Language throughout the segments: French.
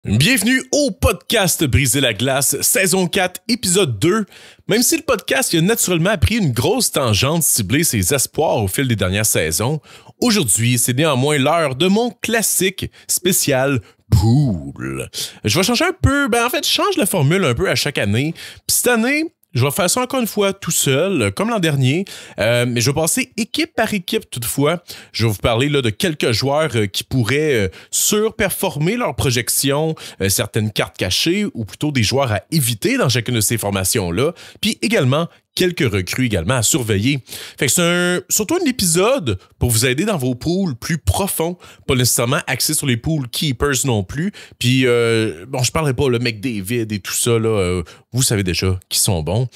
Bienvenue au podcast Briser la glace, saison 4, épisode 2. Même si le podcast a naturellement pris une grosse tangente ciblée ses espoirs au fil des dernières saisons, aujourd'hui, c'est néanmoins l'heure de mon classique spécial pool. Je vais changer un peu, je change la formule un peu à chaque année. Puis cette année, je vais faire ça encore une fois tout seul, comme l'an dernier, mais je vais passer équipe par équipe toutefois. Je vais vous parler là, de quelques joueurs qui pourraient surperformer leurs projections, certaines cartes cachées, ou plutôt des joueurs à éviter dans chacune de ces formations-là, puis également quelques recrues également à surveiller. Fait que c'est surtout un épisode pour vous aider dans vos pools plus profonds, pas nécessairement axé sur les pools keepers non plus. Puis, je parlerai pas le McDavid et tout ça, là, vous savez déjà qu'ils sont bons.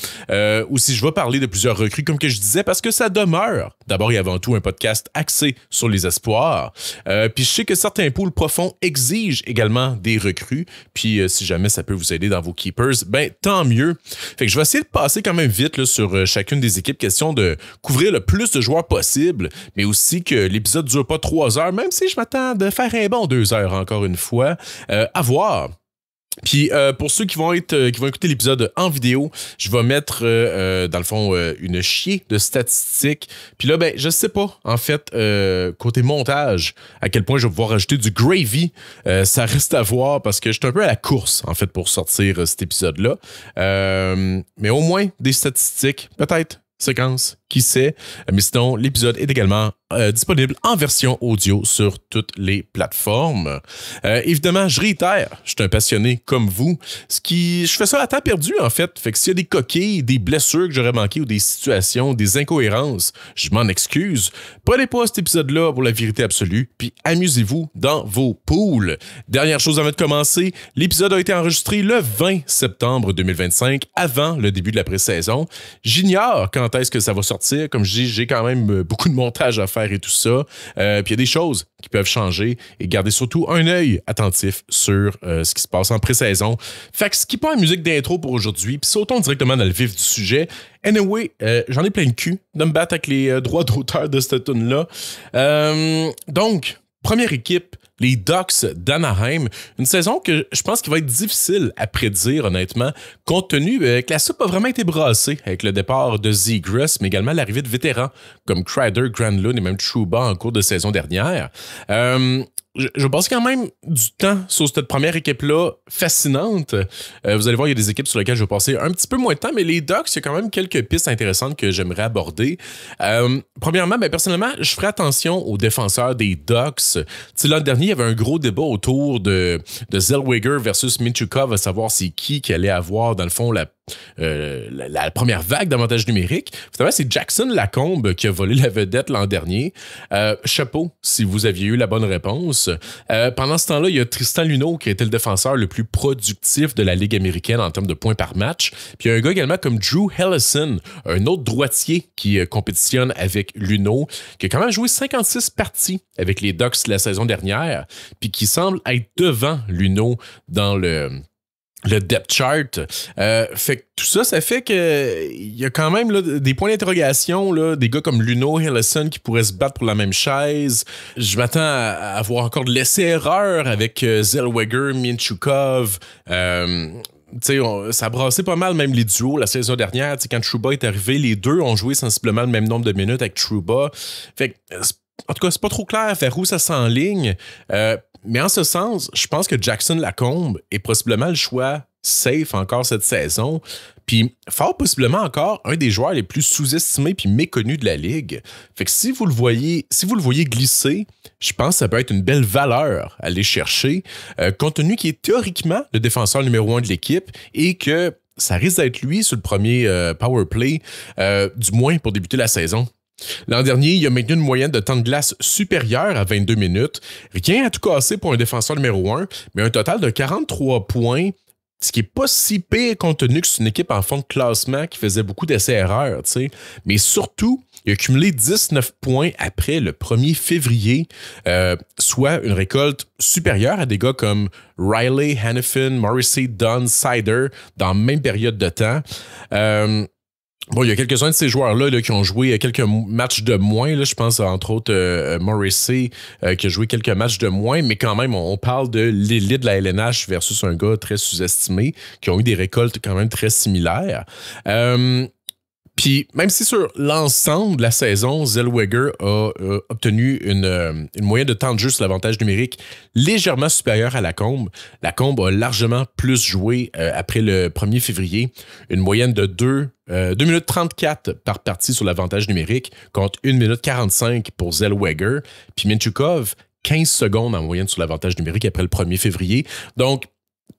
Aussi, je vais parler de plusieurs recrues, comme que je disais, parce que ça demeure, d'abord et avant tout, un podcast axé sur les espoirs. Puis, je sais que certains pools profonds exigent également des recrues. Puis, si jamais ça peut vous aider dans vos keepers, tant mieux. Fait que je vais essayer de passer quand même vite là, sur chacune des équipes, question de couvrir le plus de joueurs possible, mais aussi que l'épisode dure pas 3 heures, même si je m'attends de faire un bon 2 heures encore une fois. À voir. Puis pour ceux qui vont écouter l'épisode en vidéo, je vais mettre dans le fond une chier de statistiques. Puis là, je sais pas, en fait, côté montage, à quel point je vais pouvoir rajouter du gravy. Ça reste à voir parce que je suis un peu à la course, en fait, pour sortir cet épisode-là. Mais au moins des statistiques, peut-être. Séquence, qui sait. Mais sinon, l'épisode est également disponible en version audio sur toutes les plateformes. Évidemment, je réitère, je suis un passionné comme vous. Je fais ça à temps perdu, en fait. Fait que s'il y a des coquilles, des blessures que j'aurais manquées ou des situations, des incohérences, je m'en excuse. Prenez pas cet épisode-là pour la vérité absolue, puis amusez-vous dans vos pools. Dernière chose avant de commencer, l'épisode a été enregistré le 20 septembre 2025, avant le début de la pré-saison. J'ignore quand est-ce que ça va sortir. Comme je dis, j'ai quand même beaucoup de montage à faire et tout ça. Puis il y a des choses qui peuvent changer et gardez surtout un œil attentif sur ce qui se passe en pré-saison. Fait que skippons la musique d'intro pour aujourd'hui, puis sautons directement dans le vif du sujet. Anyway, j'en ai plein le cul de me battre avec les droits d'auteur de cette tune-là. Donc, première équipe, les Ducks d'Anaheim. Une saison que je pense qu'il va être difficile à prédire, honnêtement, compte tenu que la soupe a vraiment été brassée avec le départ de Zegras, mais également l'arrivée de vétérans comme Kreider, Granlund et même Trouba en cours de saison dernière. Je passe quand même du temps sur cette première équipe-là fascinante. Vous allez voir, il y a des équipes sur lesquelles je vais passer un petit peu moins de temps, mais les Ducks, il y a quand même quelques pistes intéressantes que j'aimerais aborder. Premièrement, personnellement, je ferai attention aux défenseurs des Ducks. L'an dernier, il y avait un gros débat autour de Zellweger versus Mintyukov, à savoir c'est qui allait avoir, dans le fond, la première vague d'avantages numériques. Finalement, c'est Jackson Lacombe qui a volé la vedette l'an dernier. Chapeau si vous aviez eu la bonne réponse. Pendant ce temps-là, il y a Tristan Luneau qui a été le défenseur le plus productif de la Ligue américaine en termes de points par match. Puis il y a un gars également comme Drew Helleson, un autre droitier qui compétitionne avec Luneau, qui a quand même joué 56 parties avec les Ducks la saison dernière, puis qui semble être devant Luneau dans le depth chart. Fait que tout ça, ça fait que il y a quand même là, des points d'interrogation, là, des gars comme Luneau, Helleson qui pourraient se battre pour la même chaise. Je m'attends à avoir encore de l'essai-erreur avec Zellweger, Mintyukov. Ça brassait pas mal même les duos la saison dernière. Quand Trouba est arrivé, les deux ont joué sensiblement le même nombre de minutes avec Trouba. Fait que, en tout cas, c'est pas trop clair vers où ça s'enligne. Mais en ce sens, je pense que Jackson Lacombe est possiblement le choix safe encore cette saison. Puis, fort possiblement encore un des joueurs les plus sous-estimés puis méconnus de la Ligue. Fait que si vous le voyez glisser, je pense que ça peut être une belle valeur à aller chercher, compte tenu qu'il est théoriquement le défenseur numéro 1 de l'équipe et que ça risque d'être lui sur le premier power play, du moins pour débuter la saison. L'an dernier, il a maintenu une moyenne de temps de glace supérieure à 22 minutes. Rien à tout casser pour un défenseur numéro 1, mais un total de 43 points, ce qui n'est pas si pire compte tenu que c'est une équipe en fond de classement qui faisait beaucoup d'essais-erreurs. Mais surtout, il a cumulé 19 points après le 1er février, soit une récolte supérieure à des gars comme Riley, Hanifin, Morrissey, Dunn, Sider dans la même période de temps. Bon, il y a quelques-uns de ces joueurs-là là, qui ont joué quelques matchs de moins. Là, je pense entre autres Morrissey qui a joué quelques matchs de moins, mais quand même, on parle de l'élite de la LNH versus un gars très sous-estimé qui ont eu des récoltes quand même très similaires. Puis, même si sur l'ensemble de la saison, Zellweger a obtenu une moyenne de temps de jeu sur l'avantage numérique légèrement supérieure à Lacombe. Lacombe a largement plus joué après le 1er février, une moyenne de 2 minutes 34 par partie sur l'avantage numérique contre 1 minute 45 pour Zellweger. Puis Mintyukov, 15 secondes en moyenne sur l'avantage numérique après le 1er février. Donc,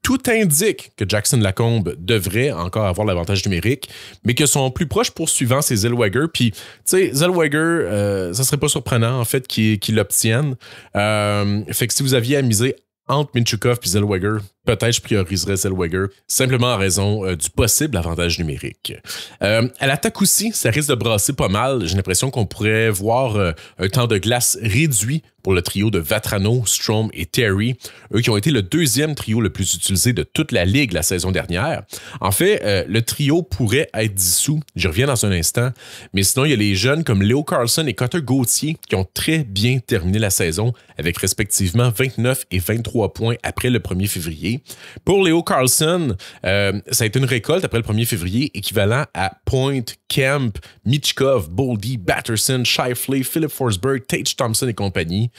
tout indique que Jackson Lacombe devrait encore avoir l'avantage numérique, mais que son plus proche poursuivant, c'est Zellweger. Puis, tu sais, Zellweger, ça serait pas surprenant, en fait, qu'il l'obtienne. Fait que si vous aviez à miser entre Mintyukov et Zellweger, peut-être je prioriserais Zellweger, simplement en raison du possible avantage numérique. À l'attaque aussi, ça risque de brasser pas mal. J'ai l'impression qu'on pourrait voir un temps de glace réduit pour le trio de Vatrano, Strome et Terry, eux qui ont été le deuxième trio le plus utilisé de toute la Ligue la saison dernière. En fait, le trio pourrait être dissous, j'y reviens dans un instant, mais sinon, il y a les jeunes comme Leo Carlson et Cutter Gauthier qui ont très bien terminé la saison avec respectivement 29 et 23 points après le 1er février. Pour Leo Carlson, ça a été une récolte après le 1er février équivalent à Point, Kemp, Michkov, Boldy, Batterson, Shifley, Philip Forsberg, Tage Thompson et compagnie.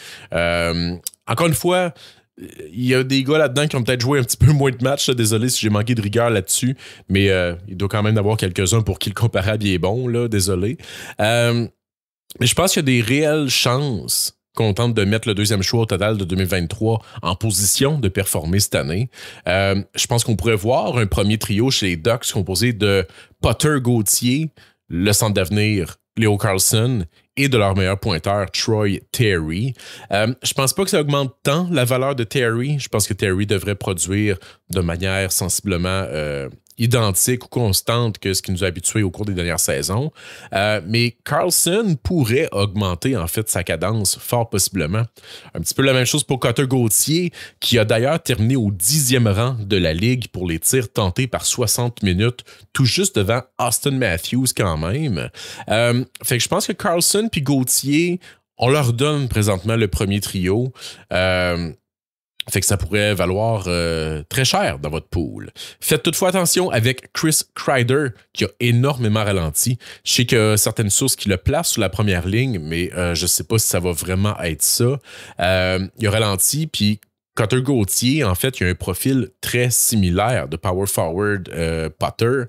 Encore une fois, il y a des gars là-dedans qui ont peut-être joué un petit peu moins de matchs. Là. Désolé si j'ai manqué de rigueur là-dessus, mais il doit quand même y avoir quelques-uns pour qui le comparable est bon. Là, désolé. Mais je pense qu'il y a des réelles chances qu'on tente de mettre le deuxième choix au total de 2023 en position de performer cette année. Je pense qu'on pourrait voir un premier trio chez les Ducks composé de Potter Gauthier, le centre d'avenir Leo Carlson et de leur meilleur pointeur, Troy Terry. Je pense pas que ça augmente tant la valeur de Terry. Je pense que Terry devrait produire de manière sensiblement identique ou constante que ce qui nous a habitués au cours des dernières saisons. Mais Carlson pourrait augmenter en fait sa cadence fort possiblement. Un petit peu la même chose pour Cutter Gauthier, qui a d'ailleurs terminé au 10e rang de la Ligue pour les tirs tentés par 60 minutes, tout juste devant Austin Matthews quand même. Fait que je pense que Carlson puis Gauthier, on leur donne présentement le premier trio. Fait que ça pourrait valoir très cher dans votre pool. Faites toutefois attention avec Chris Kreider, qui a énormément ralenti. Je sais qu'il y a certaines sources qui le placent sur la première ligne, mais je ne sais pas si ça va vraiment être ça. Il a ralenti, puis Cutter Gauthier, en fait, il a un profil très similaire de power forward Potter.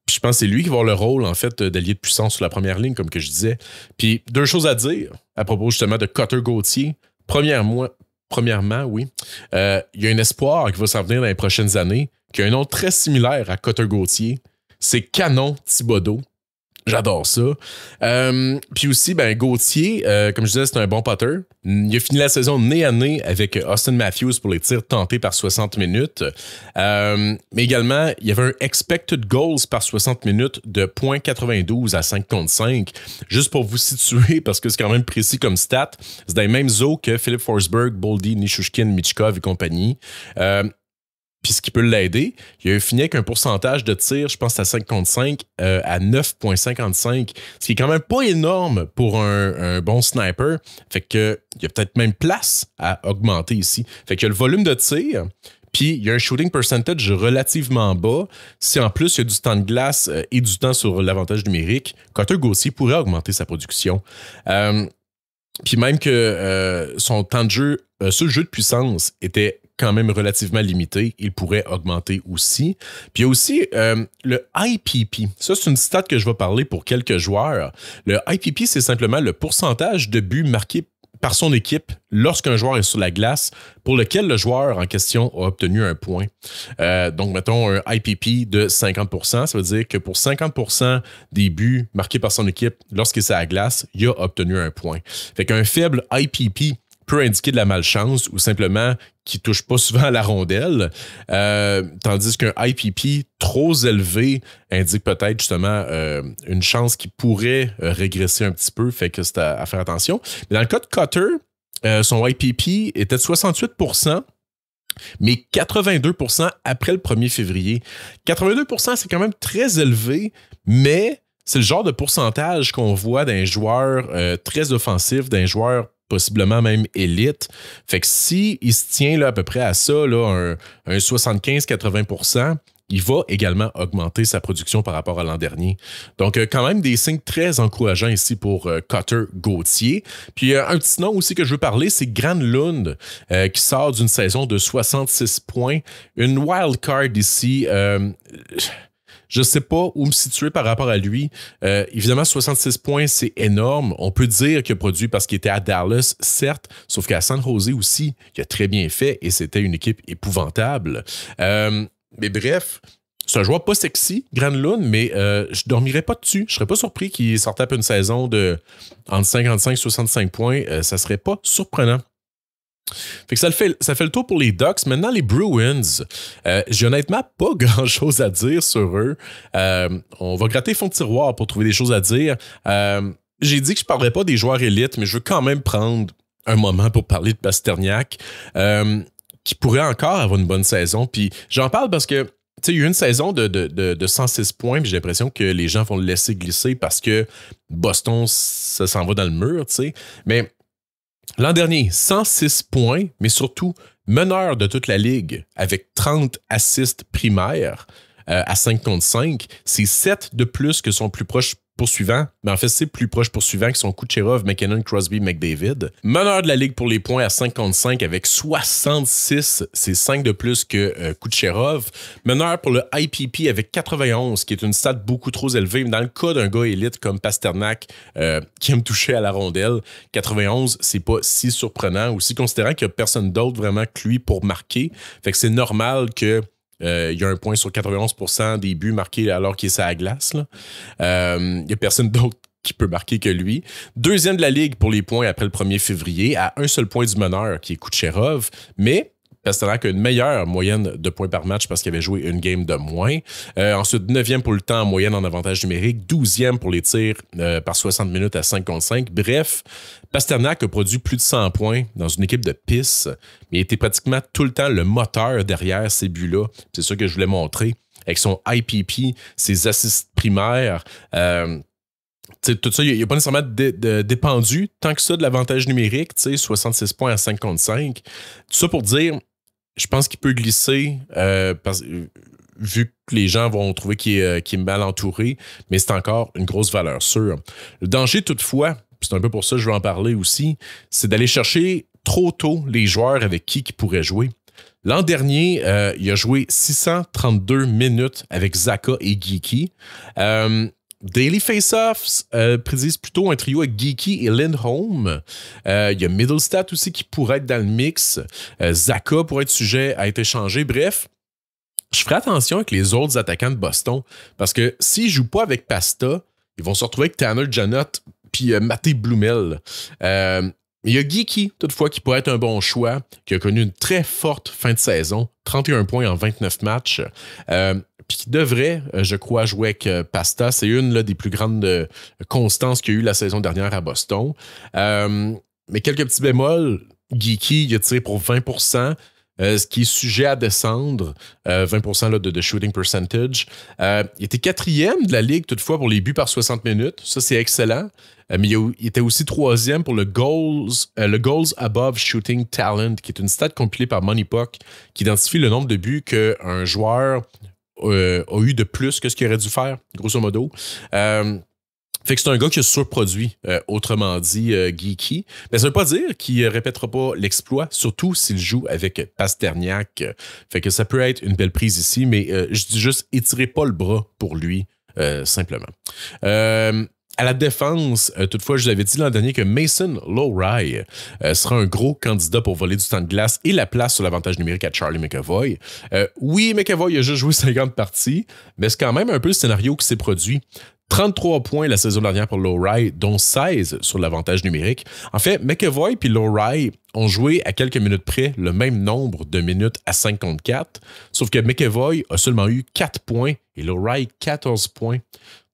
Je pense que c'est lui qui va avoir le rôle, en fait, d'allié de puissance sur la première ligne, comme que je disais. Puis, deux choses à dire à propos, justement, de Cutter Gauthier. Premièrement, oui, il y a un espoir qui va s'en venir dans les prochaines années, qui a un nom très similaire à Cutter Gauthier. C'est Canon Thibodeau. J'adore ça. Puis aussi, ben, Gauthier, comme je disais, c'est un bon putter. Il a fini la saison nez à nez avec Austin Matthews pour les tirs tentés par 60 minutes. Mais également, il y avait un expected goals par 60 minutes de 0.92 à 5 contre 5. Juste pour vous situer, parce que c'est quand même précis comme stat, c'est dans les mêmes eaux que Philip Forsberg, Boldy, Nichushkin, Michkov et compagnie. Puis ce qui peut l'aider, il a fini avec un pourcentage de tir, je pense à 5 contre 5, à 9,55, ce qui est quand même pas énorme pour un bon sniper. Fait que il y a peut-être même place à augmenter ici. Fait qu'il y a le volume de tir, puis il y a un shooting percentage relativement bas. Si en plus il y a du temps de glace et du temps sur l'avantage numérique, Cutter Gauthier pourrait augmenter sa production. Puis même que son temps de jeu, ce jeu de puissance était quand même relativement limité, il pourrait augmenter aussi. Puis il y a aussi le IPP. Ça, c'est une stat que je vais parler pour quelques joueurs. Le IPP, c'est simplement le pourcentage de buts marqués par son équipe lorsqu'un joueur est sur la glace pour lequel le joueur en question a obtenu un point. Donc, mettons un IPP de 50%, ça veut dire que pour 50% des buts marqués par son équipe lorsqu'il est sur la glace, il a obtenu un point. Fait qu'un faible IPP peut indiquer de la malchance ou simplement qui ne touche pas souvent à la rondelle, tandis qu'un IPP trop élevé indique peut-être justement une chance qui pourrait régresser un petit peu, fait que c'est à faire attention. Mais dans le cas de Cutter, son IPP était de 68%, mais 82% après le 1er février. 82%, c'est quand même très élevé, mais c'est le genre de pourcentage qu'on voit d'un joueur très offensif, d'un joueur possiblement même élite. Fait que si il se tient là, à peu près à ça, là, un 75-80%, il va également augmenter sa production par rapport à l'an dernier. Donc, quand même des signes très encourageants ici pour Cutter Gauthier. Puis, un petit nom aussi que je veux parler, c'est Granlund, qui sort d'une saison de 66 points. Une wild card ici. Je ne sais pas où me situer par rapport à lui. Évidemment, 66 points, c'est énorme. On peut dire qu'il a produit parce qu'il était à Dallas, certes, sauf qu'à San Jose aussi, il a très bien fait et c'était une équipe épouvantable. Mais bref, c'est un joueur pas sexy, Granlund, mais je dormirais pas dessus. Je serais pas surpris qu'il sorte après une saison de entre 55 et 65 points. Ça serait pas surprenant. Fait que ça fait le tour pour les Ducks. Maintenant, les Bruins, j'ai honnêtement pas grand-chose à dire sur eux. On va gratter fond de tiroir pour trouver des choses à dire. J'ai dit que je parlerais pas des joueurs élites, mais je veux quand même prendre un moment pour parler de Pasternak, qui pourrait encore avoir une bonne saison. Puis j'en parle parce que il y a eu une saison de 106 points, puis j'ai l'impression que les gens vont le laisser glisser parce que Boston, ça s'en va dans le mur, mais l'an dernier, 106 points, mais surtout meneur de toute la ligue avec 30 assists primaires à 5 contre 5. C'est 7 de plus que son plus proche poursuivant. Mais en fait, c'est plus proche poursuivant que son Kucherov, McKinnon, Crosby, McDavid. Meneur de la ligue pour les points à 5 contre 5 avec 66. C'est 5 de plus que Kucherov. Meneur pour le IPP avec 91, qui est une stat beaucoup trop élevée. Mais dans le cas d'un gars élite comme Pasternak, qui aime toucher à la rondelle, 91, c'est pas si surprenant. Aussi considérant qu'il n'y a personne d'autre vraiment que lui pour marquer. Fait que c'est normal que il y a un point sur 91% des buts marqués alors qu'il est sur la glace. Il n'y a personne d'autre qui peut marquer que lui. Deuxième de la ligue pour les points après le 1er février, à un seul point du meneur qui est Kucherov, mais Pasternak a une meilleure moyenne de points par match parce qu'il avait joué une game de moins. Ensuite, 9e pour le temps en moyenne en avantage numérique, 12e pour les tirs par 60 minutes à 5 contre 5. Bref, Pasternak a produit plus de 100 points dans une équipe de pisse, mais il était pratiquement tout le temps le moteur derrière ces buts-là. C'est ça que je voulais montrer. Avec son IPP, ses assists primaires, tout ça, il n'a pas nécessairement dépendu tant que ça de l'avantage numérique, 66 points à 5 contre 5. Tout ça pour dire, je pense qu'il peut glisser vu que les gens vont trouver qu'il est mal entouré, mais c'est encore une grosse valeur sûre. Le danger, toutefois, c'est un peu pour ça que je veux en parler aussi, c'est d'aller chercher trop tôt les joueurs avec qui il pourrait jouer. L'an dernier, il a joué 632 minutes avec Zacha et Geekie. Daily Face-Offs prédisent plutôt un trio avec Geekie et Lindholm. Il y a Middlestat aussi qui pourrait être dans le mix. Zacha pourrait être sujet à être échangé. Bref, je ferai attention avec les autres attaquants de Boston parce que s'ils ne jouent pas avec Pasta, ils vont se retrouver avec Tanner Janot puis Matej Blumel. Il y a Geekie, toutefois, qui pourrait être un bon choix, qui a connu une très forte fin de saison, 31 points en 29 matchs. Puis qui devrait, je crois, jouer avec Pasta. C'est une là, des plus grandes constances qu'il y a eu la saison dernière à Boston. Mais quelques petits bémols. Geekie, il a tiré pour 20%, ce qui est sujet à descendre. 20% là, de shooting percentage. Il était 4e de la ligue, toutefois, pour les buts par 60 minutes. Ça, c'est excellent. Mais il était aussi 3e pour le Goals Above Shooting Talent, qui est une stat compilée par MoneyPuck, qui identifie le nombre de buts qu'un joueur a eu de plus que ce qu'il aurait dû faire, grosso modo. Fait que c'est un gars qui a surproduit, autrement dit, Geekie. Mais ça veut pas dire qu'il répétera pas l'exploit, surtout s'il joue avec Pasternak. Fait que ça peut être une belle prise ici, mais je dis juste, étirez pas le bras pour lui, simplement. À la défense, toutefois, je vous avais dit l'an dernier que Mason Lohrei sera un gros candidat pour voler du temps de glace et la place sur l'avantage numérique à Charlie McAvoy. Oui, McAvoy a juste joué 50 parties, mais c'est quand même un peu le scénario qui s'est produit. 33 points la saison dernière pour Lohrei, dont 16 sur l'avantage numérique. En fait, McAvoy et Lohrei ont joué à quelques minutes près le même nombre de minutes à 5 contre 4, sauf que McAvoy a seulement eu 4 points et Lohrei 14 points.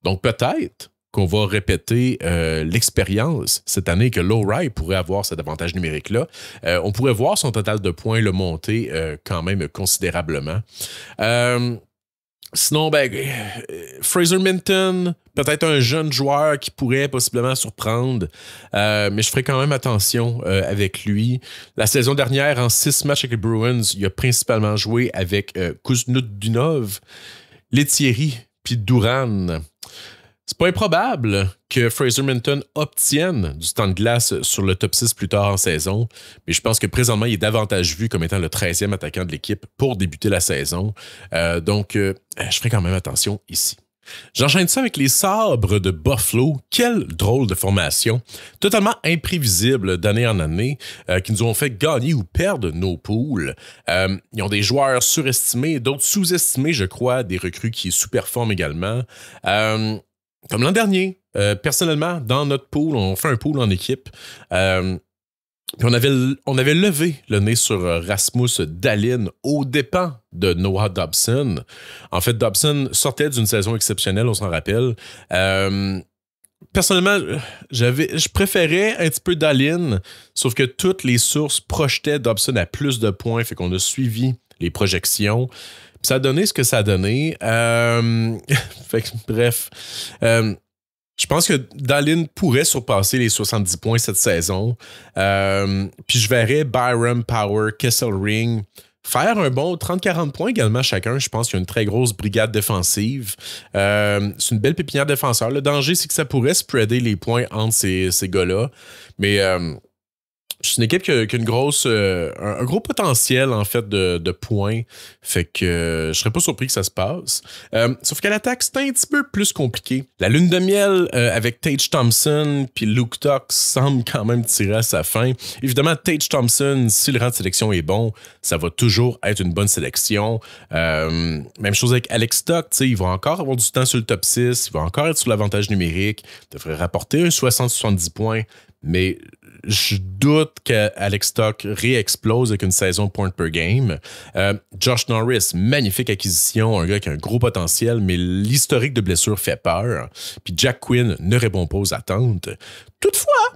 Donc peut-être qu'on va répéter l'expérience cette année, que Lowry pourrait avoir cet avantage numérique-là. On pourrait voir son total de points le monter quand même considérablement. Sinon, Fraser Minton, peut-être un jeune joueur qui pourrait possiblement surprendre, mais je ferai quand même attention avec lui. La saison dernière, en 6 matchs avec les Bruins, il a principalement joué avec Kuzmudinov, Lethierry puis Duran. C'est pas improbable que Fraser Minton obtienne du temps de glace sur le top 6 plus tard en saison, mais je pense que présentement, il est davantage vu comme étant le 13e attaquant de l'équipe pour débuter la saison. Donc, je ferai quand même attention ici. J'enchaîne ça avec les Sabres de Buffalo. Quelle drôle de formation, totalement imprévisible d'année en année, qui nous ont fait gagner ou perdre nos poules. Ils ont des joueurs surestimés, d'autres sous-estimés, je crois, des recrues qui sous-performent également. Comme l'an dernier, personnellement, dans notre pool, on fait un pool en équipe. Puis on avait levé le nez sur Rasmus Dahlin aux dépens de Noah Dobson. En fait, Dobson sortait d'une saison exceptionnelle, on s'en rappelle. Personnellement, je préférais un petit peu Dahlin, sauf que toutes les sources projetaient Dobson à plus de points, fait qu'on a suivi les projections. Ça a donné ce que ça a donné. Fait que, bref. Je pense que Dahlin pourrait surpasser les 70 points cette saison. Puis je verrais Byram, Power, Kesselring faire un bon 30-40 points également chacun. Je pense qu'il y a une très grosse brigade défensive. C'est une belle pépinière défenseur. Le danger, c'est que ça pourrait spreader les points entre ces gars-là. Mais c'est une équipe qui a une grosse, un gros potentiel en fait de points. Fait que je serais pas surpris que ça se passe. Sauf qu'à l'attaque, c'est un petit peu plus compliqué. La lune de miel avec Tage Thompson puis Luke Tuch semble quand même tirer à sa fin. Évidemment, Tage Thompson, si le rang de sélection est bon, ça va toujours être une bonne sélection. Même chose avec Alex Tuch, il va encore avoir du temps sur le top 6, il va encore être sur l'avantage numérique, il devrait rapporter un 60-70 points, mais je doute qu'Alex Tuch réexplose avec une saison point per game. Josh Norris, magnifique acquisition, un gars qui a un gros potentiel, mais l'historique de blessure fait peur. Puis Jack Quinn ne répond pas aux attentes. Toutefois,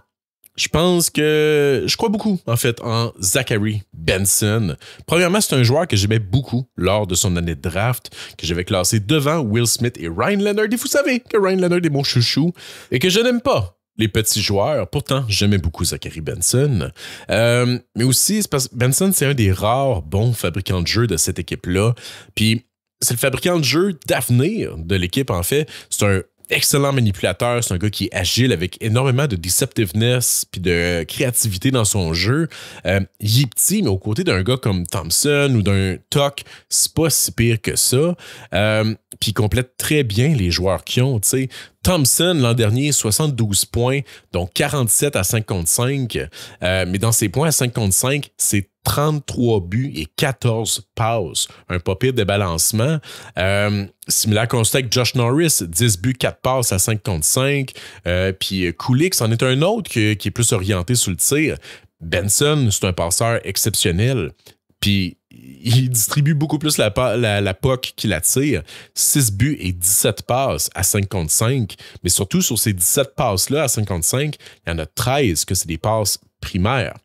je crois beaucoup, en fait, en Zachary Benson. Premièrement, c'est un joueur que j'aimais beaucoup lors de son année de draft, que j'avais classé devant Will Smith et Ryan Leonard. Et vous savez que Ryan Leonard est mon chouchou et que je n'aime pas les petits joueurs. Pourtant, j'aimais beaucoup Zachary Benson. Mais aussi, c'est parce que Benson, c'est un des rares bons fabricants de jeux de cette équipe-là. Puis, c'est le fabricant de jeux d'avenir de l'équipe, en fait. C'est un excellent manipulateur, c'est un gars qui est agile avec énormément de deceptiveness puis de créativité dans son jeu. Il est petit, mais aux côtés d'un gars comme Thompson ou d'un Tuch, c'est pas si pire que ça. Puis il complète très bien les joueurs qu'ils ont, tu sais. Thompson, l'an dernier, 72 points, donc 47 à 5 contre 5. Mais dans ses points à 5 contre 5, c'est 33 buts et 14 passes. Un pas pire débalancement. Similaire constat avec Josh Norris, 10 buts, 4 passes à 5 contre 5. Puis Kulich, c'en est un autre qui est plus orienté sur le tir. Benson, c'est un passeur exceptionnel. Puis il distribue beaucoup plus la POC qu'il attire. 6 buts et 17 passes à 5 contre 5. Mais surtout, sur ces 17 passes-là à 5 contre 5, il y en a 13 que c'est des passes primaires.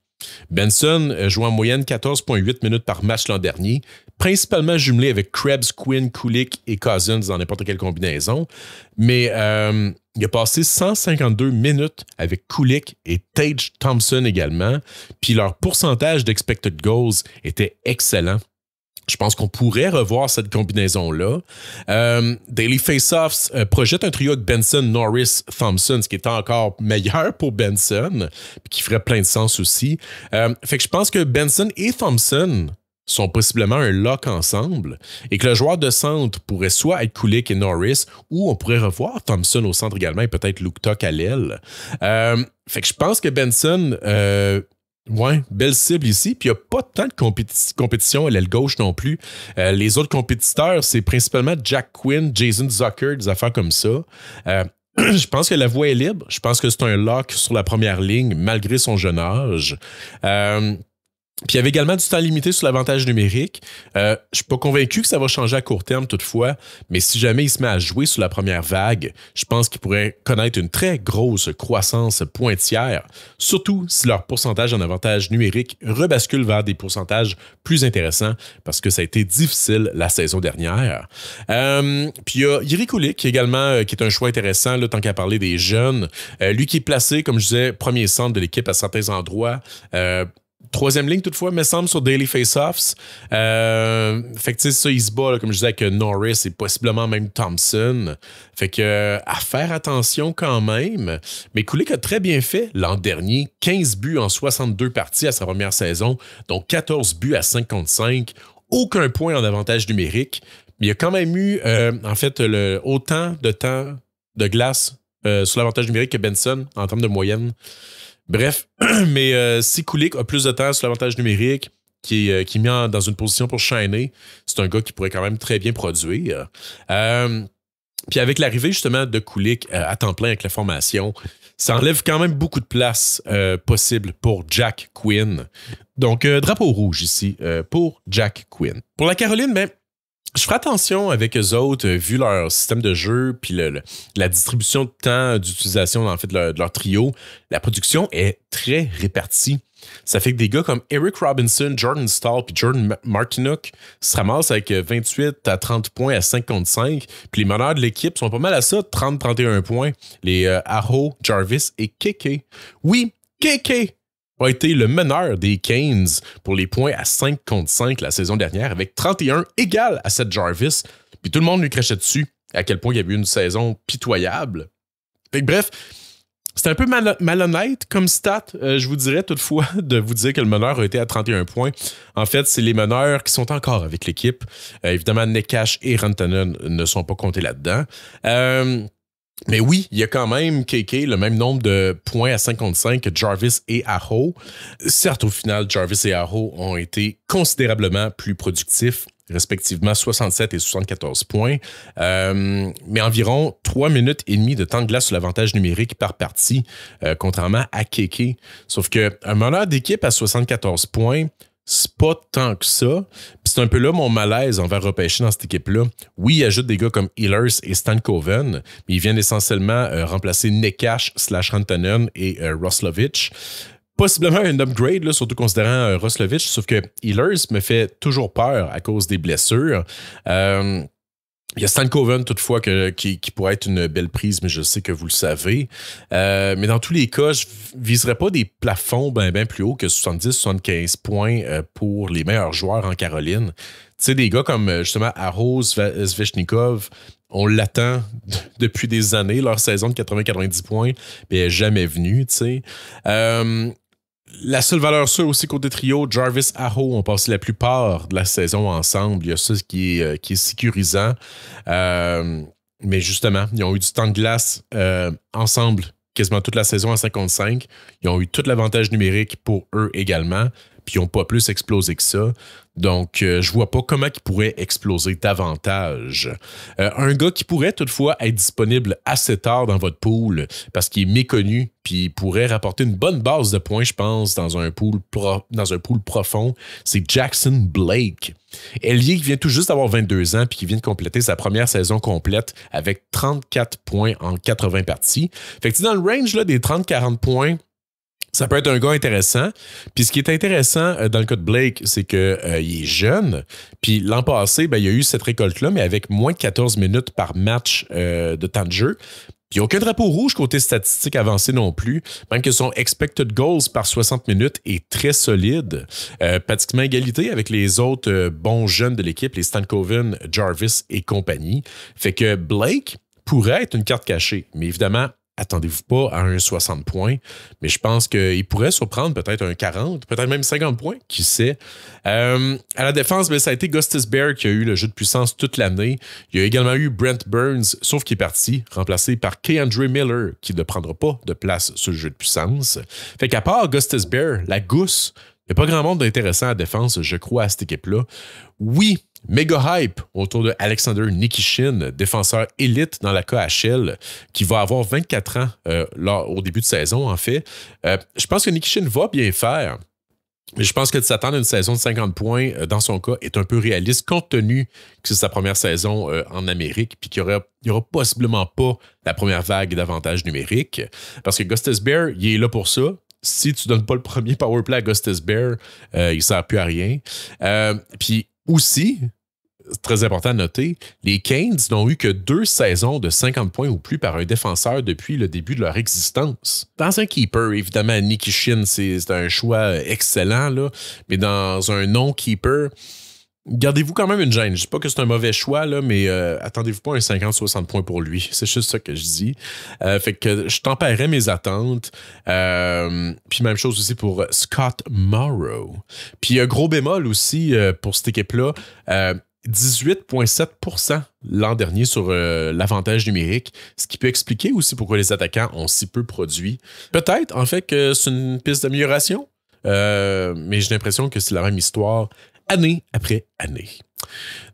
Benson joue en moyenne 14,8 minutes par match l'an dernier, principalement jumelé avec Krebs, Quinn, Kulich et Cousins dans n'importe quelle combinaison. Mais il a passé 152 minutes avec Kulich et Tage Thompson également. Puis leur pourcentage d'expected goals était excellent. Je pense qu'on pourrait revoir cette combinaison-là. Daily Faceoffs projette un trio avec Benson, Norris, Thompson, ce qui est encore meilleur pour Benson, puis qui ferait plein de sens aussi. Fait que je pense que Benson et Thompson sont possiblement un lock ensemble et que le joueur de centre pourrait soit être Kulich et Norris ou on pourrait revoir Thompson au centre également et peut-être Luke Tuch à l'aile. Fait que je pense que Benson... ouais, belle cible ici. Puis il n'y a pas tant de compétition à l'aile gauche non plus. Les autres compétiteurs, c'est principalement Jack Quinn, Jason Zucker, des affaires comme ça. Je pense que la voie est libre. Je pense que c'est un lock sur la première ligne, malgré son jeune âge. Puis il y avait également du temps limité sur l'avantage numérique. Je suis pas convaincu que ça va changer à court terme toutefois, mais si jamais il se met à jouer sur la première vague, je pense qu'il pourrait connaître une très grosse croissance pointière, surtout si leur pourcentage en avantage numérique rebascule vers des pourcentages plus intéressants parce que ça a été difficile la saison dernière. Puis il y a Jiri Kulich également, qui est un choix intéressant, là, tant qu'à parler des jeunes. Lui qui est placé, comme je disais, premier centre de l'équipe à certains endroits. Troisième ligne, toutefois, me semble, sur Daily Face-Offs. Fait que, tu sais, ça, il se bat, là, comme je disais, avec Norris et possiblement même Thompson. Fait que, à faire attention quand même. Mais Kulich a très bien fait l'an dernier. 15 buts en 62 parties à sa première saison, donc 14 buts à 5 contre 5. Aucun point en avantage numérique. Mais il a quand même eu, en fait, autant de temps de glace sur l'avantage numérique que Benson en termes de moyenne. Bref, mais si Kulich a plus de temps sur l'avantage numérique, qui est mis dans une position pour shiner, c'est un gars qui pourrait quand même très bien produire. Puis avec l'arrivée justement de Kulich à temps plein avec la formation, ça enlève quand même beaucoup de place possible pour Jack Quinn. Donc, drapeau rouge ici pour Jack Quinn. Pour la Caroline, ben, je ferai attention avec eux autres, vu leur système de jeu, puis la distribution de temps d'utilisation en fait, de leur trio. La production est très répartie. Ça fait que des gars comme Eric Robinson, Jordan Staal puis Jordan Martinook se ramassent avec 28 à 30 points à 5 contre 5. Puis les meneurs de l'équipe sont pas mal à ça, 30-31 points. Les Aho, Jarvis et Keke. Oui, Keke a été le meneur des Canes pour les points à 5 contre 5 la saison dernière, avec 31 égal à Seth Jarvis. Puis tout le monde lui crachait dessus à quel point il y avait eu une saison pitoyable. Fait que bref, c'est un peu malhonnête comme stat, je vous dirais toutefois, de vous dire que le meneur a été à 31 points. En fait, c'est les meneurs qui sont encore avec l'équipe. Évidemment, Necas et Rantanen ne sont pas comptés là-dedans. Mais oui, il y a quand même KK le même nombre de points à 5 contre 5 que Jarvis et Aho. Certes, au final, Jarvis et Aho ont été considérablement plus productifs, respectivement 67 et 74 points, mais environ 3 minutes et demie de temps de glace sur l'avantage numérique par partie, contrairement à KK. Sauf qu'un meneur d'équipe à 74 points, c'est pas tant que ça. Puis c'est un peu là mon malaise envers repêcher dans cette équipe-là. Oui, il ajoute des gars comme Ehlers et Stankoven, mais ils viennent essentiellement remplacer Necas / Rantanen et Roslovic. Possiblement un upgrade, là, surtout considérant Roslovic, sauf que Ehlers me fait toujours peur à cause des blessures. Il y a Stankoven, toutefois, qui pourrait être une belle prise, mais je sais que vous le savez. Mais dans tous les cas, je ne viserais pas des plafonds bien plus hauts que 70-75 points pour les meilleurs joueurs en Caroline. Tu sais, des gars comme, justement, Aho, Svechnikov, on l'attend depuis des années. Leur saison de 80-90 points n'est jamais venue, tu sais. La seule valeur sûre aussi côté trio, Jarvis Aho ont passé la plupart de la saison ensemble. Il y a ça qui est sécurisant. Mais justement, ils ont eu du temps de glace ensemble quasiment toute la saison à 55. Ils ont eu tout l'avantage numérique pour eux également. Puis ils n'ont pas plus explosé que ça. Donc, je vois pas comment ils pourraient exploser davantage. Un gars qui pourrait toutefois être disponible assez tard dans votre pool parce qu'il est méconnu puis il pourrait rapporter une bonne base de points, je pense, dans un pool profond, c'est Jackson Blake. Ailier qui vient tout juste d'avoir 22 ans puis qui vient de compléter sa première saison complète avec 34 points en 80 parties. Fait que dans le range là, des 30-40 points, ça peut être un gars intéressant. Puis ce qui est intéressant dans le cas de Blake, c'est qu'il est jeune. Puis l'an passé, ben, il y a eu cette récolte-là, mais avec moins de 14 minutes par match de temps de jeu. Puis il n'y a aucun drapeau rouge côté statistique avancé non plus, même que son expected goals par 60 minutes est très solide. Pratiquement égalité avec les autres bons jeunes de l'équipe, les Stankoven, Jarvis et compagnie. Fait que Blake pourrait être une carte cachée, mais évidemment, attendez-vous pas à un 60 points, mais je pense qu'il pourrait surprendre peut-être un 40, peut-être même 50 points, qui sait. À la défense, ben, ça a été Gustis Bear qui a eu le jeu de puissance toute l'année. Il y a également eu Brent Burns, sauf qu'il est parti, remplacé par K'Andre Miller, qui ne prendra pas de place sur le jeu de puissance. Fait qu'à part Gustis Bear, la gousse, il n'y a pas grand monde d'intéressant à la défense, je crois, à cette équipe-là. Oui, méga hype autour de Alexander Nikishin, défenseur élite dans la KHL, qui va avoir 24 ans au début de saison, en fait. Je pense que Nikishin va bien faire. Mais je pense que de s'attendre à une saison de 50 points, dans son cas, est un peu réaliste, compte tenu que c'est sa première saison en Amérique, puis qu'il n'y aura possiblement pas la première vague d'avantages numériques. Parce que Gustis Bear, il est là pour ça. Si tu ne donnes pas le premier powerplay à Gustis Bear, il ne sert plus à rien. Puis aussi, très important à noter, les Canes n'ont eu que 2 saisons de 50 points ou plus par un défenseur depuis le début de leur existence. Dans un keeper, évidemment, Nicky Shin, c'est un choix excellent, là, mais dans un non-keeper, gardez-vous quand même une gêne. Je ne dis pas que c'est un mauvais choix, là, mais attendez-vous pas un 50-60 points pour lui. C'est juste ça que je dis. Fait que je tempérerais mes attentes. Puis même chose aussi pour Scott Morrow. Puis un gros bémol aussi pour cette équipe-là. 18,7% l'an dernier sur l'avantage numérique, ce qui peut expliquer aussi pourquoi les attaquants ont si peu produit. Peut-être, en fait, que c'est une piste d'amélioration, mais j'ai l'impression que c'est la même histoire année après année.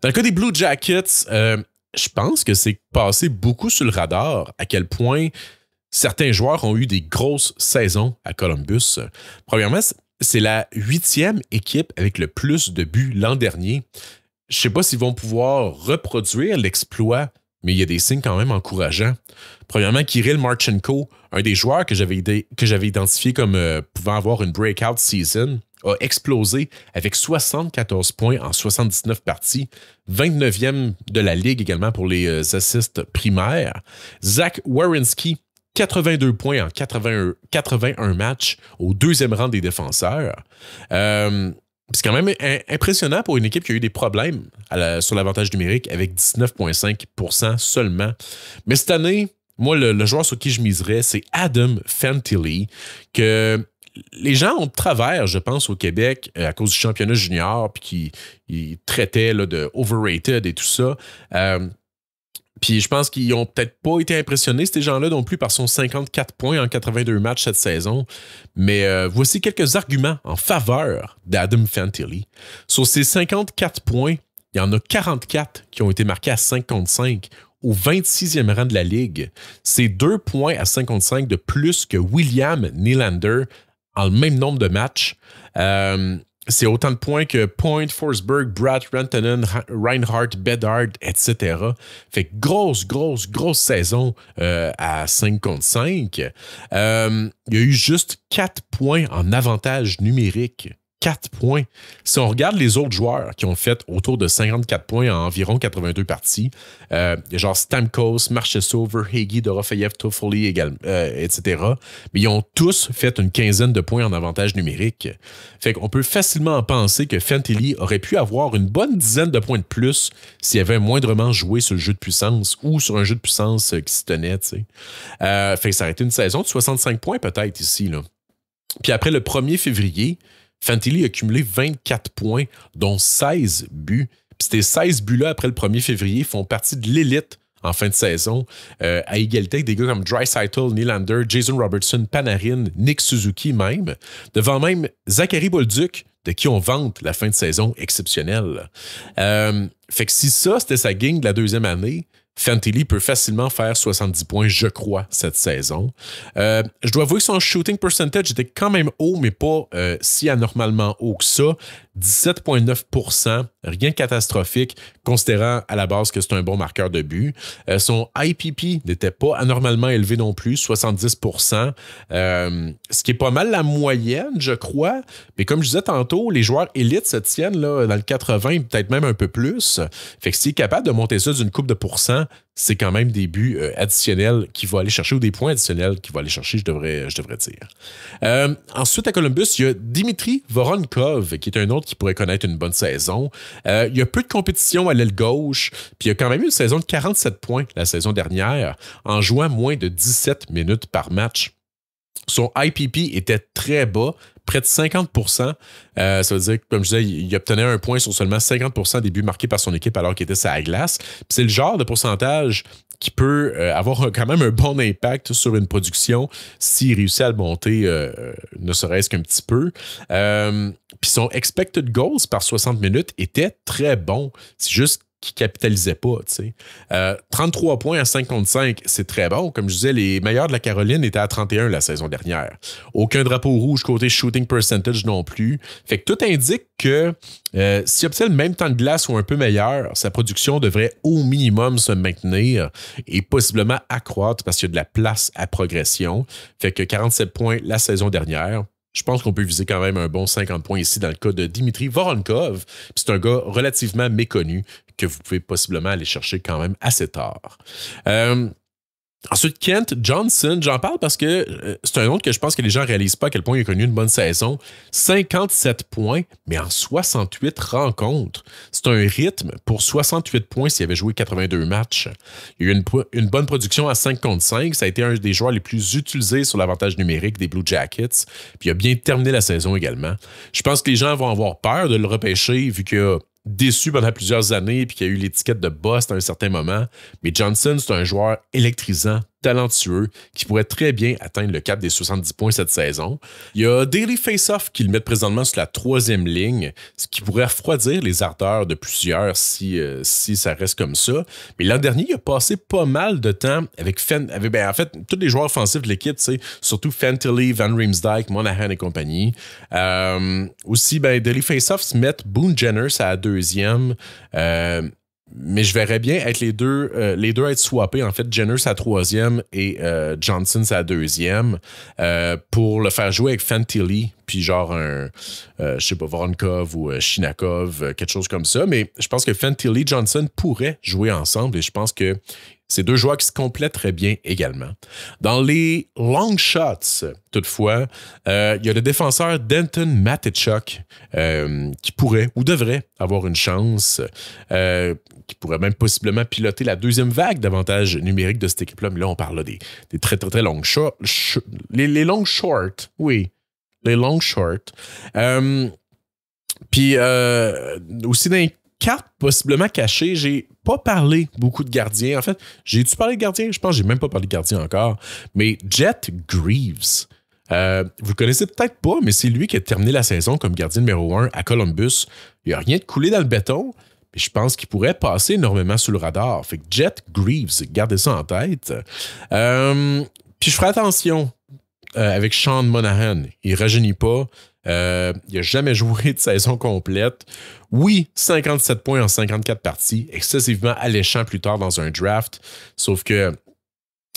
Dans le cas des Blue Jackets, je pense que c'est passé beaucoup sur le radar à quel point certains joueurs ont eu des grosses saisons à Columbus. Premièrement, c'est la 8e équipe avec le plus de buts l'an dernier. Je ne sais pas s'ils vont pouvoir reproduire l'exploit, mais il y a des signes quand même encourageants. Premièrement, Kirill Marchenko, un des joueurs que j'avais identifié comme pouvant avoir une breakout season, a explosé avec 74 points en 79 parties, 29e de la Ligue également pour les assists primaires. Zach Werenski, 82 points en 81 matchs au 2e rang des défenseurs. C'est quand même impressionnant pour une équipe qui a eu des problèmes sur l'avantage numérique avec 19,5% seulement. Mais cette année, moi, le joueur sur qui je miserais, c'est Adam Fantilli, que les gens ont de travers, je pense, au Québec à cause du championnat junior, puis qui traitaient là, de overrated et tout ça. Puis je pense qu'ils n'ont peut-être pas été impressionnés, ces gens-là non plus, par son 54 points en 82 matchs cette saison. Mais voici quelques arguments en faveur d'Adam Fantilli. Sur ces 54 points, il y en a 44 qui ont été marqués à 5 contre 5 au 26e rang de la Ligue. C'est 2 points à 55 de plus que William Nylander en le même nombre de matchs. C'est autant de points que Point, Forsberg, Brad Rantanen, Reinhardt, Bedard, etc. Fait que grosse saison à 5 contre 5. Il y a eu juste 4 points en avantage numérique. 4 points. Si on regarde les autres joueurs qui ont fait autour de 54 points en environ 82 parties, il y a genre Stamkos, Marchessault, Verhaeghe, Dorofeyev, Toffoli, etc. Mais ils ont tous fait une quinzaine de points en avantage numérique. Fait qu'on peut facilement penser que Fantilli aurait pu avoir une bonne dizaine de points de plus s'il avait moindrement joué sur le jeu de puissance ou sur un jeu de puissance qui se tenait. Fait que ça aurait été une saison de 65 points peut-être ici, là. Puis après le 1er février, Fantilli a cumulé 24 points, dont 16 buts. Puis ces 16 buts-là, après le 1er février, font partie de l'élite en fin de saison, à égalité avec des gars comme Draisaitl, Nylander, Jason Robertson, Panarin, Nick Suzuki même, devant même Zachary Bolduc, de qui on vante la fin de saison exceptionnelle. Fait que si ça, c'était sa gang de la 2e année, Fantilli peut facilement faire 70 points, je crois, cette saison. Je dois avouer que son shooting percentage était quand même haut, mais pas si anormalement haut que ça. 17,9%, rien de catastrophique, considérant à la base que c'est un bon marqueur de but. Son IPP n'était pas anormalement élevé non plus, 70%, ce qui est pas mal la moyenne, je crois. Mais comme je disais tantôt, les joueurs élites se tiennent là, dans le 80, peut-être même un peu plus. Fait que s'il est capable de monter ça d'une couple de pourcents, c'est quand même des buts additionnels qu'il va aller chercher, ou des points additionnels qu'il va aller chercher, je devrais dire. Ensuite, à Columbus, il y a Dimitri Voronkov, qui est un autre qui pourrait connaître une bonne saison. Il y a peu de compétition à l'aile gauche, puis il a quand même eu une saison de 47 points la saison dernière, en jouant moins de 17 minutes par match. Son IPP était très bas, près de 50%. Ça veut dire que, comme je disais, il obtenait un point sur seulement 50% des buts marqués par son équipe alors qu'il était sur la glace. Puis c'est le genre de pourcentage qui peut avoir quand même un bon impact sur une production s'il réussit à le monter, ne serait-ce qu'un petit peu. Puis son expected goals par 60 minutes était très bon. C'est juste qui capitalisaient pas. 33 points à 5 contre 5, c'est très bon. Comme je disais, les meilleurs de la Caroline étaient à 31 la saison dernière. Aucun drapeau rouge côté shooting percentage non plus. Fait que tout indique que s'il obtient le même temps de glace ou un peu meilleur, sa production devrait au minimum se maintenir et possiblement accroître parce qu'il y a de la place à progression. Fait que 47 points la saison dernière. Je pense qu'on peut viser quand même un bon 50 points ici dans le cas de Dimitri Voronkov. C'est un gars relativement méconnu que vous pouvez possiblement aller chercher quand même assez tard. Ensuite, Kent Johnson, j'en parle parce que c'est un autre que je pense que les gens ne réalisent pas à quel point il a connu une bonne saison. 57 points, mais en 68 rencontres. C'est un rythme pour 68 points s'il avait joué 82 matchs. Il y a eu une bonne production à 5 contre 5. Ça a été un des joueurs les plus utilisés sur l'avantage numérique des Blue Jackets. Puis il a bien terminé la saison également. Je pense que les gens vont avoir peur de le repêcher vu qu'il a déçu pendant plusieurs années puis qu'il y a eu l'étiquette de boss à un certain moment. Mais Johnson, c'est un joueur électrisant, talentueux, qui pourrait très bien atteindre le cap des 70 points cette saison. Il y a Daily Faceoff qui le met présentement sur la 3e ligne, ce qui pourrait refroidir les ardeurs de plusieurs si ça reste comme ça. Mais l'an dernier, il a passé pas mal de temps avec en fait, tous les joueurs offensifs de l'équipe, surtout Fantilli, Van Riemsdyk, Monahan et compagnie. Aussi, Daily Faceoff se met Boone Jenners à la 2e. Mais je verrais bien être les deux être swappés. En fait, Jenners à 3e et Johnson à 2e pour le faire jouer avec Fantilli, puis genre je sais pas, Voronkov ou Shinakov, quelque chose comme ça. Mais je pense que Fantilli et Johnson pourraient jouer ensemble et je pense que c'est deux joueurs qui se complètent très bien également. Dans les long shots, toutefois, il y a le défenseur Denton Matechuk qui pourrait ou devrait avoir une chance, qui pourrait même possiblement piloter la 2e vague d'avantages numériques de cette équipe-là. Mais là, on parle là des très, très, très longs shots. Les long shorts, oui. Les long shorts. Puis aussi dans les cartes possiblement cachées, j'ai pas parlé beaucoup de gardiens. En fait, j'ai-tu parlé de gardiens? Je pense que j'ai même pas parlé de gardiens encore. Mais Jet Greaves, vous le connaissez peut-être pas, mais c'est lui qui a terminé la saison comme gardien numéro 1 à Columbus. Il n'y a rien de coulé dans le béton, mais je pense qu'il pourrait passer énormément sous le radar. Fait que Jet Greaves, gardez ça en tête. Puis je ferai attention avec Sean Monahan. Il rajeunit pas. Il n'a jamais joué de saison complète. Oui, 57 points en 54 parties, excessivement alléchant plus tard dans un draft. Sauf que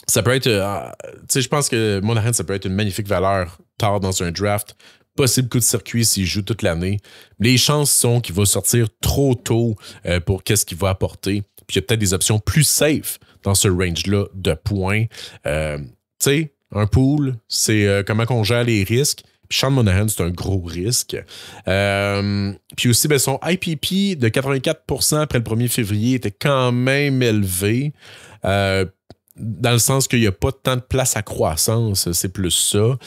ça peut être... tu sais, je pense que Monahan, ça peut être une magnifique valeur tard dans un draft. Possible coup de circuit s'il joue toute l'année. Les chances sont qu'il va sortir trop tôt pour qu'est-ce qu'il va apporter. Puis il y a peut-être des options plus safe dans ce range-là de points. Tu sais, un pool, c'est comment on gère les risques. Puis Sean Monahan, c'est un gros risque. Puis aussi, son IPP de 84% après le 1er février était quand même élevé. Dans le sens qu'il n'y a pas tant de place à croissance, c'est plus ça.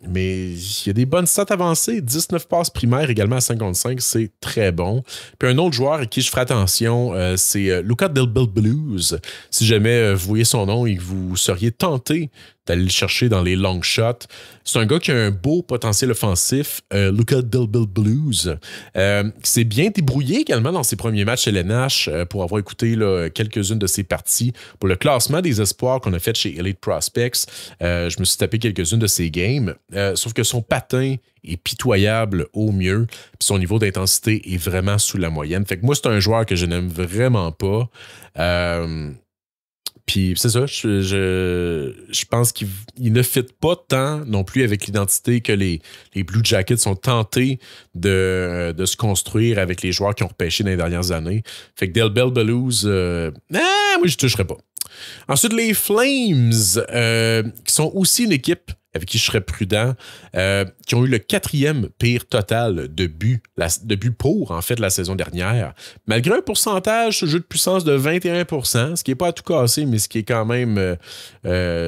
Mais il y a des bonnes stats avancées. 19 passes primaires également à 55, c'est très bon. Puis un autre joueur à qui je ferai attention, c'est Luca Del Bel Blues. Si jamais vous voyez son nom et que vous seriez tenté d'aller le chercher dans les long shots. C'est un gars qui a un beau potentiel offensif, Luca Del Bel Blues, qui s'est bien débrouillé également dans ses premiers matchs LNH pour avoir écouté là, quelques-unes de ses parties. Pour le classement des espoirs qu'on a fait chez Elite Prospects, je me suis tapé quelques-unes de ses games, sauf que son patin est pitoyable au mieux, puis son niveau d'intensité est vraiment sous la moyenne. Fait que moi, c'est un joueur que je n'aime vraiment pas. Puis c'est ça, je pense qu'il ne fit pas tant non plus avec l'identité que les Blue Jackets sont tentés de se construire avec les joueurs qui ont repêché dans les dernières années. Fait que Del Bel Blues, moi je toucherais pas. Ensuite, les Flames, qui sont aussi une équipe avec qui je serais prudent, qui ont eu le 4e pire total de buts pour, en fait, la saison dernière. Malgré un pourcentage sur jeu de puissance de 21%, ce qui n'est pas à tout casser, mais ce qui est quand même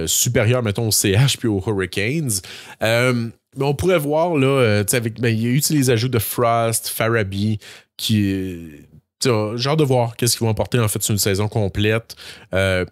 supérieur, mettons, au CH puis aux Hurricanes. Mais on pourrait voir, là, il y a eu les ajouts de Frost, Farabee, qui... J'ai hâte de voir qu'est-ce qu'ils vont apporter en fait sur une saison complète.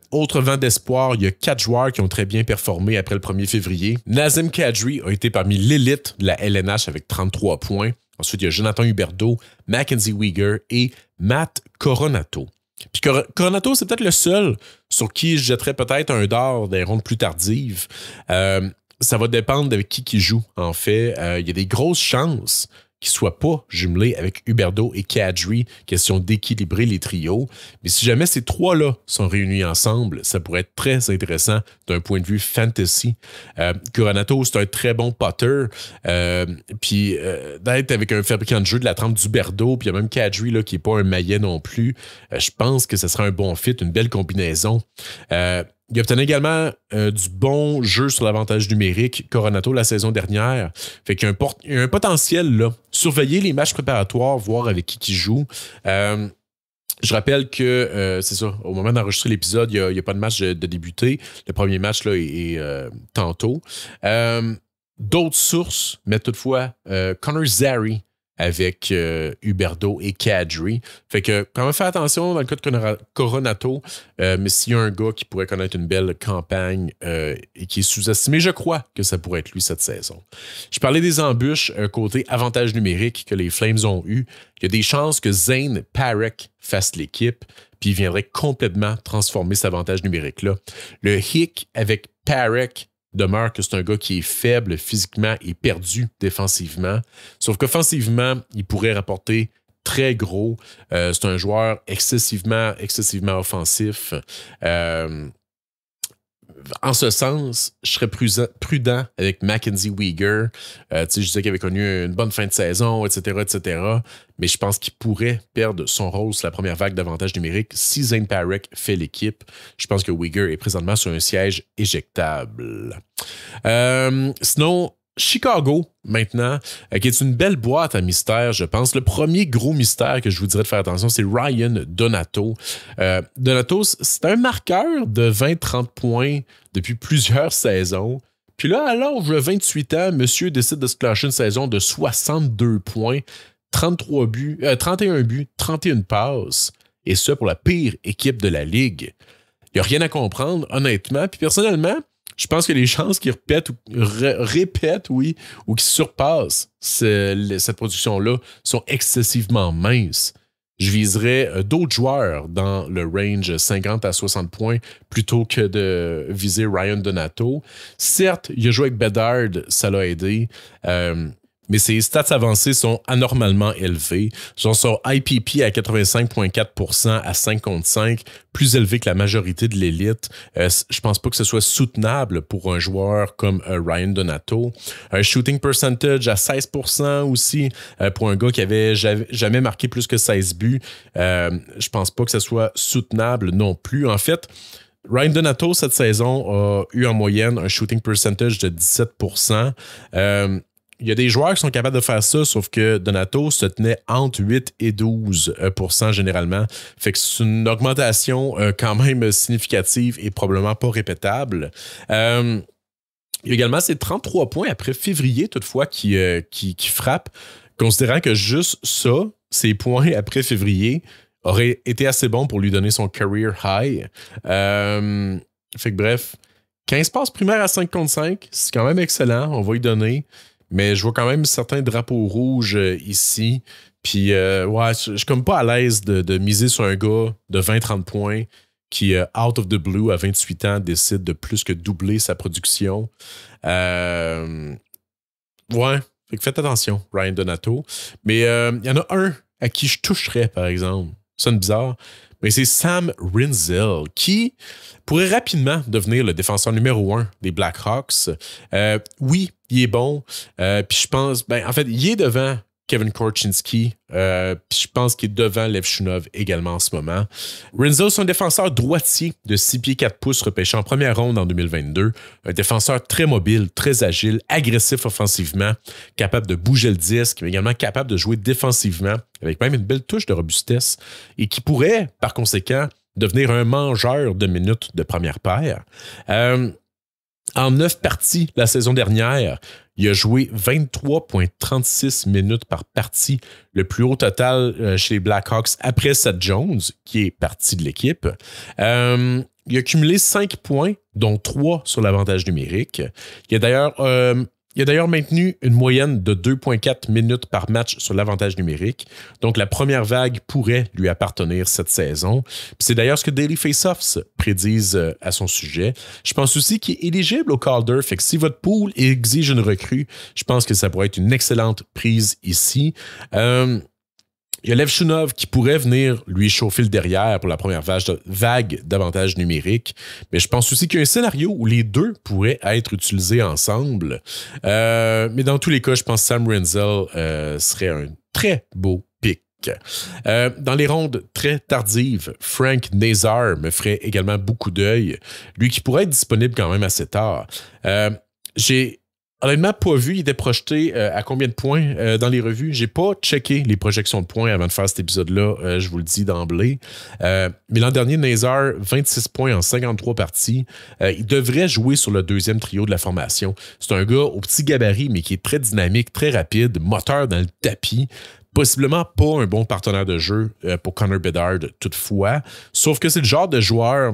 Autre vent d'espoir, il y a 4 joueurs qui ont très bien performé après le 1er février. Nazem Kadri a été parmi l'élite de la LNH avec 33 points. Ensuite, il y a Jonathan Huberdeau, Mackenzie Weegar et Matt Coronato. Puis Coronato, c'est peut-être le seul sur qui je jetterais peut-être un dard des rondes plus tardives. Ça va dépendre de qui joue, en fait. Il y a des grosses chances qu'il ne soit pas jumelé avec Huberdeau et Kadri, question d'équilibrer les trios. Mais si jamais ces trois-là sont réunis ensemble, ça pourrait être très intéressant d'un point de vue fantasy. Coronato, c'est un très bon potter. Puis d'être avec un fabricant de jeu de la trempe d'Huberdeau, puis il y a même Kadri là, qui n'est pas un maillet non plus. Je pense que ce sera un bon fit, une belle combinaison. Il obtenait également du bon jeu sur l'avantage numérique, Coronato, la saison dernière. Fait qu'il y a un potentiel là. Surveiller les matchs préparatoires, voir avec qui joue. Je rappelle que, c'est ça, au moment d'enregistrer l'épisode, il n'y a pas de match de débuté. Le premier match là, est tantôt. D'autres sources mettent toutefois Connor Zary avec Huberdeau et Kadri. Fait que quand même faire attention dans le cas de Coronato, mais s'il y a un gars qui pourrait connaître une belle campagne et qui est sous-estimé, je crois que ça pourrait être lui cette saison. Je parlais des embûches côté avantage numérique que les Flames ont eu. Il y a des chances que Zane Parekh fasse l'équipe, puis il viendrait complètement transformer cet avantage numérique-là. Le hic avec Parekh demeure que c'est un gars qui est faible physiquement et perdu défensivement. Sauf qu'offensivement, il pourrait rapporter très gros. C'est un joueur excessivement offensif. En ce sens, je serais prudent avec Mackenzie Weegar. Je sais qu'il avait connu une bonne fin de saison, etc. Mais je pense qu'il pourrait perdre son rôle sur la première vague d'avantage numérique si Zane Parekh fait l'équipe. Je pense que Weegar est présentement sur un siège éjectable. Sinon, Chicago, maintenant, qui est une belle boîte à mystère, je pense. Le premier gros mystère que je vous dirais de faire attention, c'est Ryan Donato. Donato, c'est un marqueur de 20-30 points depuis plusieurs saisons. Puis là, à l'âge de 28 ans, monsieur décide de se clencher une saison de 62 points, 31 buts, 31 passes. Et ça pour la pire équipe de la Ligue. Il n'y a rien à comprendre, honnêtement. Puis personnellement, je pense que les chances qu'ils répètent, ou qu'ils surpassent cette production-là sont excessivement minces. Je viserais d'autres joueurs dans le range 50 à 60 points plutôt que de viser Ryan Donato. Certes, il a joué avec Bedard, ça l'a aidé. Mais ses stats avancées sont anormalement élevées. Son IPP à 85,4% à 5 contre 5, plus élevé que la majorité de l'élite. Je pense pas que ce soit soutenable pour un joueur comme Ryan Donato. Un shooting percentage à 16% aussi pour un gars qui avait jamais marqué plus que 16 buts. Je pense pas que ce soit soutenable non plus. En fait, Ryan Donato, cette saison, a eu en moyenne un shooting percentage de 17%. Il y a des joueurs qui sont capables de faire ça, sauf que Donato se tenait entre 8 et 12% généralement. Fait que c'est une augmentation quand même significative et probablement pas répétable. Il y a également ces 33 points après février, toutefois, qui frappent, considérant que juste ça, ces points après février, auraient été assez bons pour lui donner son career high. Fait que bref, 15 passes primaires à 5 contre 5, c'est quand même excellent, on va y donner. Mais je vois quand même certains drapeaux rouges ici. Puis, je suis comme pas à l'aise de miser sur un gars de 20-30 points qui, out of the blue, à 28 ans, décide de plus que doubler sa production. Fait que faites attention, Ryan Donato. Mais il y en a un à qui je toucherais, par exemple. Ça sonne bizarre. Mais c'est Sam Rinzel qui pourrait rapidement devenir le défenseur numéro 1 des Blackhawks. Oui, il est bon. Puis je pense, en fait, il est devant Kevin Korchinski. Puis je pense qu'il est devant Lev Shunov également en ce moment. Rinzel, c'est un défenseur droitier de 6 pieds 4 pouces repêché en première ronde en 2022. Un défenseur très mobile, très agile, agressif offensivement, capable de bouger le disque, mais également capable de jouer défensivement, avec même une belle touche de robustesse, et qui pourrait, par conséquent, devenir un mangeur de minutes de première paire. En 9 parties la saison dernière, il a joué 23,36 minutes par partie, le plus haut total chez les Blackhawks après Seth Jones, qui est parti de l'équipe. Il a cumulé 5 points, dont 3 sur l'avantage numérique. Il a d'ailleurs Il a d'ailleurs maintenu une moyenne de 2,4 minutes par match sur l'avantage numérique. Donc, la première vague pourrait lui appartenir cette saison. Puis c'est d'ailleurs ce que Daily Faceoffs prédisent à son sujet. Je pense aussi qu'il est éligible au Calder. Fait que si votre pool exige une recrue, je pense que ça pourrait être une excellente prise ici. Il y a Lev Shunov qui pourrait venir lui chauffer le derrière pour la première vague d'avantages numériques. Mais je pense aussi qu'il y a un scénario où les deux pourraient être utilisés ensemble. Mais dans tous les cas, je pense que Sam Renzel serait un très beau pick. Dans les rondes très tardives, Frank Nazar me ferait également beaucoup d'œil. Lui qui pourrait être disponible quand même assez tard. J'ai honnêtement pas vu, il était projeté à combien de points dans les revues. J'ai pas checké les projections de points avant de faire cet épisode-là, je vous le dis d'emblée. Mais l'an dernier, Nazar, 26 points en 53 parties. Il devrait jouer sur le deuxième trio de la formation. C'est un gars au petit gabarit, mais qui est très dynamique, très rapide, moteur dans le tapis. Possiblement pas un bon partenaire de jeu pour Connor Bedard toutefois. Sauf que c'est le genre de joueur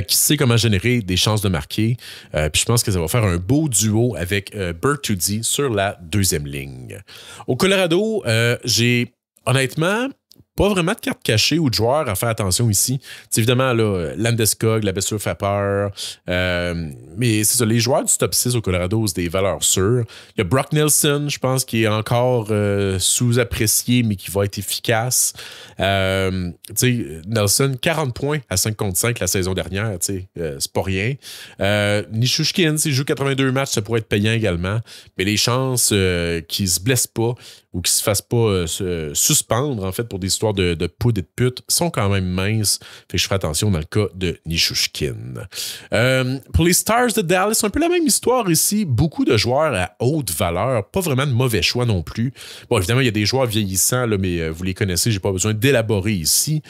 qui sait comment générer des chances de marquer. Puis je pense que ça va faire un beau duo avec Bertuzzi sur la deuxième ligne. Au Colorado, j'ai honnêtement pas vraiment de carte cachée ou de joueurs à faire attention ici. C'est évidemment, là, Landeskog, la blessure fait peur. Mais c'est ça, les joueurs du top 6 au Colorado, c'est des valeurs sûres. Il y a Brock Nelson, je pense, qui est encore sous-apprécié, mais qui va être efficace. Nelson, 40 points à 5 contre 5 la saison dernière. C'est pas rien. Nishushkin, s'il joue 82 matchs, ça pourrait être payant également. Mais les chances qu'il se blesse pas ou qu'il se fasse pas suspendre, en fait, pour des histoires de poudre et de pute, sont quand même minces. Fait que je ferai attention dans le cas de Nishushkin. Pour les Stars de Dallas, c'est un peu la même histoire ici. Beaucoup de joueurs à haute valeur. Pas vraiment de mauvais choix non plus. Bon, évidemment, il y a des joueurs vieillissants, là, mais vous les connaissez, j'ai pas besoin d'élaborer ici.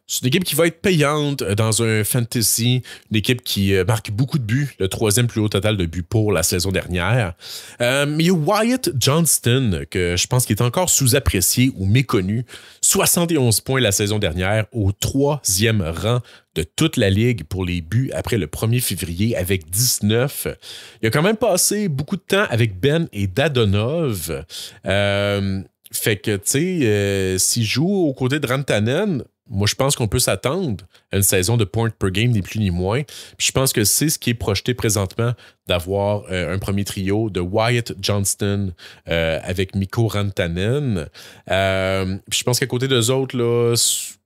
C'est une équipe qui va être payante dans un fantasy, une équipe qui marque beaucoup de buts, le troisième plus haut total de buts pour la saison dernière. Mais il y a Wyatt Johnston, que je pense qu'il est encore sous-apprécié ou méconnu. 71 points la saison dernière, au troisième rang de toute la ligue pour les buts après le 1er février avec 19. Il a quand même passé beaucoup de temps avec Ben et Dadonov. Fait que, tu sais, s'il joue aux côtés de Rantanen, moi, je pense qu'on peut s'attendre à une saison de points per game, ni plus ni moins. Puis je pense que c'est ce qui est projeté présentement, d'avoir un premier trio de Wyatt Johnston avec Mikko Rantanen. Puis je pense qu'à côté d'eux autres, là,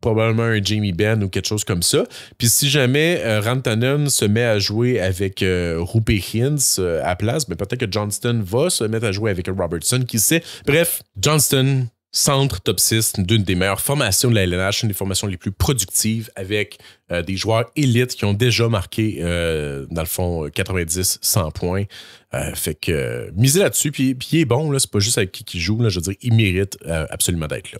probablement un Jamie Benn ou quelque chose comme ça. Puis si jamais Rantanen se met à jouer avec Roope Hintz à place, ben peut-être que Johnston va se mettre à jouer avec Robertson, qui sait. Bref, Johnston, centre top 6 d'une des meilleures formations de la LNH, une des formations les plus productives avec des joueurs élites qui ont déjà marqué, dans le fond, 90-100 points. Fait que misez là-dessus, puis il est bon, là, c'est pas juste avec qui joue, là, je veux dire, il mérite absolument d'être là.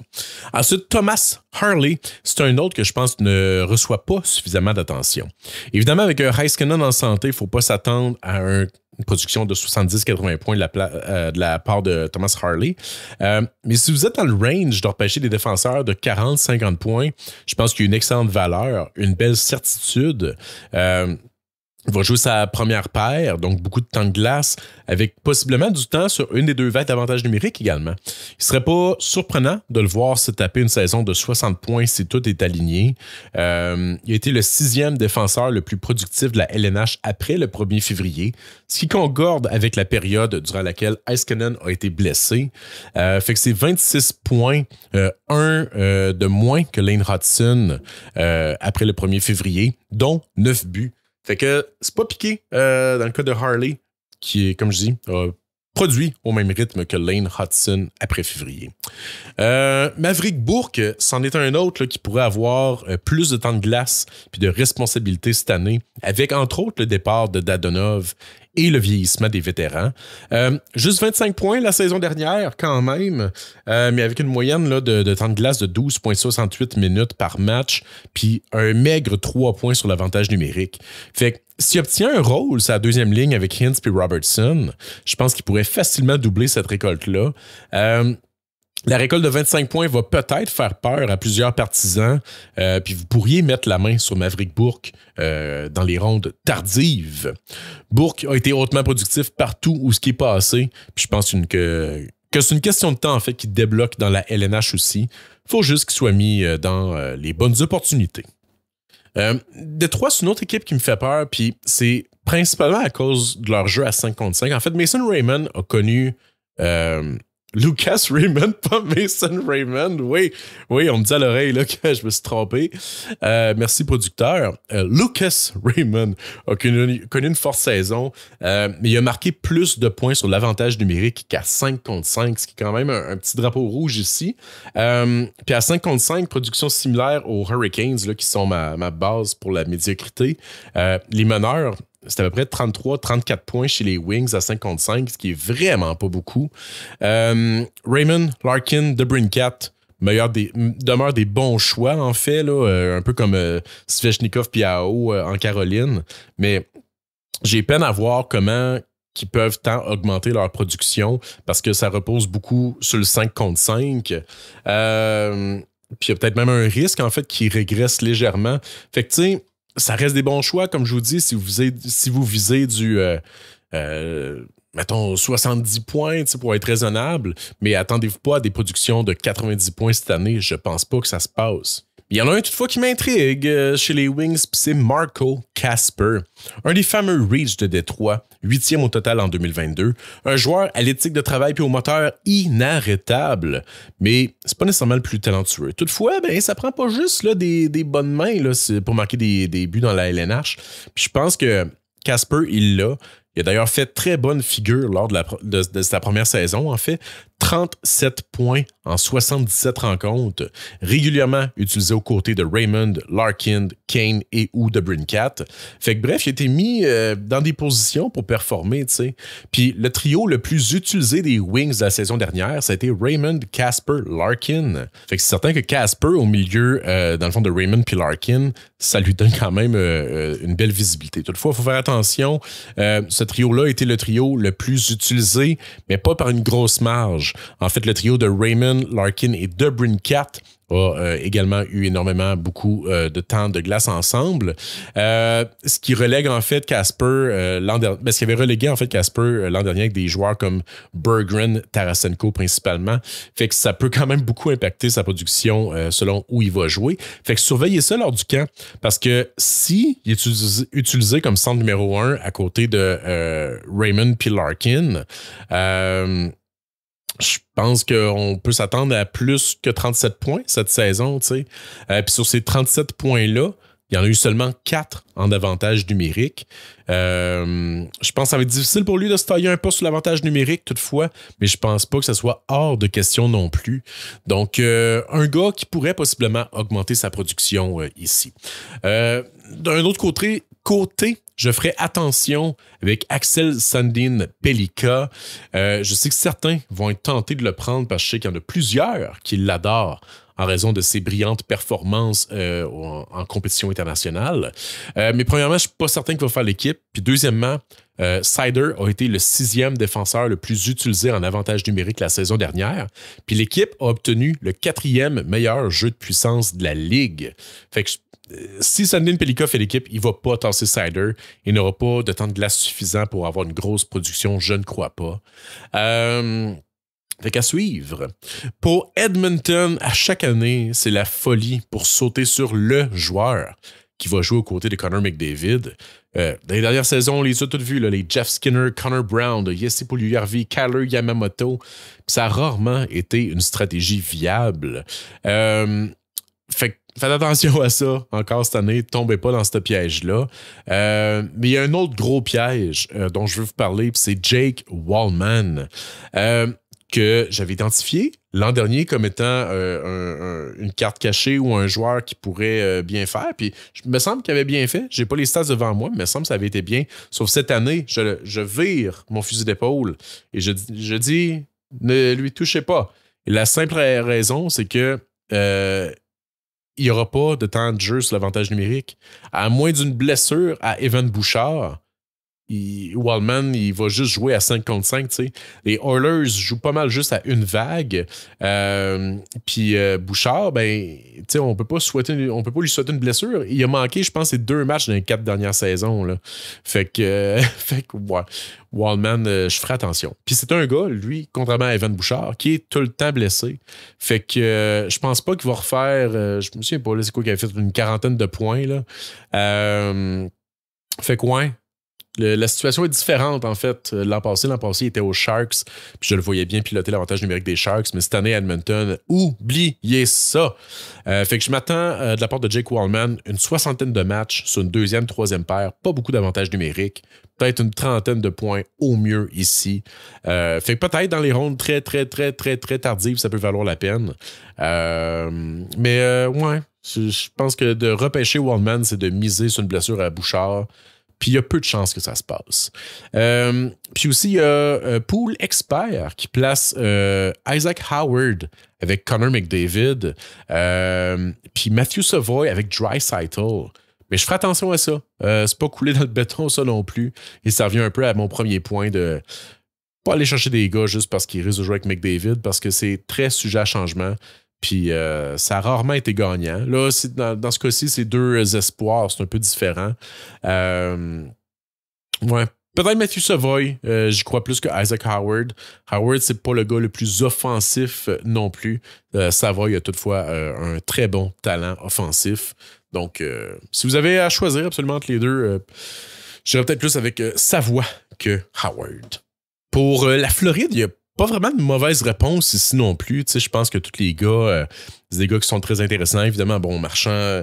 Ensuite, Thomas Harley, c'est un autre que je pense ne reçoit pas suffisamment d'attention. Évidemment, avec un Heiskanen en santé, il ne faut pas s'attendre à une production de 70-80 points de la part de Thomas Harley. Mais si vous êtes dans le range de repêcher des défenseurs de 40-50 points, je pense qu'il y a une excellente valeur, une belle certitude. Il va jouer sa première paire, donc beaucoup de temps de glace, avec possiblement du temps sur une des deux vagues d'avantages numériques également. Il ne serait pas surprenant de le voir se taper une saison de 60 points si tout est aligné. Il a été le 6e défenseur le plus productif de la LNH après le 1er février, ce qui concorde avec la période durant laquelle Heiskanen a été blessé. Fait que c'est 26 points, de moins que Lane Hudson après le 1er février, dont 9 buts. Fait que c'est pas piqué dans le cas de Harley, qui est, comme je dis, produit au même rythme que Lane Hudson après février. Maverick Bourque, c'en est un autre là, qui pourrait avoir plus de temps de glace puis de responsabilité cette année, avec entre autres le départ de Dadonov et le vieillissement des vétérans. Juste 25 points la saison dernière, quand même, mais avec une moyenne là, de temps de glace de 12,68 minutes par match, puis un maigre 3 points sur l'avantage numérique. Fait que s'il obtient un rôle sur la deuxième ligne avec Hintz et Robertson, je pense qu'il pourrait facilement doubler cette récolte-là. La récolte de 25 points va peut-être faire peur à plusieurs partisans, puis vous pourriez mettre la main sur Maverick Bourque dans les rondes tardives. Bourque a été hautement productif partout où ce qui est passé, puis je pense que c'est une question de temps en fait qui débloque dans la LNH aussi. Il faut juste qu'il soit mis dans les bonnes opportunités. Détroit, c'est une autre équipe qui me fait peur, puis c'est principalement à cause de leur jeu à 5 contre 5. En fait, Mason Raymond a connu... Lucas Raymond, pas Mason Raymond. Oui, on me dit à l'oreille là, que je me suis trompé. Merci, producteur. Lucas Raymond a connu une forte saison, mais il a marqué plus de points sur l'avantage numérique qu'à 5 contre 5, ce qui est quand même un petit drapeau rouge ici. Puis à 5 contre 5, production similaire aux Hurricanes, là, qui sont ma base pour la médiocrité. Les meneurs, c'est à peu près 33-34 points chez les Wings à 5 contre 5, ce qui est vraiment pas beaucoup. Raymond, Larkin, DeBrincat demeurent des bons choix, en fait, là, un peu comme Svechnikov et Ao en Caroline. Mais j'ai peine à voir comment ils peuvent tant augmenter leur production parce que ça repose beaucoup sur le 5 contre 5. Puis il y a peut-être même un risque, en fait, qui régresse légèrement. Fait que, tu sais, ça reste des bons choix, comme je vous dis, si vous visez du, mettons, 70 points pour être raisonnable, mais attendez-vous pas à des productions de 90 points cette année, je pense pas que ça se passe. Il y en a un toutefois qui m'intrigue chez les Wings, c'est Marco Casper, un des fameux Reach de Détroit, 8e au total en 2022, un joueur à l'éthique de travail et au moteur inarrêtable, mais c'est pas nécessairement le plus talentueux. Toutefois, ben, ça prend pas juste là, des bonnes mains là, pour marquer des buts dans la LNH. Puis je pense que Casper, il l'a. Il a d'ailleurs fait très bonne figure lors de sa première saison, en fait. 37 points en 77 rencontres, régulièrement utilisé aux côtés de Raymond, Larkin, Kane et ou DeBrincat. Fait que bref, il a été mis dans des positions pour performer, tu sais. Puis le trio le plus utilisé des Wings de la saison dernière, ça a été Raymond, Casper, Larkin. Fait que c'est certain que Casper, au milieu, dans le fond de Raymond puis Larkin, ça lui donne quand même une belle visibilité. Toutefois, il faut faire attention, ce trio-là a été le trio le plus utilisé, mais pas par une grosse marge. En fait, le trio de Raymond, Larkin et DeBrincat a également eu beaucoup de temps de glace ensemble. Ce qui relègue en fait Casper l'an dernier, ce qui avait relégué en fait Casper l'an dernier avec des joueurs comme Berggren, Tarasenko principalement. Fait que ça peut quand même beaucoup impacter sa production selon où il va jouer. Fait que surveillez ça lors du camp parce que si il est utilisé comme centre numéro 1 à côté de Raymond puis Larkin, je pense qu'on peut s'attendre à plus que 37 points cette saison, tu sais. Puis sur ces 37 points-là, il y en a eu seulement 4 en avantage numérique. Je pense que ça va être difficile pour lui de se tailler un pas sur l'avantage numérique toutefois, mais je pense pas que ça soit hors de question non plus. Donc, un gars qui pourrait possiblement augmenter sa production ici. D'un autre côté, je ferai attention avec Axel Sandin Pellikka. Je sais que certains vont être tentés de le prendre parce que je sais qu'il y en a plusieurs qui l'adorent en raison de ses brillantes performances en compétition internationale. Mais premièrement, je ne suis pas certain qu'il va faire l'équipe. Puis deuxièmement, Seider a été le 6e défenseur le plus utilisé en avantage numérique la saison dernière. Puis l'équipe a obtenu le 4e meilleur jeu de puissance de la Ligue. Fait que si Sandin Pellikka fait l'équipe, il ne va pas tasser Seider. Il n'aura pas de temps de glace suffisant pour avoir une grosse production, je ne crois pas. Fait qu'à suivre. Pour Edmonton, à chaque année, c'est la folie pour sauter sur le joueur qui va jouer aux côtés de Connor McDavid. Dans les dernières saisons, on les a toutes vues, là, les Jeff Skinner, Connor Brown, Jesse Puljujärvi, Kyler Yamamoto. Ça a rarement été une stratégie viable. Fait que faites attention à ça encore cette année, tombez pas dans ce piège-là. Mais il y a un autre gros piège dont je veux vous parler, c'est Jake Wallman, que j'avais identifié l'an dernier comme étant une carte cachée ou un joueur qui pourrait bien faire. Puis, il me semble qu'il avait bien fait. J'ai pas les stats devant moi, mais il me semble que ça avait été bien. Sauf cette année, je vire mon fusil d'épaule et je dis, ne lui touchez pas. Et la simple raison, c'est que il n'y aura pas de temps de jeu sur l'avantage numérique. À moins d'une blessure à Evan Bouchard, Wallman, il va juste jouer à 5 contre 5, tu sais. Les Oilers jouent pas mal juste à une vague. Puis Bouchard, ben, tu sais, on peut pas lui souhaiter une blessure. Il a manqué, je pense, 2 matchs dans les 4 dernières saisons, là. Fait que ouais, Wallman, je ferai attention. Puis c'est un gars, lui, contrairement à Evan Bouchard, qui est tout le temps blessé. Fait que je pense pas qu'il va refaire, je me souviens pas, là, c'est quoi qu'il avait fait une quarantaine de points, là. Fait que ouais, la situation est différente, en fait. L'an passé, il était aux Sharks, puis je le voyais bien piloter l'avantage numérique des Sharks, mais cette année, à Edmonton, oubliez ça! Fait que je m'attends de la part de Jake Wallman une 60aine de matchs sur une 2e, 3e paire, pas beaucoup d'avantages numériques, peut-être une 30aine de points au mieux ici. Fait que peut-être dans les rondes très, très, très, très, très tardives, ça peut valoir la peine. Mais ouais, je pense que de repêcher Wallman, c'est de miser sur une blessure à Bouchard. Puis il y a peu de chances que ça se passe. Puis aussi, il y a Pool Expert qui place Isaac Howard avec Connor McDavid. Puis Matthew Savoy avec Draisaitl. Mais je ferai attention à ça. C'est pas coulé dans le béton, ça non plus. Et ça revient un peu à mon premier point de pas aller chercher des gars juste parce qu'ils risquent de jouer avec McDavid, parce que c'est très sujet à changement. Puis ça a rarement été gagnant. Là, dans ce cas-ci, c'est 2 espoirs. C'est un peu différent. Ouais. Peut-être Matthew Savoy. J'y crois plus que Isaac Howard. Howard, c'est pas le gars le plus offensif non plus. Savoy a toutefois un très bon talent offensif. Donc, si vous avez à choisir absolument entre les deux, j'irais peut-être plus avec Savoie que Howard. Pour la Floride, il y a pas vraiment de mauvaise réponse ici non plus. Tu sais, je pense que tous les gars, c'est des gars qui sont très intéressants. Évidemment, bon, Marchand,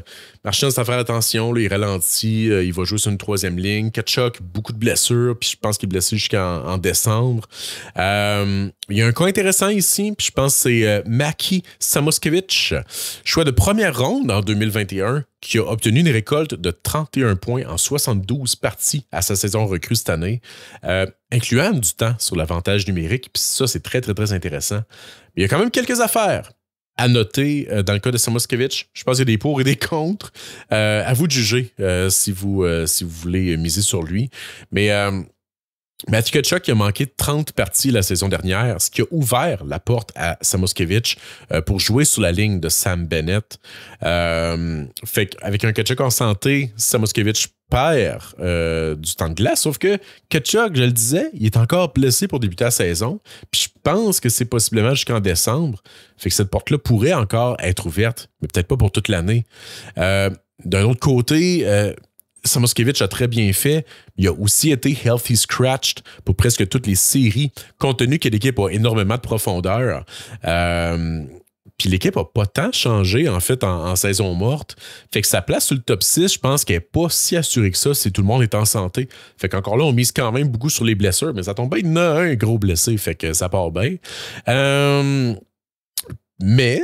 c'est à faire attention. Là, il ralentit. Il va jouer sur une 3e ligne. Tkachuk, beaucoup de blessures. Puis je pense qu'il est blessé jusqu'en décembre. Il y a un cas intéressant ici. Puis je pense que c'est Maki Samoskevich, choix de première ronde en 2021, qui a obtenu une récolte de 31 points en 72 parties à sa saison recrue cette année, incluant du temps sur l'avantage numérique. Puis ça, c'est très, très, très intéressant. Mais il y a quand même quelques affaires à noter dans le cas de Samoskevich. Je pense qu'il y a des pour et des contre. À vous de juger si vous voulez miser sur lui. Mais Matthew Tkachuk a manqué 30 parties la saison dernière, ce qui a ouvert la porte à Samoskevich pour jouer sur la ligne de Sam Bennett. Fait qu'avec un Tkachuk en santé, Samoskevich perd du temps de glace, sauf que Tkachuk, je le disais, il est encore blessé pour débuter la saison, puis je pense que c'est possiblement jusqu'en décembre. Fait que cette porte-là pourrait encore être ouverte, mais peut-être pas pour toute l'année. D'un autre côté, Samoskevich a très bien fait. Il a aussi été healthy scratched pour presque toutes les séries, compte tenu que l'équipe a énormément de profondeur. Puis l'équipe n'a pas tant changé, en fait, en saison morte. Fait que sa place sur le top 6, je pense qu'elle n'est pas si assurée que ça si tout le monde est en santé. Fait qu'encore là, on mise quand même beaucoup sur les blessures, mais ça tombe bien, il y en a un gros blessé, fait que ça part bien. Mais...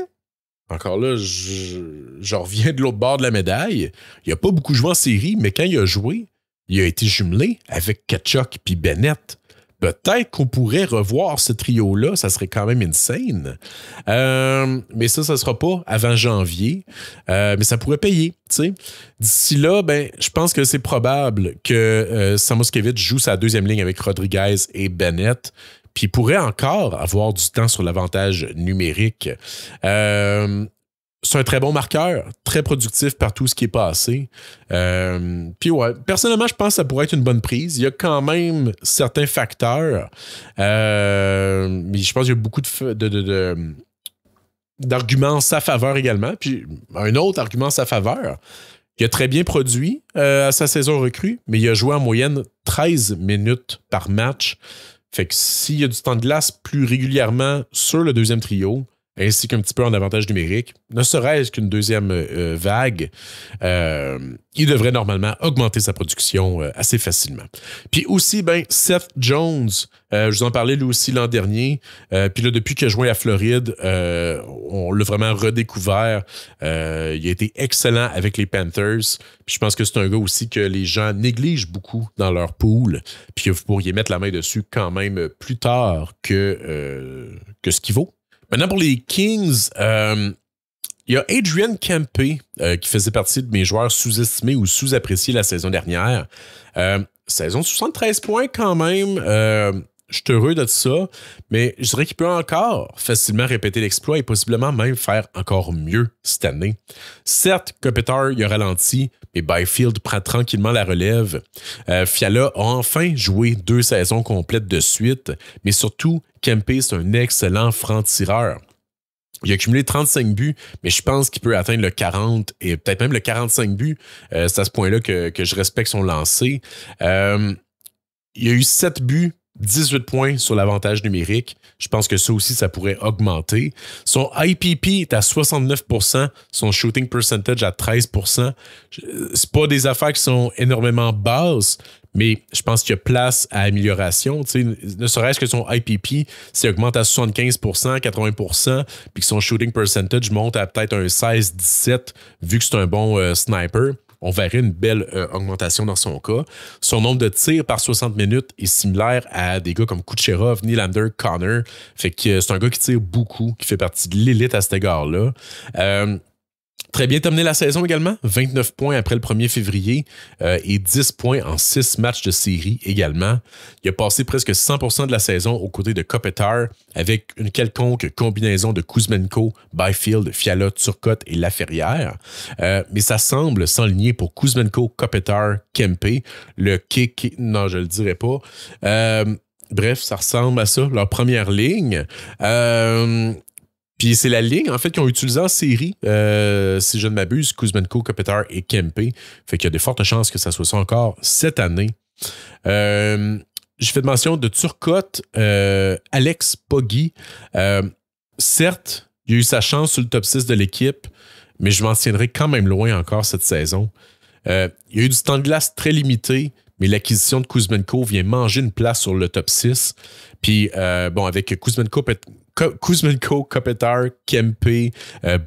encore là, je reviens de l'autre bord de la médaille. Il n'a pas beaucoup joué en série, mais quand il a joué, il a été jumelé avec Tkachuk puis Bennett. Peut-être qu'on pourrait revoir ce trio-là, ça serait quand même insane. Mais ça ne sera pas avant janvier. Mais ça pourrait payer, tu sais. D'ici là, ben, je pense que c'est probable que Samoskevich joue sa 2e ligne avec Rodriguez et Bennett. Puis il pourrait encore avoir du temps sur l'avantage numérique. C'est un très bon marqueur, très productif par tout ce qui est passé. Puis ouais, personnellement, je pense que ça pourrait être une bonne prise. Il y a quand même certains facteurs, mais je pense qu'il y a beaucoup d'arguments en sa faveur également. Puis un autre argument en sa faveur, il a très bien produit à sa saison recrue, mais il a joué en moyenne 13 minutes par match. Fait que s'il y a du temps de glace plus régulièrement sur le 2e trio, ainsi qu'un petit peu en avantage numérique, ne serait-ce qu'une 2e vague, il devrait normalement augmenter sa production assez facilement. Puis aussi, ben, Seth Jones, je vous en parlais lui aussi l'an dernier, puis là, depuis qu'il a joué à Floride, on l'a vraiment redécouvert. Il a été excellent avec les Panthers, puis je pense que c'est un gars aussi que les gens négligent beaucoup dans leur pool, puis que vous pourriez mettre la main dessus quand même plus tard que ce qu'il vaut. Maintenant, pour les Kings, il y a Adrian Kempe qui faisait partie de mes joueurs sous-estimés ou sous-appréciés la saison dernière. saison de 73 points quand même. Je suis heureux de ça, mais je dirais qu'il peut encore facilement répéter l'exploit et possiblement même faire encore mieux cette année. Certes, Kopitar il a ralenti, mais Byfield prend tranquillement la relève. Fiala a enfin joué 2 saisons complètes de suite, mais surtout, Kempe, c'est un excellent franc-tireur. Il a cumulé 35 buts, mais je pense qu'il peut atteindre le 40 et peut-être même le 45 buts. C'est à ce point-là que je respecte son lancer. Il y a eu 7 buts, 18 points sur l'avantage numérique. Je pense que ça aussi, ça pourrait augmenter. Son IPP est à 69%, son shooting percentage à 13%. C'est pas des affaires qui sont énormément basses, mais je pense qu'il y a place à amélioration. Tu sais, ne serait-ce que son IPP, s'il augmente à 75%, 80%, puis que son shooting percentage monte à peut-être un 16-17, vu que c'est un bon sniper, on verrait une belle augmentation dans son cas. Son nombre de tirs par 60 minutes est similaire à des gars comme Kucherov, Nylander, Connor. Fait que c'est un gars qui tire beaucoup, qui fait partie de l'élite à cet égard-là. Très bien terminé la saison également, 29 points après le 1er février et 10 points en 6 matchs de série également. Il a passé presque 100% de la saison aux côtés de Kopitar avec une quelconque combinaison de Kuzmenko, Byfield, Fiala, Turcotte et Laferrière. Mais ça semble s'enligner pour Kuzmenko, Kopitar, Kempe. Le kick, non, je le dirais pas. Bref, ça ressemble à ça, leur première ligne. Puis c'est la ligne, en fait, qu'ils ont utilisée en série, si je ne m'abuse, Kuzmenko, Kopitar et Kempe. Fait qu'il y a de fortes chances que ça soit ça encore cette année. J'ai fait mention de Turcotte, Alex Poggi. Certes, il a eu sa chance sur le top 6 de l'équipe, mais je m'en tiendrai quand même loin encore cette saison. Il y a eu du temps de glace très limité, mais l'acquisition de Kuzmenko vient manger une place sur le top 6. Puis, avec Kuzmenko, Kopitar, Kempe,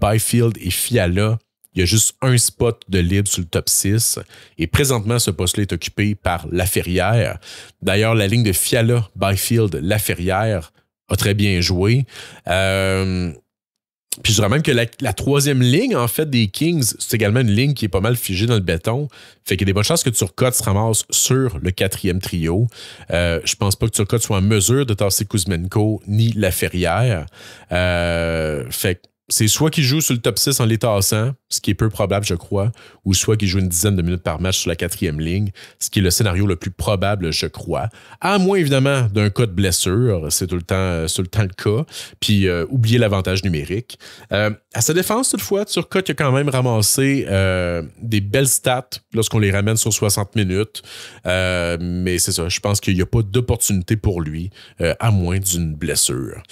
Byfield et Fiala, il y a juste un spot de libre sur le top 6. Et présentement, ce poste-là est occupé par Laferrière. D'ailleurs, la ligne de Fiala, Byfield, Laferrière a très bien joué. Puis je dirais même que la troisième ligne, en fait, des Kings, c'est également une ligne qui est pas mal figée dans le béton. Fait qu'il y a des bonnes chances que Turcotte se ramasse sur le 4e trio. Je pense pas que Turcotte soit en mesure de tasser Kuzmenko ni Laferrière. Fait que c'est soit qu'il joue sur le top 6 en les tassant, ce qui est peu probable, je crois, ou soit qu'il joue une dizaine de minutes par match sur la 4e ligne, ce qui est le scénario le plus probable, je crois. À moins, évidemment, d'un cas de blessure, c'est tout le temps le cas, puis oublier l'avantage numérique. À sa défense, toutefois, Turcotte a quand même ramassé des belles stats lorsqu'on les ramène sur 60 minutes, mais c'est ça, je pense qu'il n'y a pas d'opportunité pour lui, à moins d'une blessure.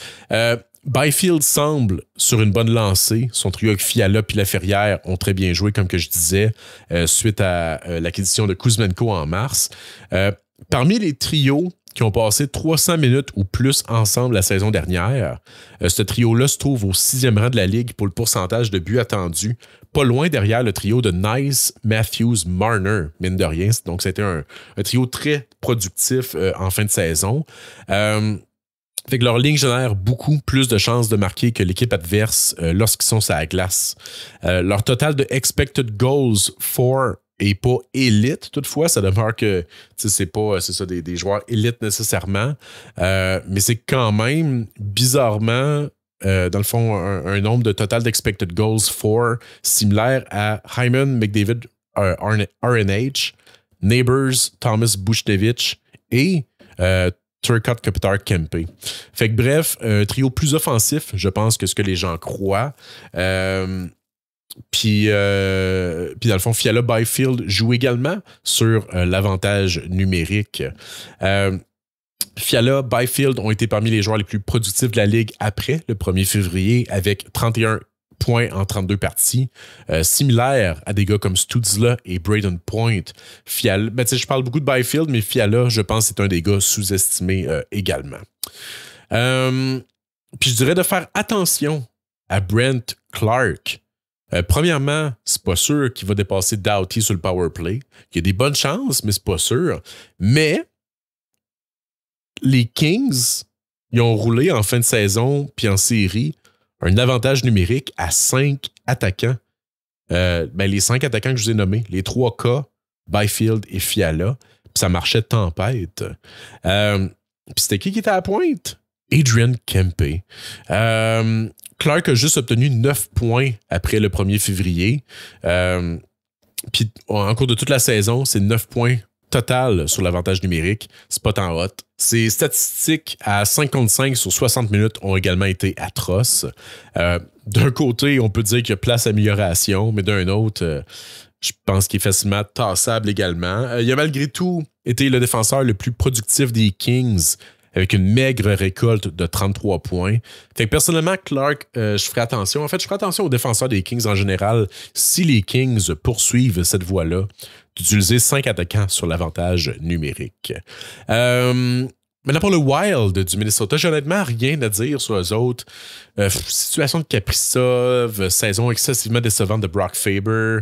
Byfield semble sur une bonne lancée. Son trio avec Fiala et Laferrière ont très bien joué, comme que je disais, suite à l'acquisition de Kuzmenko en mars. Parmi les trios qui ont passé 300 minutes ou plus ensemble la saison dernière, ce trio-là se trouve au 6e rang de la Ligue pour le pourcentage de buts attendus, pas loin derrière le trio de Nice, Matthews, Marner, mine de rien. Donc, c'était un trio très productif en fin de saison. Fait que leur ligne génère beaucoup plus de chances de marquer que l'équipe adverse lorsqu'ils sont sur la glace. Leur total de expected goals for est pas élite, toutefois. Ça demeure que c'est pas des joueurs élites nécessairement. Mais c'est quand même bizarrement, dans le fond, un nombre de total d'expected goals for similaire à Hyman, McDavid, RNH, Neighbors, Thomas Buchnevich et Turcotte, Kopitar, Kempe. Fait que bref, un trio plus offensif, je pense, que ce que les gens croient. Puis dans le fond, Fiala, Byfield joue également sur l'avantage numérique. Fiala, Byfield ont été parmi les joueurs les plus productifs de la Ligue après le 1er février avec 31 points en 32 parties, similaire à des gars comme Stützle et Braden Point. Fiala, je parle beaucoup de Byfield, mais Fiala, je pense, c'est un des gars sous-estimés également. Puis je dirais de faire attention à Brent Clark. Premièrement, c'est pas sûr qu'il va dépasser Doughty sur le power play. Il y a des bonnes chances, mais c'est pas sûr. Mais les Kings, ils ont roulé en fin de saison puis en série un avantage numérique à 5 attaquants. Les 5 attaquants que je vous ai nommés, les 3 K, Byfield et Fiala. puis ça marchait tempête. Puis c'était qui était à la pointe? Adrian Kempe. Clark a juste obtenu 9 points après le 1er février. Puis en cours de toute la saison, c'est 9 points total sur l'avantage numérique. C'est pas tant hot. Ses statistiques à 55 sur 60 minutes ont également été atroces. D'un côté, on peut dire qu'il y a place à amélioration, mais d'un autre, je pense qu'il est facilement tassable également. Il a malgré tout été le défenseur le plus productif des Kings avec une maigre récolte de 33 points. Fait que personnellement, Clark, je ferai attention. En fait, je ferai attention aux défenseurs des Kings en général si les Kings poursuivent cette voie-là d'utiliser 5 attaquants sur l'avantage numérique. Maintenant, pour le Wild du Minnesota, j'ai honnêtement rien à dire sur eux autres. Situation de Kaprizov, saison excessivement décevante de Brock Faber.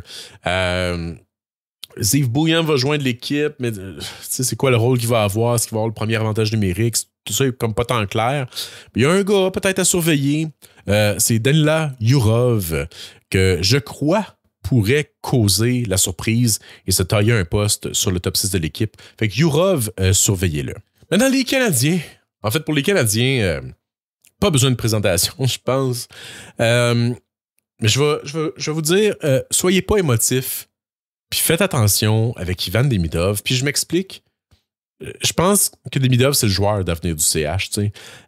Yves Bouillant va joindre l'équipe, mais c'est quoi le rôle qu'il va avoir? Est-ce qu'il va avoir le premier avantage numérique? Tout ça est comme pas tant clair. Mais il y a un gars peut-être à surveiller. C'est Danila Yurov, que je crois pourrait causer la surprise et se tailler un poste sur le top 6 de l'équipe. Fait que Yurov, surveillez-le. Maintenant, les Canadiens. En fait, pour les Canadiens, pas besoin de présentation, je pense. Mais je vais vous dire, soyez pas émotifs. Puis faites attention avec Ivan Demidov. Puis je m'explique. Je pense que Demidov, c'est le joueur d'avenir du CH.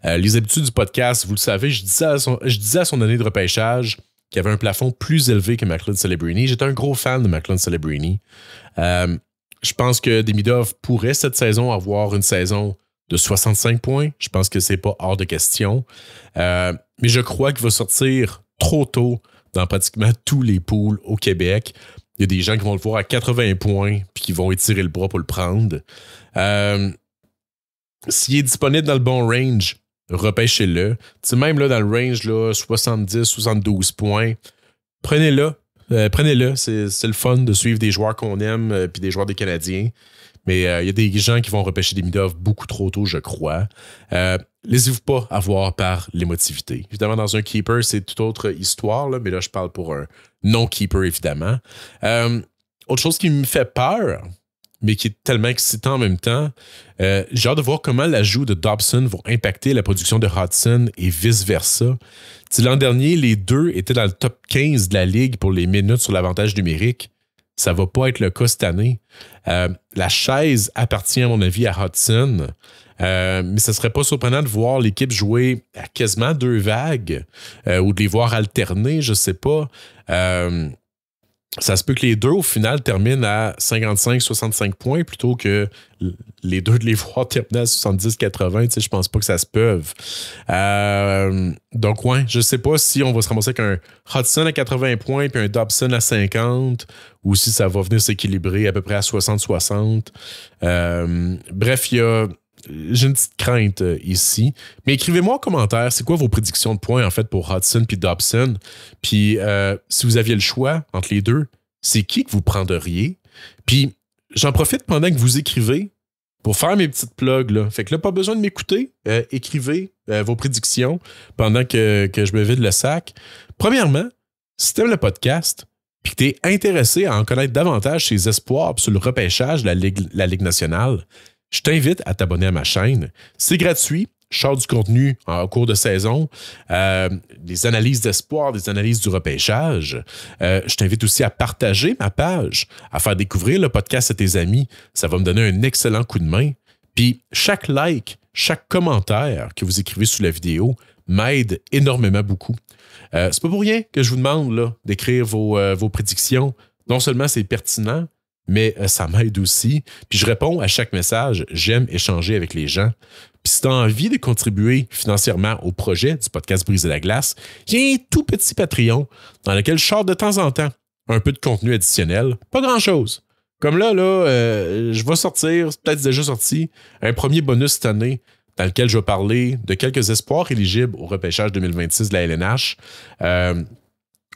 Les habitudes du podcast, vous le savez, je disais à son année de repêchage qu'il y avait un plafond plus élevé que McLeod Celebrini. J'étais un gros fan de McLeod Celebrini. Je pense que Demidov pourrait cette saison avoir une saison de 65 points. Je pense que c'est pas hors de question. Mais je crois qu'il va sortir trop tôt dans pratiquement tous les pools au Québec. Il y a des gens qui vont le voir à 80 points puis qui vont étirer le bras pour le prendre. S'il est disponible dans le bon range, repêchez-le. Même là, dans le range, là, 70, 72 points, prenez-le. Prenez-le. C'est le fun de suivre des joueurs qu'on aime puis des joueurs des Canadiens. Mais il y a des gens qui vont repêcher Demidov beaucoup trop tôt, je crois. Laissez-vous pas avoir par l'émotivité. Évidemment, dans un keeper, c'est toute autre histoire, là, mais là, je parle pour un non-keeper, évidemment. Autre chose qui me fait peur, mais qui est tellement excitant en même temps, j'ai hâte de voir comment l'ajout de Dobson va impacter la production de Hudson et vice-versa. L'an dernier, les deux étaient dans le top 15 de la Ligue pour les minutes sur l'avantage numérique. Ça va pas être le cas cette année. La chaise appartient, à mon avis, à Hudson. Mais ce serait pas surprenant de voir l'équipe jouer à quasiment 2 vagues ou de les voir alterner, je sais pas. Ça se peut que les deux, au final, terminent à 55-65 points plutôt que les deux de les voir terminer à 70-80. Je pense pas que ça se peut. Donc, ouais, je sais pas si on va se ramasser avec un Hudson à 80 points puis un Dobson à 50 ou si ça va venir s'équilibrer à peu près à 60-60. Bref, j'ai une petite crainte ici. Mais écrivez-moi en commentaire, c'est quoi vos prédictions de points en fait pour Hudson puis Dobson? Puis si vous aviez le choix entre les deux, c'est qui que vous prendriez? Puis j'en profite pendant que vous écrivez pour faire mes petites plugs. Là. Fait que là, pas besoin de m'écouter. Écrivez vos prédictions pendant que je me vide le sac. Premièrement, si tu aimes le podcast puis que tu es intéressé à en connaître davantage ses espoirs sur le repêchage de la Ligue nationale, je t'invite à t'abonner à ma chaîne. C'est gratuit. Je sors du contenu en cours de saison, des analyses d'espoir, des analyses du repêchage. Je t'invite aussi à partager ma page, à faire découvrir le podcast à tes amis. Ça va me donner un excellent coup de main. Puis chaque like, chaque commentaire que vous écrivez sous la vidéo m'aide énormément beaucoup. C'est pas pour rien que je vous demande là, d'écrire vos prédictions. Non seulement c'est pertinent, mais ça m'aide aussi. Puis je réponds à chaque message. J'aime échanger avec les gens. Puis si tu as envie de contribuer financièrement au projet du podcast Briser la glace, il y a un tout petit Patreon dans lequel je sors de temps en temps un peu de contenu additionnel. Pas grand-chose. Comme là, je vais sortir, c'est peut-être déjà sorti, un premier bonus cette année dans lequel je vais parler de quelques espoirs éligibles au repêchage 2026 de la LNH.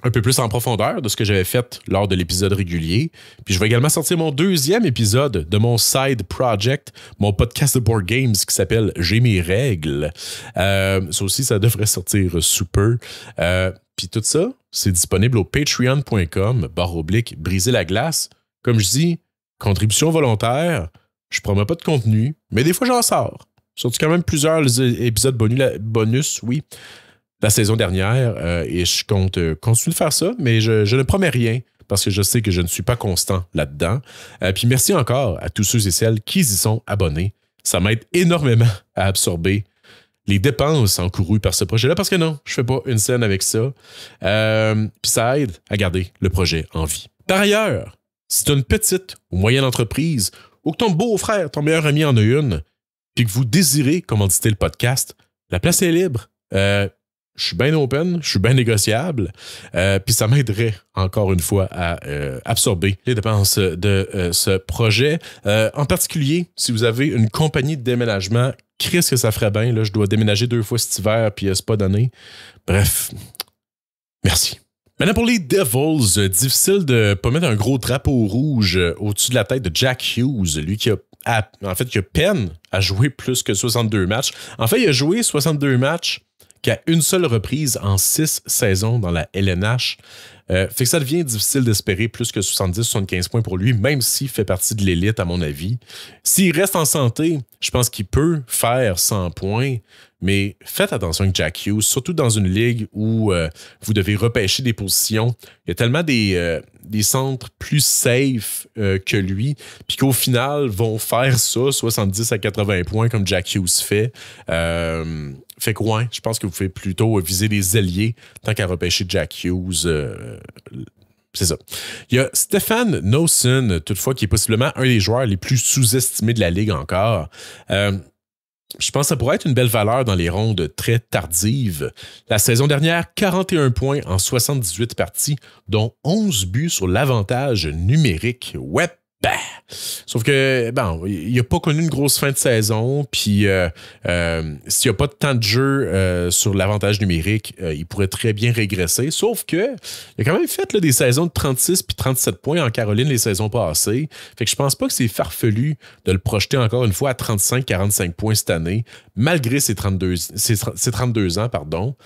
Un peu plus en profondeur de ce que j'avais fait lors de l'épisode régulier. Puis je vais également sortir mon 2e épisode de mon side project, mon podcast de board games qui s'appelle J'ai mes règles. Ça aussi, ça devrait sortir sous peu. Puis tout ça, c'est disponible au patreon.com/briser la glace. Comme je dis, contribution volontaire, Je promets pas de contenu, mais des fois, j'en sors. Surtout quand même plusieurs épisodes bonus, oui, la saison dernière. Et je compte continuer de faire ça, mais je ne promets rien parce que je sais que je ne suis pas constant là-dedans. Puis merci encore à tous ceux et celles qui y sont abonnés. Ça m'aide énormément à absorber les dépenses encourues par ce projet-là, parce que non, je fais pas une scène avec ça. Puis ça aide à garder le projet en vie. Par ailleurs, si tu as une petite ou moyenne entreprise, ou que ton beau-frère, ton meilleur ami en a une, puis que vous désirez commanditer le podcast, la place est libre. Je suis bien open, je suis bien négociable, puis ça m'aiderait encore une fois à absorber les dépenses de ce projet. En particulier, si vous avez une compagnie de déménagement, qu'est-ce que ça ferait bien? Là, je dois déménager 2 fois cet hiver, puis c'est pas donné. Bref, merci. Maintenant, pour les Devils, difficile de ne pas mettre un gros drapeau rouge au-dessus de la tête de Jack Hughes, lui qui a peine à jouer plus que 62 matchs. En fait, il a joué 62 matchs qu'à une seule reprise en 6 saisons dans la LNH. Fait que ça devient difficile d'espérer plus que 70-75 points pour lui, même s'il fait partie de l'élite, à mon avis. S'il reste en santé, je pense qu'il peut faire 100 points, mais faites attention avec Jack Hughes, surtout dans une ligue où vous devez repêcher des positions. Il y a tellement des centres plus safe que lui, puis qu'au final, vont faire ça, 70 à 80 points, comme Jack Hughes fait. Fait que ouais, je pense que vous pouvez plutôt viser les ailiers tant qu'à repêcher Jack Hughes. C'est ça. Il y a Stefan Noesen, toutefois, qui est possiblement un des joueurs les plus sous-estimés de la Ligue encore. Je pense que ça pourrait être une belle valeur dans les rondes très tardives. La saison dernière, 41 points en 78 parties, dont 11 buts sur l'avantage numérique. Ouais! Sauf que, bon, il n'a pas connu une grosse fin de saison, puis s'il n'y a pas de temps de jeu sur l'avantage numérique, il pourrait très bien régresser. Sauf que il a quand même fait là, des saisons de 36 puis 37 points en Caroline les saisons passées. Fait que je pense pas que c'est farfelu de le projeter encore une fois à 35-45 points cette année, malgré ses 32 ans, pardon.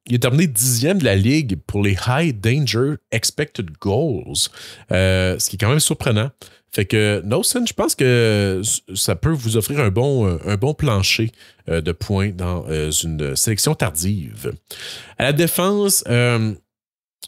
Il est terminé 10e de la Ligue pour les High Danger Expected Goals, ce qui est quand même surprenant. Fait que Noesen, je pense que ça peut vous offrir un bon plancher de points dans une sélection tardive. À la défense,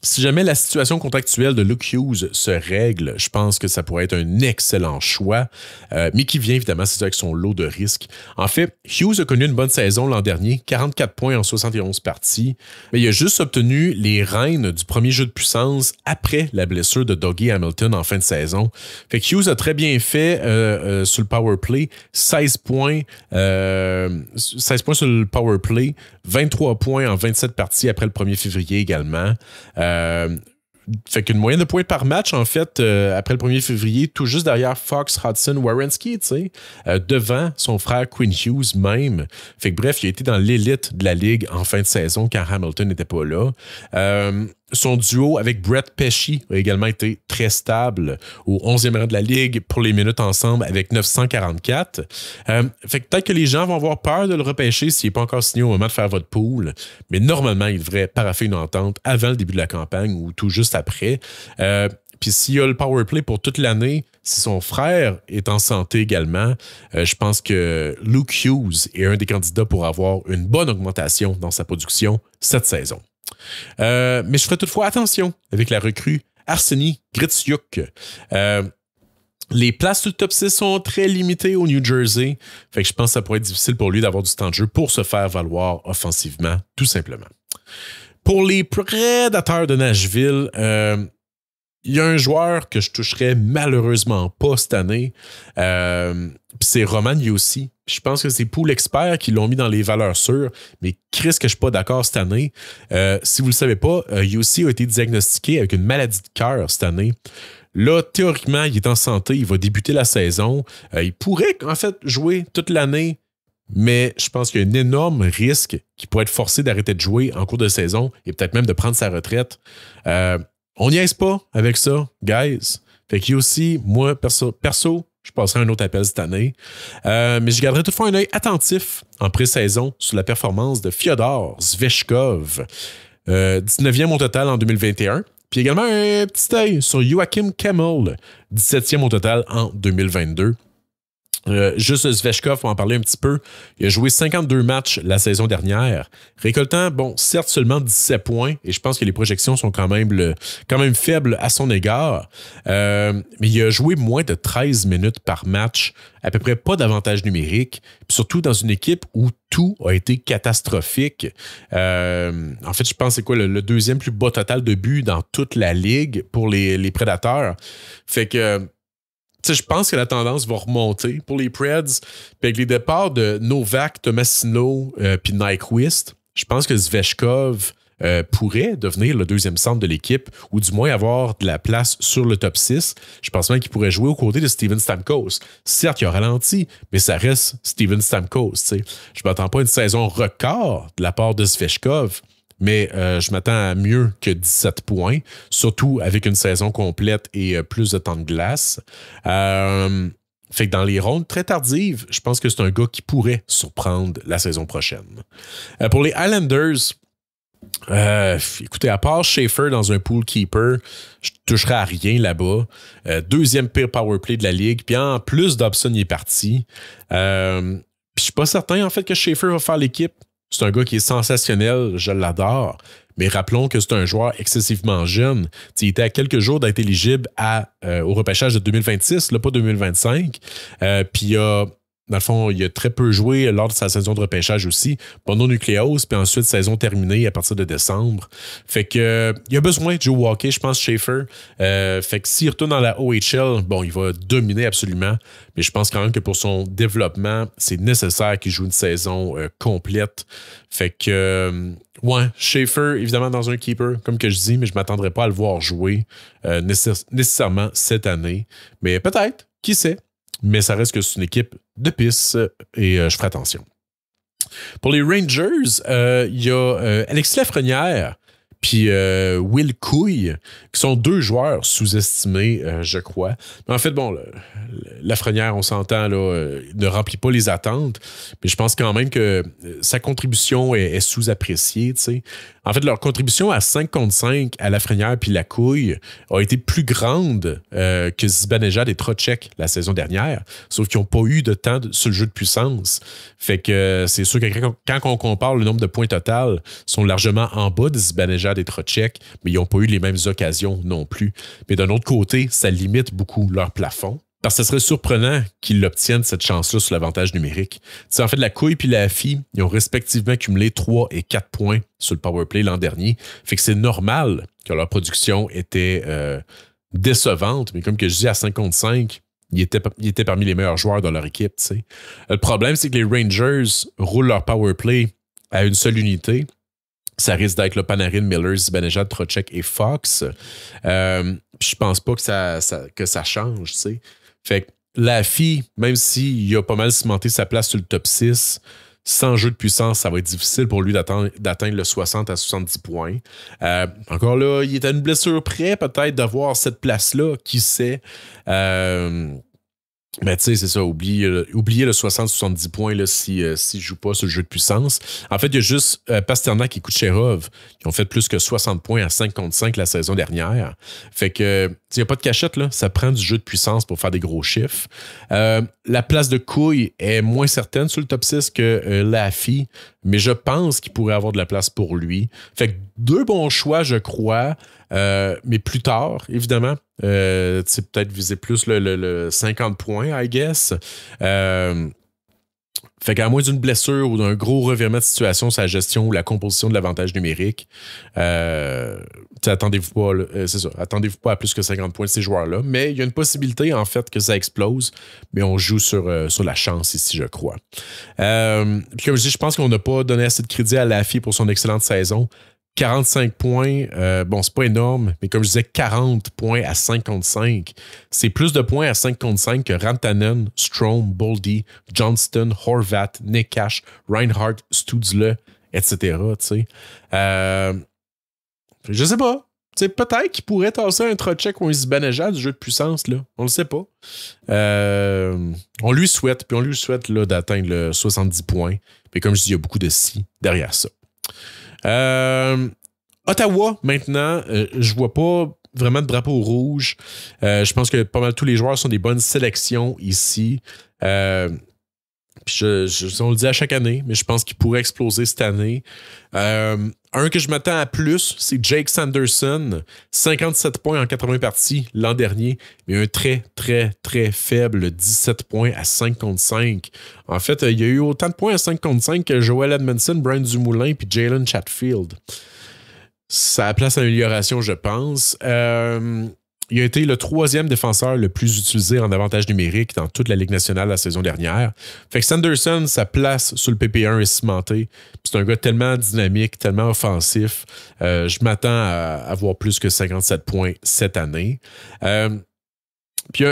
si jamais la situation contractuelle de Luke Hughes se règle, je pense que ça pourrait être un excellent choix, mais qui vient évidemment, c'est ça, avec son lot de risques. En fait, Hughes a connu une bonne saison l'an dernier, 44 points en 71 parties, mais il a juste obtenu les rênes du premier jeu de puissance après la blessure de Dougie Hamilton en fin de saison. Fait que Hughes a très bien fait sur le power play, 16 points sur le power play, 23 points en 27 parties après le 1er février également. Fait qu'une moyenne de points par match, en fait, après le 1er février, tout juste derrière Fox, Hudson, Werenski, tu sais, devant son frère Quinn Hughes même. Fait que bref, il a été dans l'élite de la Ligue en fin de saison quand Hamilton n'était pas là. Son duo avec Brett Pesci a également été très stable au 11e rang de la Ligue pour les minutes ensemble avec 944. Fait que peut-être que les gens vont avoir peur de le repêcher s'il n'est pas encore signé au moment de faire votre pool, mais normalement, il devrait paraffer une entente avant le début de la campagne ou tout juste après. Puis s'il y a le power play pour toute l'année, si son frère est en santé également, je pense que Luke Hughes est un des candidats pour avoir une bonne augmentation dans sa production cette saison. Mais je ferai toutefois attention avec la recrue Arseny Gritsuk. Les places sur le top 6 sont très limitées au New Jersey. Fait que je pense que ça pourrait être difficile pour lui d'avoir du temps de jeu pour se faire valoir offensivement, tout simplement. Pour les Prédateurs de Nashville, il y a un joueur que je toucherais malheureusement pas cette année. C'est Roman Josi. Je pense que c'est Pool Expert qui l'ont mis dans les valeurs sûres, mais Chris, que je suis pas d'accord cette année. Si vous le savez pas, Josi a été diagnostiqué avec une maladie de cœur cette année. Là, théoriquement, il est en santé, il va débuter la saison. Il pourrait, en fait, jouer toute l'année, mais je pense qu'il y a un énorme risque qu'il pourrait être forcé d'arrêter de jouer en cours de saison et peut-être même de prendre sa retraite. On n'y aise pas avec ça, guys. Fait qu'il y a aussi, moi, perso, je passerai un autre appel cette année. Mais je garderai toutefois un œil attentif en pré-saison sur la performance de Fyodor Zvechkov. 19e au total en 2021. Puis également un petit œil sur Joachim Kemmel, 17e au total en 2022. Juste Svechkov, on va en parler un petit peu. Il a joué 52 matchs la saison dernière, récoltant, bon, certes seulement 17 points, et je pense que les projections sont quand même faibles à son égard. Mais il a joué moins de 13 minutes par match, à peu près pas d'avantage numérique, puis surtout dans une équipe où tout a été catastrophique. En fait, je pense que c'est quoi le deuxième plus bas total de buts dans toute la ligue pour les Prédateurs. Fait que je pense que la tendance va remonter pour les Preds. Puis avec les départs de Novak, Tomasino puis Nyquist, je pense que Svechkov pourrait devenir le deuxième centre de l'équipe ou du moins avoir de la place sur le top 6. Je pense même qu'il pourrait jouer aux côtés de Steven Stamkos. Certes, il a ralenti, mais ça reste Steven Stamkos. T'sais. Je ne m'attends pas à une saison record de la part de Svechkov. Mais je m'attends à mieux que 17 points, surtout avec une saison complète et plus de temps de glace. Fait que dans les rondes très tardives, je pense que c'est un gars qui pourrait surprendre la saison prochaine. Pour les Islanders, écoutez, à part Schaefer dans un pool keeper, je ne toucherai à rien là-bas. Deuxième pire powerplay de la ligue. Puis en plus, Dobson y est parti. Puis je suis pas certain en fait que Schaefer va faire l'équipe. C'est un gars qui est sensationnel, je l'adore. Mais rappelons que c'est un joueur excessivement jeune. T'sais, il était à quelques jours d'être éligible au repêchage de 2026, là, pas 2025. Puis dans le fond, il a très peu joué lors de sa saison de repêchage aussi. Mononucléose, puis ensuite saison terminée à partir de décembre. Fait que il a besoin de jouer au hockey, je pense, Schaefer. Fait que s'il retourne dans la OHL, bon, il va dominer absolument. Mais je pense quand même que pour son développement, c'est nécessaire qu'il joue une saison complète. Fait que ouais, Schaefer, évidemment, dans un keeper, comme que je dis, mais je ne m'attendrai pas à le voir jouer nécessairement cette année. Mais peut-être, qui sait. Mais ça reste que c'est une équipe de pisse et je ferai attention. Pour les Rangers, il y a Alexis Lafrenière puis Will Couille, qui sont deux joueurs sous-estimés, je crois. Mais en fait, bon, Lafrenière, on s'entend, là, ne remplit pas les attentes, mais je pense quand même que sa contribution est sous-appréciée, tu sais. En fait, leur contribution à 5 contre 5 à Lafrenière puis la Couille a été plus grande que Zibanejad et Trocheck la saison dernière, sauf qu'ils n'ont pas eu de temps sur le jeu de puissance. Fait que c'est sûr que quand on compare le nombre de points total, ils sont largement en bas de Zibanejad et Trocheck, mais ils n'ont pas eu les mêmes occasions non plus. Mais d'un autre côté, ça limite beaucoup leur plafond. Parce que ce serait surprenant qu'ils l'obtiennent, cette chance-là, sur l'avantage numérique. T'sais, en fait, la Couille et la Fille, ils ont respectivement cumulé 3 et 4 points sur le powerplay l'an dernier. Fait que c'est normal que leur production était décevante. Mais comme que je dis, à 5 contre 5, ils étaient parmi les meilleurs joueurs dans leur équipe. T'sais. Le problème, c'est que les Rangers roulent leur powerplay à une seule unité. Ça risque d'être le Panarin, Miller, Zibanejad, Trocheck et Fox. Je pense pas que ça change, tu sais. Fait que la Fille, même s'il a pas mal cimenté sa place sur le top 6, sans jeu de puissance, ça va être difficile pour lui d'atteindre le 60 à 70 points. Encore là, il est à une blessure près, peut-être, d'avoir cette place-là, qui sait. Mais tu sais, c'est ça, oubliez le 60-70 points là, s'il ne joue pas sur le jeu de puissance. En fait, il y a juste Pasternak et Kucherov qui ont fait plus que 60 points à 5 contre 5 la saison dernière. Fait que, il n'y a pas de cachette, là. Ça prend du jeu de puissance pour faire des gros chiffres. La place de Couille est moins certaine sur le top 6 que Laffy, mais je pense qu'il pourrait avoir de la place pour lui. Fait que 2 bons choix, je crois, mais plus tard, évidemment. Peut-être viser plus le 50 points, I guess. Fait qu'à moins d'une blessure ou d'un gros revirement de situation sur la gestion ou la composition de l'avantage numérique, attendez-vous pas à plus que 50 points de ces joueurs-là. Mais il y a une possibilité, en fait, que ça explose. Mais on joue sur la chance ici, je crois. Puis comme je dis, je pense qu'on n'a pas donné assez de crédit à Laffy pour son excellente saison. 45 points, bon, c'est pas énorme, mais comme je disais, 40 points à 5 contre 5. C'est plus de points à 5 contre 5 que Rantanen, Strome, Boldy, Johnston, Horvat, Necas, Reinhardt, Stutzle, etc. Je sais pas. Peut-être qu'il pourrait tasser un Trocheck ou un Zibanejad du jeu de puissance, là. On le sait pas. On lui souhaite, puis on lui souhaite là, d'atteindre le 70 points. Mais comme je dis, il y a beaucoup de si derrière ça. Ottawa, maintenant, je vois pas vraiment de drapeau rouge. Je pense que pas mal tous les joueurs sont des bonnes sélections ici. Puis on le dit à chaque année, mais je pense qu'il pourrait exploser cette année. Un que je m'attends à plus, c'est Jake Sanderson. 57 points en 80 parties l'an dernier, mais un très, très, très faible 17 points à 5 contre 5. En fait, il y a eu autant de points à 5 contre 5 que Joel Edmondson, Brian Dumoulin et Jalen Chatfield. Ça a place à amélioration, je pense. Il a été le 3e défenseur le plus utilisé en avantage numérique dans toute la Ligue nationale la saison dernière. Fait que Sanderson, sa place sur le PP1 est cimentée. C'est un gars tellement dynamique, tellement offensif. Je m'attends à avoir plus que 57 points cette année. Puis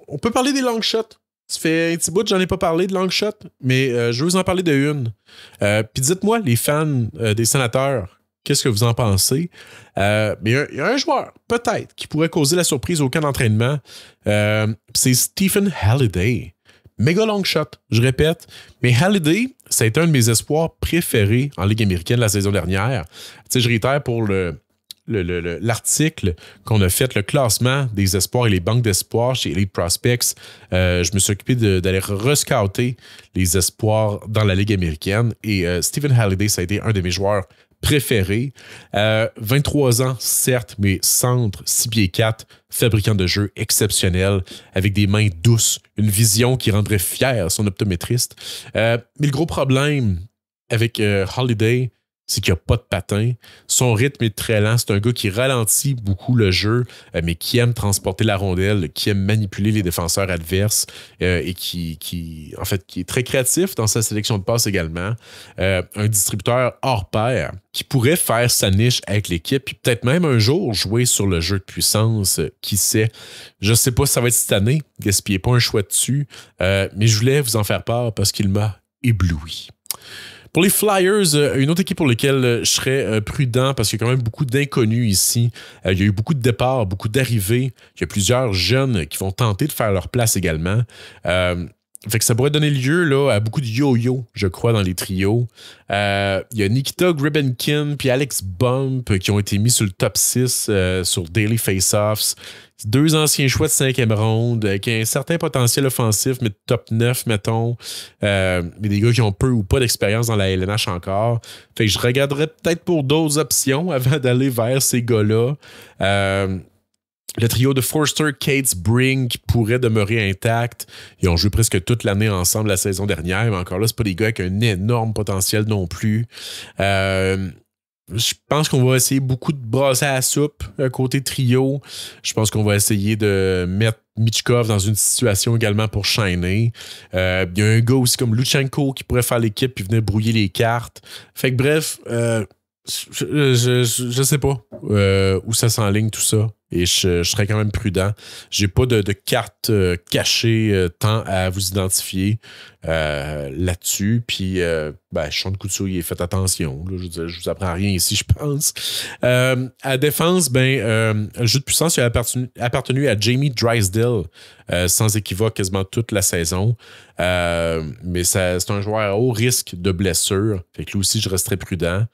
on peut parler des long shots. Ça fait un petit bout que j'en ai pas parlé de long shot, mais je vais vous en parler de une. Puis dites-moi, les fans des Sénateurs, qu'est-ce que vous en pensez? Mais il y a un joueur, peut-être, qui pourrait causer la surprise au camp d'entraînement. C'est Stephen Halliday. Méga long shot, je répète. Mais Halliday, ça a été un de mes espoirs préférés en Ligue américaine la saison dernière. Tu sais, je réitère pour l'article qu'on a fait, le classement des espoirs et les banques d'espoirs chez Elite Prospects. Je me suis occupé d'aller rescouter les espoirs dans la Ligue américaine. Et Stephen Halliday, ça a été un de mes joueurs préféré. 23 ans, certes, mais centre, 6 pieds 4, fabricant de jeux exceptionnel, avec des mains douces, une vision qui rendrait fier son optométriste. Mais le gros problème avec Halliday, c'est qu'il n'y a pas de patin. Son rythme est très lent. C'est un gars qui ralentit beaucoup le jeu, mais qui aime transporter la rondelle, qui aime manipuler les défenseurs adverses et qui est très créatif dans sa sélection de passes également. Un distributeur hors pair qui pourrait faire sa niche avec l'équipe puis peut-être même un jour jouer sur le jeu de puissance. Qui sait? Je ne sais pas si ça va être cette année. Gaspillez pas un choix dessus. Mais je voulais vous en faire part parce qu'il m'a ébloui. Pour les Flyers, une autre équipe pour laquelle je serais prudent parce qu'il y a quand même beaucoup d'inconnus ici. Il y a eu beaucoup de départs, beaucoup d'arrivées. Il y a plusieurs jeunes qui vont tenter de faire leur place également. Fait que ça pourrait donner lieu là, à beaucoup de yo-yo, je crois, dans les trios. Il y a Nikita Gribenkin puis Alex Bump qui ont été mis sur le top 6 sur Daily Face-Offs. 2 anciens choix de 5e ronde qui ont un certain potentiel offensif, mais top 9, mettons. Mais des gars qui ont peu ou pas d'expérience dans la LNH encore. Fait que je regarderais peut-être pour d'autres options avant d'aller vers ces gars-là. Le trio de Forster, Cates, Brink pourrait demeurer intact. Ils ont joué presque toute l'année ensemble la saison dernière, mais encore là, c'est pas des gars avec un énorme potentiel non plus. Je pense qu'on va essayer beaucoup de brasser à la soupe côté trio. Je pense qu'on va essayer de mettre Michkov dans une situation également pour shiner. Il y a un gars aussi comme Luchenko qui pourrait faire l'équipe puis venir brouiller les cartes. Fait que bref, je sais pas où ça s'enligne tout ça. Et je serais quand même prudent. J'ai pas de carte cachée tant à vous identifier là-dessus. Puis, Sean Couture, faites attention. Là, je vous apprends rien ici, je pense. À défense, le jeu de puissance il a appartenu à Jamie Drysdale, sans équivoque quasiment toute la saison. Mais c'est un joueur à haut risque de blessure. Fait que lui aussi, je resterai prudent.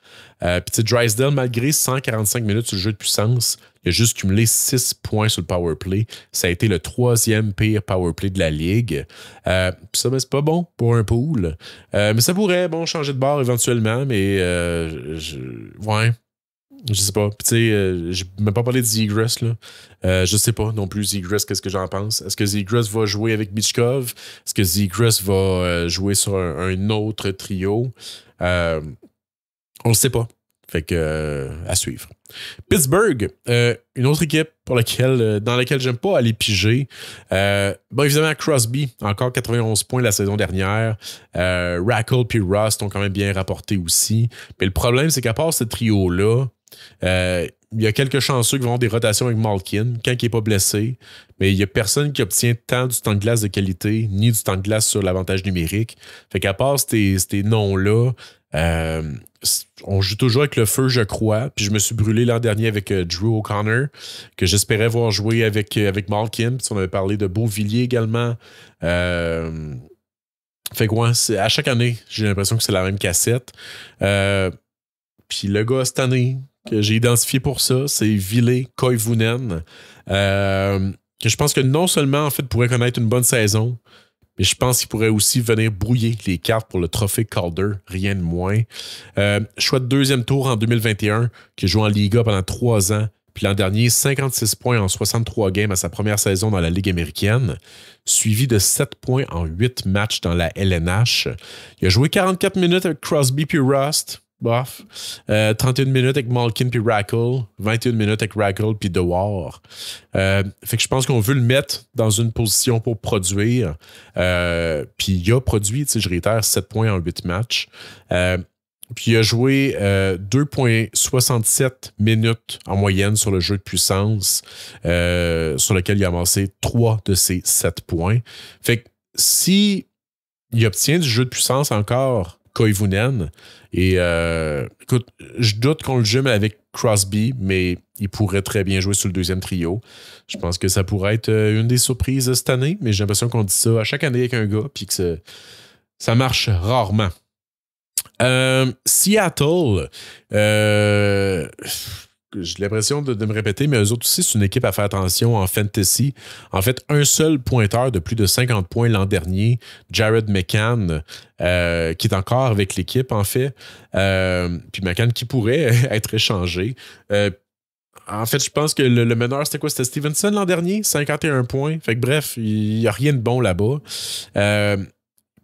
Puis, Drysdale, malgré 145 minutes sur le jeu de puissance, il a juste cumulé 6 points sur le powerplay. Ça a été le 3e pire powerplay de la Ligue. Ça, c'est pas bon pour un pool. Mais ça pourrait, changer de bord éventuellement, mais je sais pas. Puis tu sais, j'ai même pas parlé de Zegras, là. Je sais pas non plus Zegras, qu'est-ce que j'en pense. Est-ce que Zegras va jouer avec Michkov? Est-ce que Zegras va jouer sur un autre trio? On le sait pas. Fait que à suivre. Pittsburgh, une autre équipe dans laquelle j'aime pas aller piger. Évidemment, Crosby, encore 91 points la saison dernière. Rackle puis Rust ont quand même bien rapporté aussi. Mais le problème, c'est qu'à part ce trio-là, il y a quelques chanceux qui vont avoir des rotations avec Malkin quand il n'est pas blessé. Mais il n'y a personne qui obtient tant du temps de glace de qualité, ni du temps de glace sur l'avantage numérique. Fait qu'à part ces noms-là, on joue toujours avec le feu, je crois. Puis je me suis brûlé l'an dernier avec Drew O'Connor, que j'espérais voir jouer avec Malkin. Puis on avait parlé de Beauvillier également. Fait que à chaque année, j'ai l'impression que c'est la même cassette. Puis le gars, cette année, que j'ai identifié pour ça, c'est Ville Koivunen, que je pense que non seulement en fait pourrait connaître une bonne saison, mais je pense qu'il pourrait aussi venir brouiller les cartes pour le trophée Calder, rien de moins. Choix de deuxième tour en 2021, qui joue en Liga pendant 3 ans. Puis l'an dernier, 56 points en 63 games à sa première saison dans la Ligue américaine, suivi de 7 points en 8 matchs dans la LNH. Il a joué 44 minutes avec Crosby puis Rust. Bof. 31 minutes avec Malkin puis Rackle, 21 minutes avec Rackle puis Dewar. Fait que je pense qu'on veut le mettre dans une position pour produire. Puis il a produit, je réitère, 7 points en 8 matchs. Puis il a joué 2,67 minutes en moyenne sur le jeu de puissance, sur lequel il a amassé 3 de ses 7 points. Fait que si il obtient du jeu de puissance encore Koivunen, et écoute, je doute qu'on le jume avec Crosby, mais il pourrait très bien jouer sur le deuxième trio. Je pense que ça pourrait être une des surprises cette année, mais j'ai l'impression qu'on dit ça à chaque année avec un gars, puis que ça marche rarement. Seattle, j'ai l'impression de me répéter, mais eux autres aussi, c'est une équipe à faire attention en fantasy. En fait, un seul pointeur de plus de 50 points l'an dernier, Jared McCann, qui est encore avec l'équipe, en fait. Puis McCann qui pourrait être échangé. En fait, je pense que le meneur, c'était quoi? C'était Stevenson l'an dernier, 51 points. Fait que bref, il n'y a rien de bon là-bas.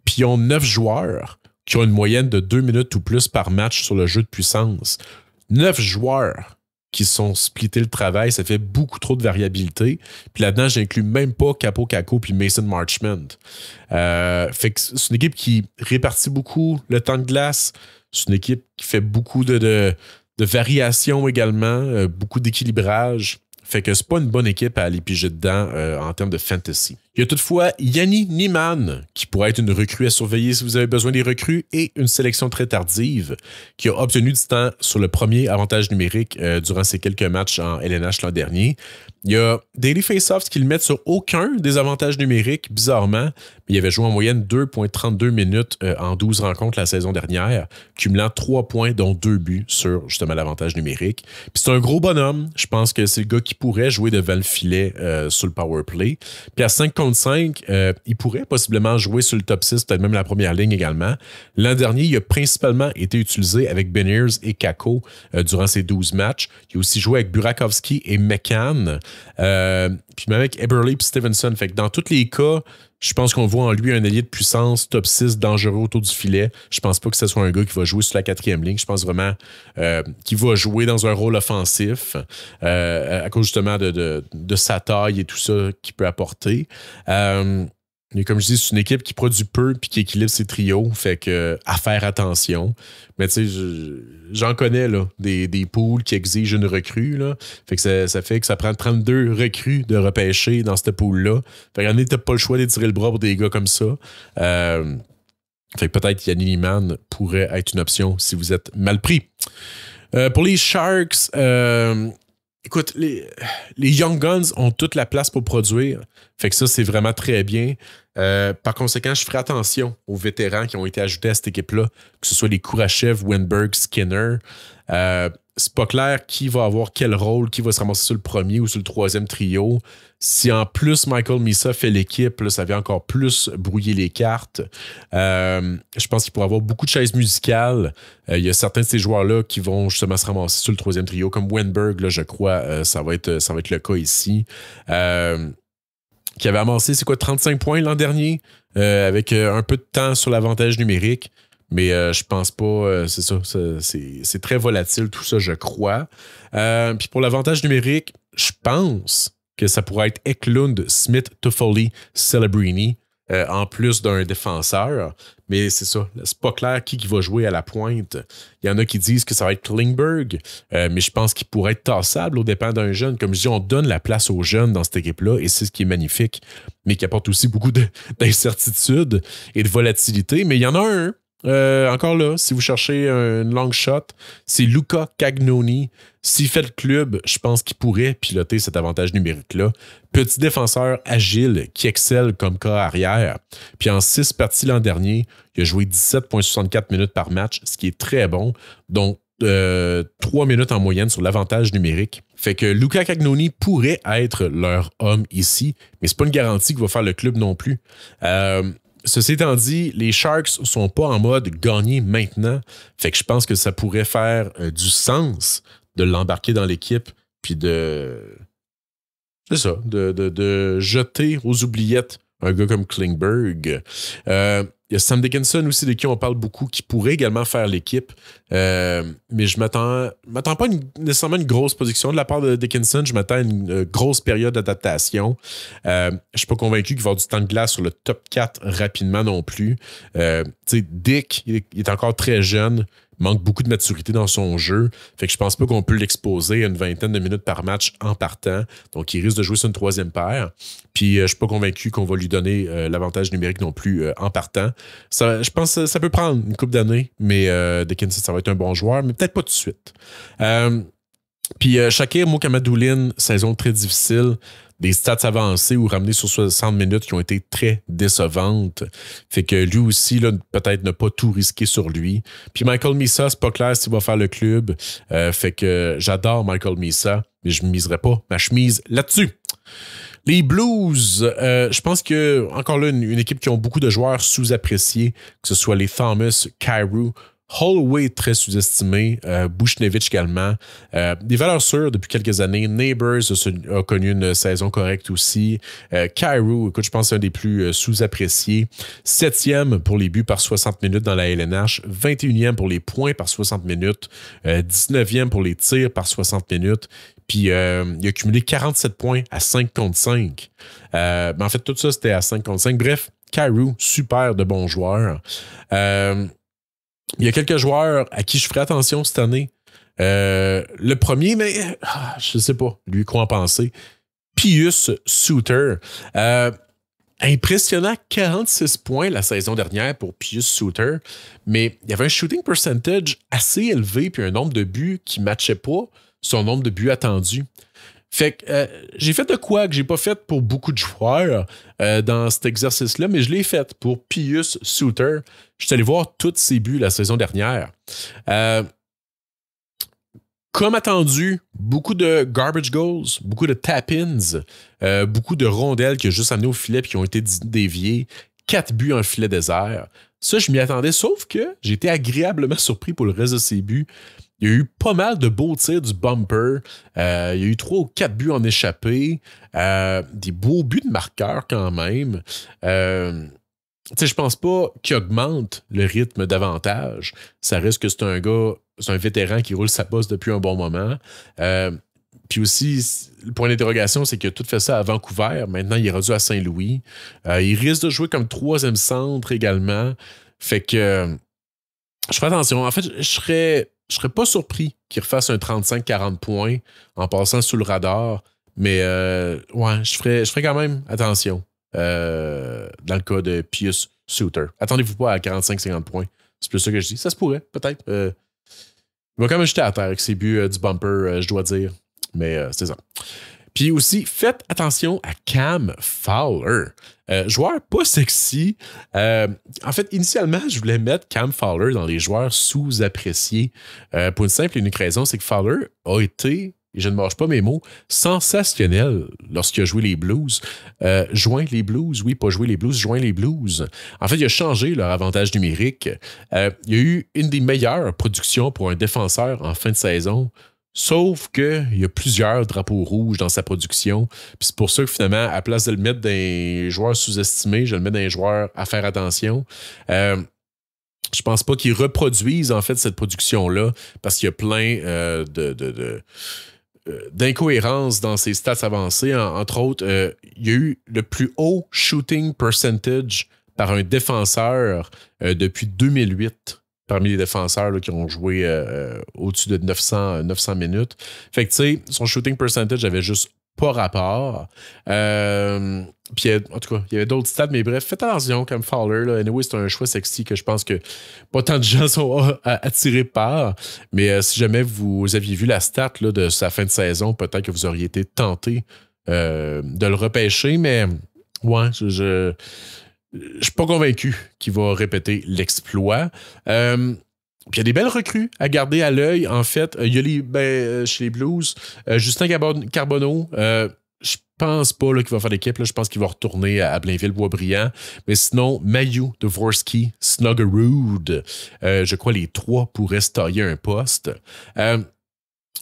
Puis ils ont 9 joueurs qui ont une moyenne de 2 minutes ou plus par match sur le jeu de puissance. 9 joueurs qui sont splittés le travail, ça fait beaucoup trop de variabilité. Puis là-dedans, j'inclus même pas Capo Caco puis Mason Marchment. Fait que c'est une équipe qui répartit beaucoup le temps de glace. C'est une équipe qui fait beaucoup de variations également, beaucoup d'équilibrage. Fait que c'est pas une bonne équipe à aller piger dedans en termes de fantasy. Il y a toutefois Yanni Niemann, qui pourrait être une recrue à surveiller si vous avez besoin des recrues, et une sélection très tardive, qui a obtenu du temps sur le premier avantage numérique durant ses quelques matchs en LNH l'an dernier. Il y a Daily Faceoffs qui le mettent sur aucun des avantages numériques, bizarrement, mais il avait joué en moyenne 2,32 minutes en 12 rencontres la saison dernière, cumulant 3 points, dont 2 buts sur justement l'avantage numérique. Puis c'est un gros bonhomme. Je pense que c'est le gars qui pourrait jouer devant le filet sur le power play. Puis à 5 contre 5, il pourrait possiblement jouer sur le top 6, peut-être même la première ligne également. L'an dernier, il a principalement été utilisé avec Beniers et Kako durant ses 12 matchs. Il a aussi joué avec Burakovsky et McCann. Puis même avec Eberle et Stevenson. Fait que dans tous les cas, je pense qu'on voit en lui un allié de puissance, top 6, dangereux autour du filet. Je pense pas que ce soit un gars qui va jouer sur la 4e ligne. Je pense vraiment qu'il va jouer dans un rôle offensif à cause justement de sa taille et tout ça qu'il peut apporter. Et comme je dis, c'est une équipe qui produit peu et qui équilibre ses trios. Fait que à faire attention. Mais tu sais, j'en connais là, des pools qui exigent une recrue. Là. Fait que ça fait que ça prend 32 recrues de repêcher dans cette pool-là. Fait qu'en t'as pas le choix d'étirer le bras pour des gars comme ça. Fait que peut-être Yanni Niemann pourrait être une option si vous êtes mal pris. Pour les Sharks, écoute, les Young Guns ont toute la place pour produire. Fait que ça, c'est vraiment très bien. Par conséquent, je ferai attention aux vétérans qui ont été ajoutés à cette équipe-là, que ce soit les Kourachev, Wenberg, Skinner. C'est pas clair qui va avoir quel rôle, qui va se ramasser sur le premier ou sur le 3e trio. Si en plus Michael Misa fait l'équipe, là, ça vient encore plus brouiller les cartes. Je pense qu'il pourrait avoir beaucoup de chaises musicales. Il y a certains de ces joueurs-là qui vont justement se ramasser sur le 3e trio, comme Wenberg, là, je crois, ça va être le cas ici. Qui avait amassé, 35 points l'an dernier, avec un peu de temps sur l'avantage numérique. Mais je pense pas, c'est ça, c'est très volatile tout ça, je crois. Puis pour l'avantage numérique, je pense que ça pourrait être Eklund, Smith, Toffoli, Celebrini, en plus d'un défenseur. Mais c'est ça, c'est pas clair qui va jouer à la pointe. Il y en a qui disent que ça va être Klingberg, mais je pense qu'il pourrait être tassable au dépend d'un jeune. Comme je dis, on donne la place aux jeunes dans cette équipe-là, et c'est ce qui est magnifique, mais qui apporte aussi beaucoup d'incertitude et de volatilité. Mais il y en a un. Encore là, si vous cherchez une long shot, c'est Luca Cagnoni. S'il fait le club, je pense qu'il pourrait piloter cet avantage numérique-là. Petit défenseur agile qui excelle comme corps arrière. Puis en 6 parties l'an dernier, il a joué 17,64 minutes par match, ce qui est très bon. Donc, 3 minutes en moyenne sur l'avantage numérique. Fait que Luca Cagnoni pourrait être leur homme ici, mais c'est pas une garantie qu'il va faire le club non plus. Ceci étant dit, les Sharks sont pas en mode gagner maintenant. Fait que je pense que ça pourrait faire du sens de l'embarquer dans l'équipe puis c'est ça, de jeter aux oubliettes un gars comme Klingberg. Il y a Sam Dickinson aussi, de qui on parle beaucoup, qui pourrait également faire l'équipe. Mais je m'attends pas nécessairement à une grosse production de la part de Dickinson. Je m'attends à une grosse période d'adaptation. Je suis pas convaincu qu'il va y avoir du temps de glace sur le top 4 rapidement non plus. Dick, il est encore très jeune. Manque beaucoup de maturité dans son jeu. Fait que je pense pas qu'on peut l'exposer à une vingtaine de minutes par match en partant. Donc, il risque de jouer sur une troisième paire. Puis, je suis pas convaincu qu'on va lui donner l'avantage numérique non plus en partant. Je pense que ça peut prendre une couple d'années, mais Dickinson, ça va être un bon joueur, mais peut-être pas tout de suite. Puis, Shakir Moukamadoulin, saison très difficile. Des stats avancées ou ramenées sur 60 minutes qui ont été très décevantes. Fait que lui aussi, là, peut-être ne pas tout risquer sur lui. Puis Michael Misa, c'est pas clair s'il va faire le club. Fait que j'adore Michael Misa, mais je ne miserai pas ma chemise là-dessus. Les Blues, je pense que, encore là, une équipe qui ont beaucoup de joueurs sous-appréciés, que ce soit les Thomas, Kyrou, Holloway très sous-estimé, Buchnevich également. Des valeurs sûres depuis quelques années. Neighbors a connu une saison correcte aussi. Kyrou, écoute, je pense que c'est un des plus sous-appréciés. 7e pour les buts par 60 minutes dans la LNH. 21e pour les points par 60 minutes. 19e pour les tirs par 60 minutes. Puis il a cumulé 47 points à 5 contre 5. Mais en fait, tout ça, c'était à 5 contre 5. Bref, Kyrou, super de bon joueur. Il y a quelques joueurs à qui je ferai attention cette année. Le premier, mais je ne sais pas, lui, quoi en penser. Pius Suter. Impressionnant, 46 points la saison dernière pour Pius Suter, mais il y avait un shooting percentage assez élevé puis un nombre de buts qui ne matchait pas son nombre de buts attendus. Fait que j'ai fait de quoi que j'ai pas fait pour beaucoup de joueurs dans cet exercice-là, mais je l'ai fait pour Pius Suter. Je suis allé voir tous ses buts la saison dernière. Comme attendu, beaucoup de garbage goals, beaucoup de tap-ins, beaucoup de rondelles qui ont juste amené au filet et qui ont été déviées. 4 buts en filet désert. Ça, je m'y attendais, sauf que j'ai été agréablement surpris pour le reste de ses buts. Il y a eu pas mal de beaux tirs du bumper. Il y a eu 3 ou 4 buts en échappé. Des beaux buts de marqueur quand même. Je pense pas qu'il augmente le rythme davantage. Ça reste que c'est un gars, c'est un vétéran qui roule sa bosse depuis un bon moment. Puis aussi, le point d'interrogation, c'est qu'il a tout fait ça à Vancouver. Maintenant, il est rendu à Saint-Louis. Il risque de jouer comme 3e centre également. Fait que je ferai attention. En fait, je serais pas surpris qu'il refasse un 35-40 points en passant sous le radar. Mais ouais, je ferais quand même attention dans le cas de Pius Suter. Attendez-vous pas à 45-50 points. C'est plus ça que je dis. Ça se pourrait, peut-être. Il va quand même jeter à terre avec ses buts du bumper, je dois dire. Mais c'est ça. Puis aussi, faites attention à Cam Fowler. Joueur pas sexy. En fait, initialement, je voulais mettre Cam Fowler dans les joueurs sous-appréciés. Pour une simple et unique raison, c'est que Fowler a été, et je ne mâche pas mes mots, sensationnel lorsqu'il a joué les Blues. Joint les Blues, oui, pas jouer les Blues, joint les Blues. En fait, il a changé leur avantage numérique. Il y a eu une des meilleures productions pour un défenseur en fin de saison. Sauf qu'il y a plusieurs drapeaux rouges dans sa production. Puis c'est pour ça que finalement, à place de le mettre dans les joueurs sous-estimés, je le mets dans les joueurs à faire attention. Je pense pas qu'ils reproduisent en fait cette production-là parce qu'il y a plein d'incohérences dans ses stats avancées. Entre autres, il y a eu le plus haut shooting percentage par un défenseur depuis 2008. Parmi les défenseurs là, qui ont joué au-dessus de 900 minutes. Fait que, tu sais, son shooting percentage avait juste pas rapport. Puis, en tout cas, il y avait d'autres stats, mais bref, faites attention comme Fowler. Là. Anyway, c'est un choix sexy que je pense que pas tant de gens sont attirés par. Mais si jamais vous aviez vu la stat là, de sa fin de saison, peut-être que vous auriez été tenté de le repêcher, mais ouais, je suis pas convaincu qu'il va répéter l'exploit. Puis il y a des belles recrues à garder à l'œil. En fait, il y a chez les Blues, Justin Carbonneau, je pense pas qu'il va faire l'équipe. Je pense qu'il va retourner à Blainville-Boisbriand. Mais sinon, Mayu, Dvorsky, Snuggerud, je crois les trois pourraient se tailler un poste.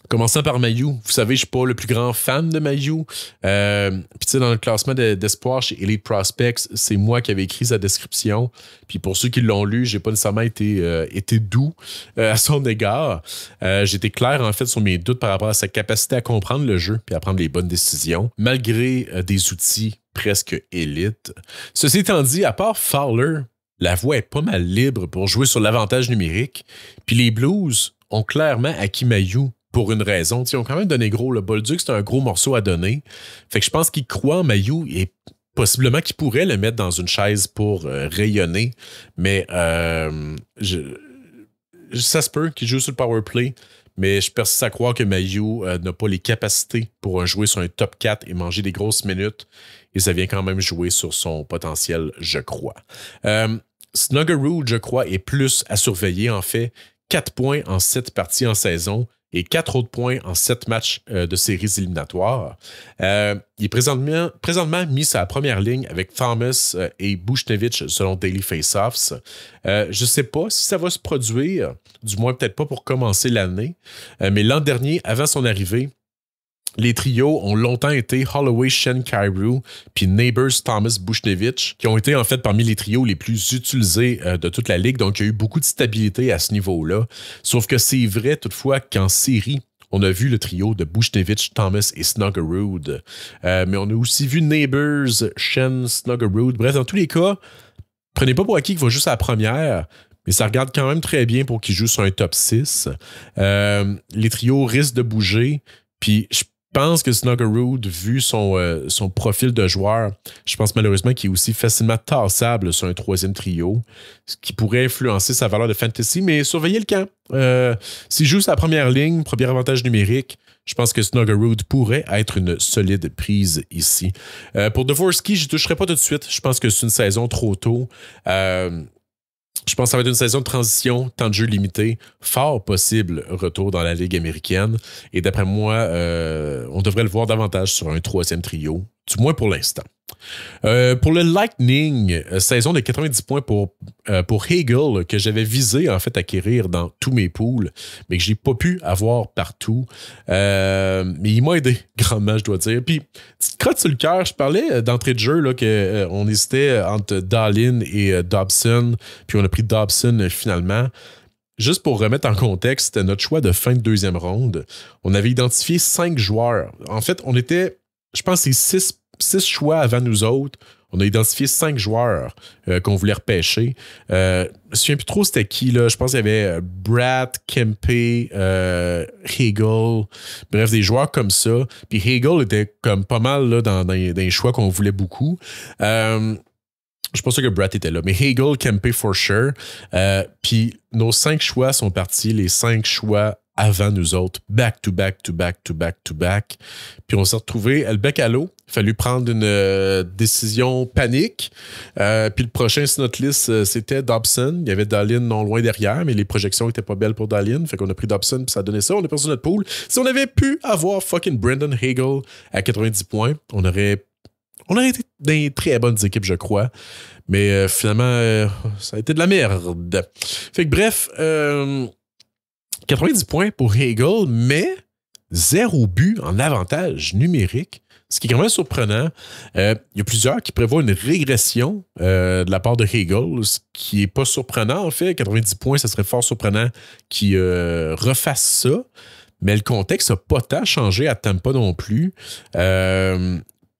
Commençant par Mayu, vous savez, je suis pas le plus grand fan de Mayu. Puis tu sais, dans le classement d'espoir chez Elite Prospects, c'est moi qui avais écrit sa description. Puis pour ceux qui l'ont lu, j'ai pas nécessairement été doux à son égard. J'étais clair en fait sur mes doutes par rapport à sa capacité à comprendre le jeu puis à prendre les bonnes décisions, malgré des outils presque élites. Ceci étant dit, à part Fowler, la voie est pas mal libre pour jouer sur l'avantage numérique. Puis les Blues ont clairement acquis Mayu pour une raison. Ils ont quand même donné gros. Le Bolduc, c'est un gros morceau à donner. Fait que je pense qu'ils croient en Mayu et possiblement qu'ils pourraient le mettre dans une chaise pour rayonner. Mais ça se peut qu'il joue sur le power play. Mais je persiste à croire que Mayu n'a pas les capacités pour jouer sur un top 4 et manger des grosses minutes. Et ça vient quand même jouer sur son potentiel, je crois. Snuggerud, je crois, est plus à surveiller, en fait. 4 points en 7 parties en saison et 4 autres points en 7 matchs de séries éliminatoires. Il est présentement mis sur la première ligne avec Thomas et Buchnevich selon Daily Faceoffs. Je ne sais pas si ça va se produire, du moins peut-être pas pour commencer l'année, mais l'an dernier, avant son arrivée, les trios ont longtemps été Holloway, Shen Kyrou puis Neighbors, Thomas, Buchnevich, qui ont été en fait parmi les trios les plus utilisés de toute la ligue. Donc, il y a eu beaucoup de stabilité à ce niveau-là. Sauf que c'est vrai toutefois qu'en série, on a vu le trio de Buchnevich, Thomas et Snuggerud. Mais on a aussi vu Neighbors, Shen, Snuggerud. Bref, dans tous les cas, prenez pas pour acquis qu'il va juste à la première, mais ça regarde quand même très bien pour qu'il joue sur un top 6. Les trios risquent de bouger, puis je pense que Snuggerud, vu son profil de joueur, je pense malheureusement qu'il est aussi facilement tassable sur un troisième trio, ce qui pourrait influencer sa valeur de fantasy, mais surveillez le camp. S'il joue sa première ligne, premier avantage numérique, je pense que Snuggerud pourrait être une solide prise ici. Pour Dvorsky, je ne toucherai pas tout de suite. Je pense que c'est une saison trop tôt. Je pense que ça va être une saison de transition, temps de jeu limité, fort possible retour dans la Ligue américaine. Et d'après moi, on devrait le voir davantage sur un troisième trio, du moins pour l'instant. Pour le Lightning, saison de 90 points pour Hagel, que j'avais visé en fait acquérir dans tous mes pools, mais que j'ai pas pu avoir partout. Mais il m'a aidé grandement, je dois dire. Puis, petite crotte sur le cœur, je parlais d'entrée de jeu qu'on hésitait entre Dahlin et Dobson, puis on a pris Dobson finalement. Juste pour remettre en contexte, c'était notre choix de fin de deuxième ronde. On avait identifié 5 joueurs. En fait, on était, je pense, c'est 6 choix avant nous autres. On a identifié 5 joueurs qu'on voulait repêcher. Je me souviens plus trop c'était qui, là. Je pense qu'il y avait Brad, Kempe, Hagel. Bref, des joueurs comme ça. Puis Hagel était comme pas mal là, dans les choix qu'on voulait beaucoup. Je suis pas sûr que Brad était là, mais Hagel, Kempe for sure. Puis nos 5 choix sont partis, les 5 choix avant nous autres, back to back to back to back to back. Puis on s'est retrouvé le bec à l'eau. Il a fallu prendre une décision panique. Puis le prochain sur notre liste, c'était Dobson. Il y avait Dahlin non loin derrière, mais les projections n'étaient pas belles pour Dahlin. Fait qu'on a pris Dobson, puis ça a donné ça. On a perdu notre pool. Si on avait pu avoir fucking Brendan Hagel à 90 points, on aurait été dans des très bonnes équipes, je crois. Mais finalement, ça a été de la merde. Fait que bref, 90 points pour Hagel, mais 0 but en avantage numérique, ce qui est quand même surprenant. Il y a plusieurs qui prévoient une régression de la part de Hagel, ce qui n'est pas surprenant en fait. 90 points, ça serait fort surprenant qu'il refasse ça, mais le contexte n'a pas tant changé à Tampa non plus.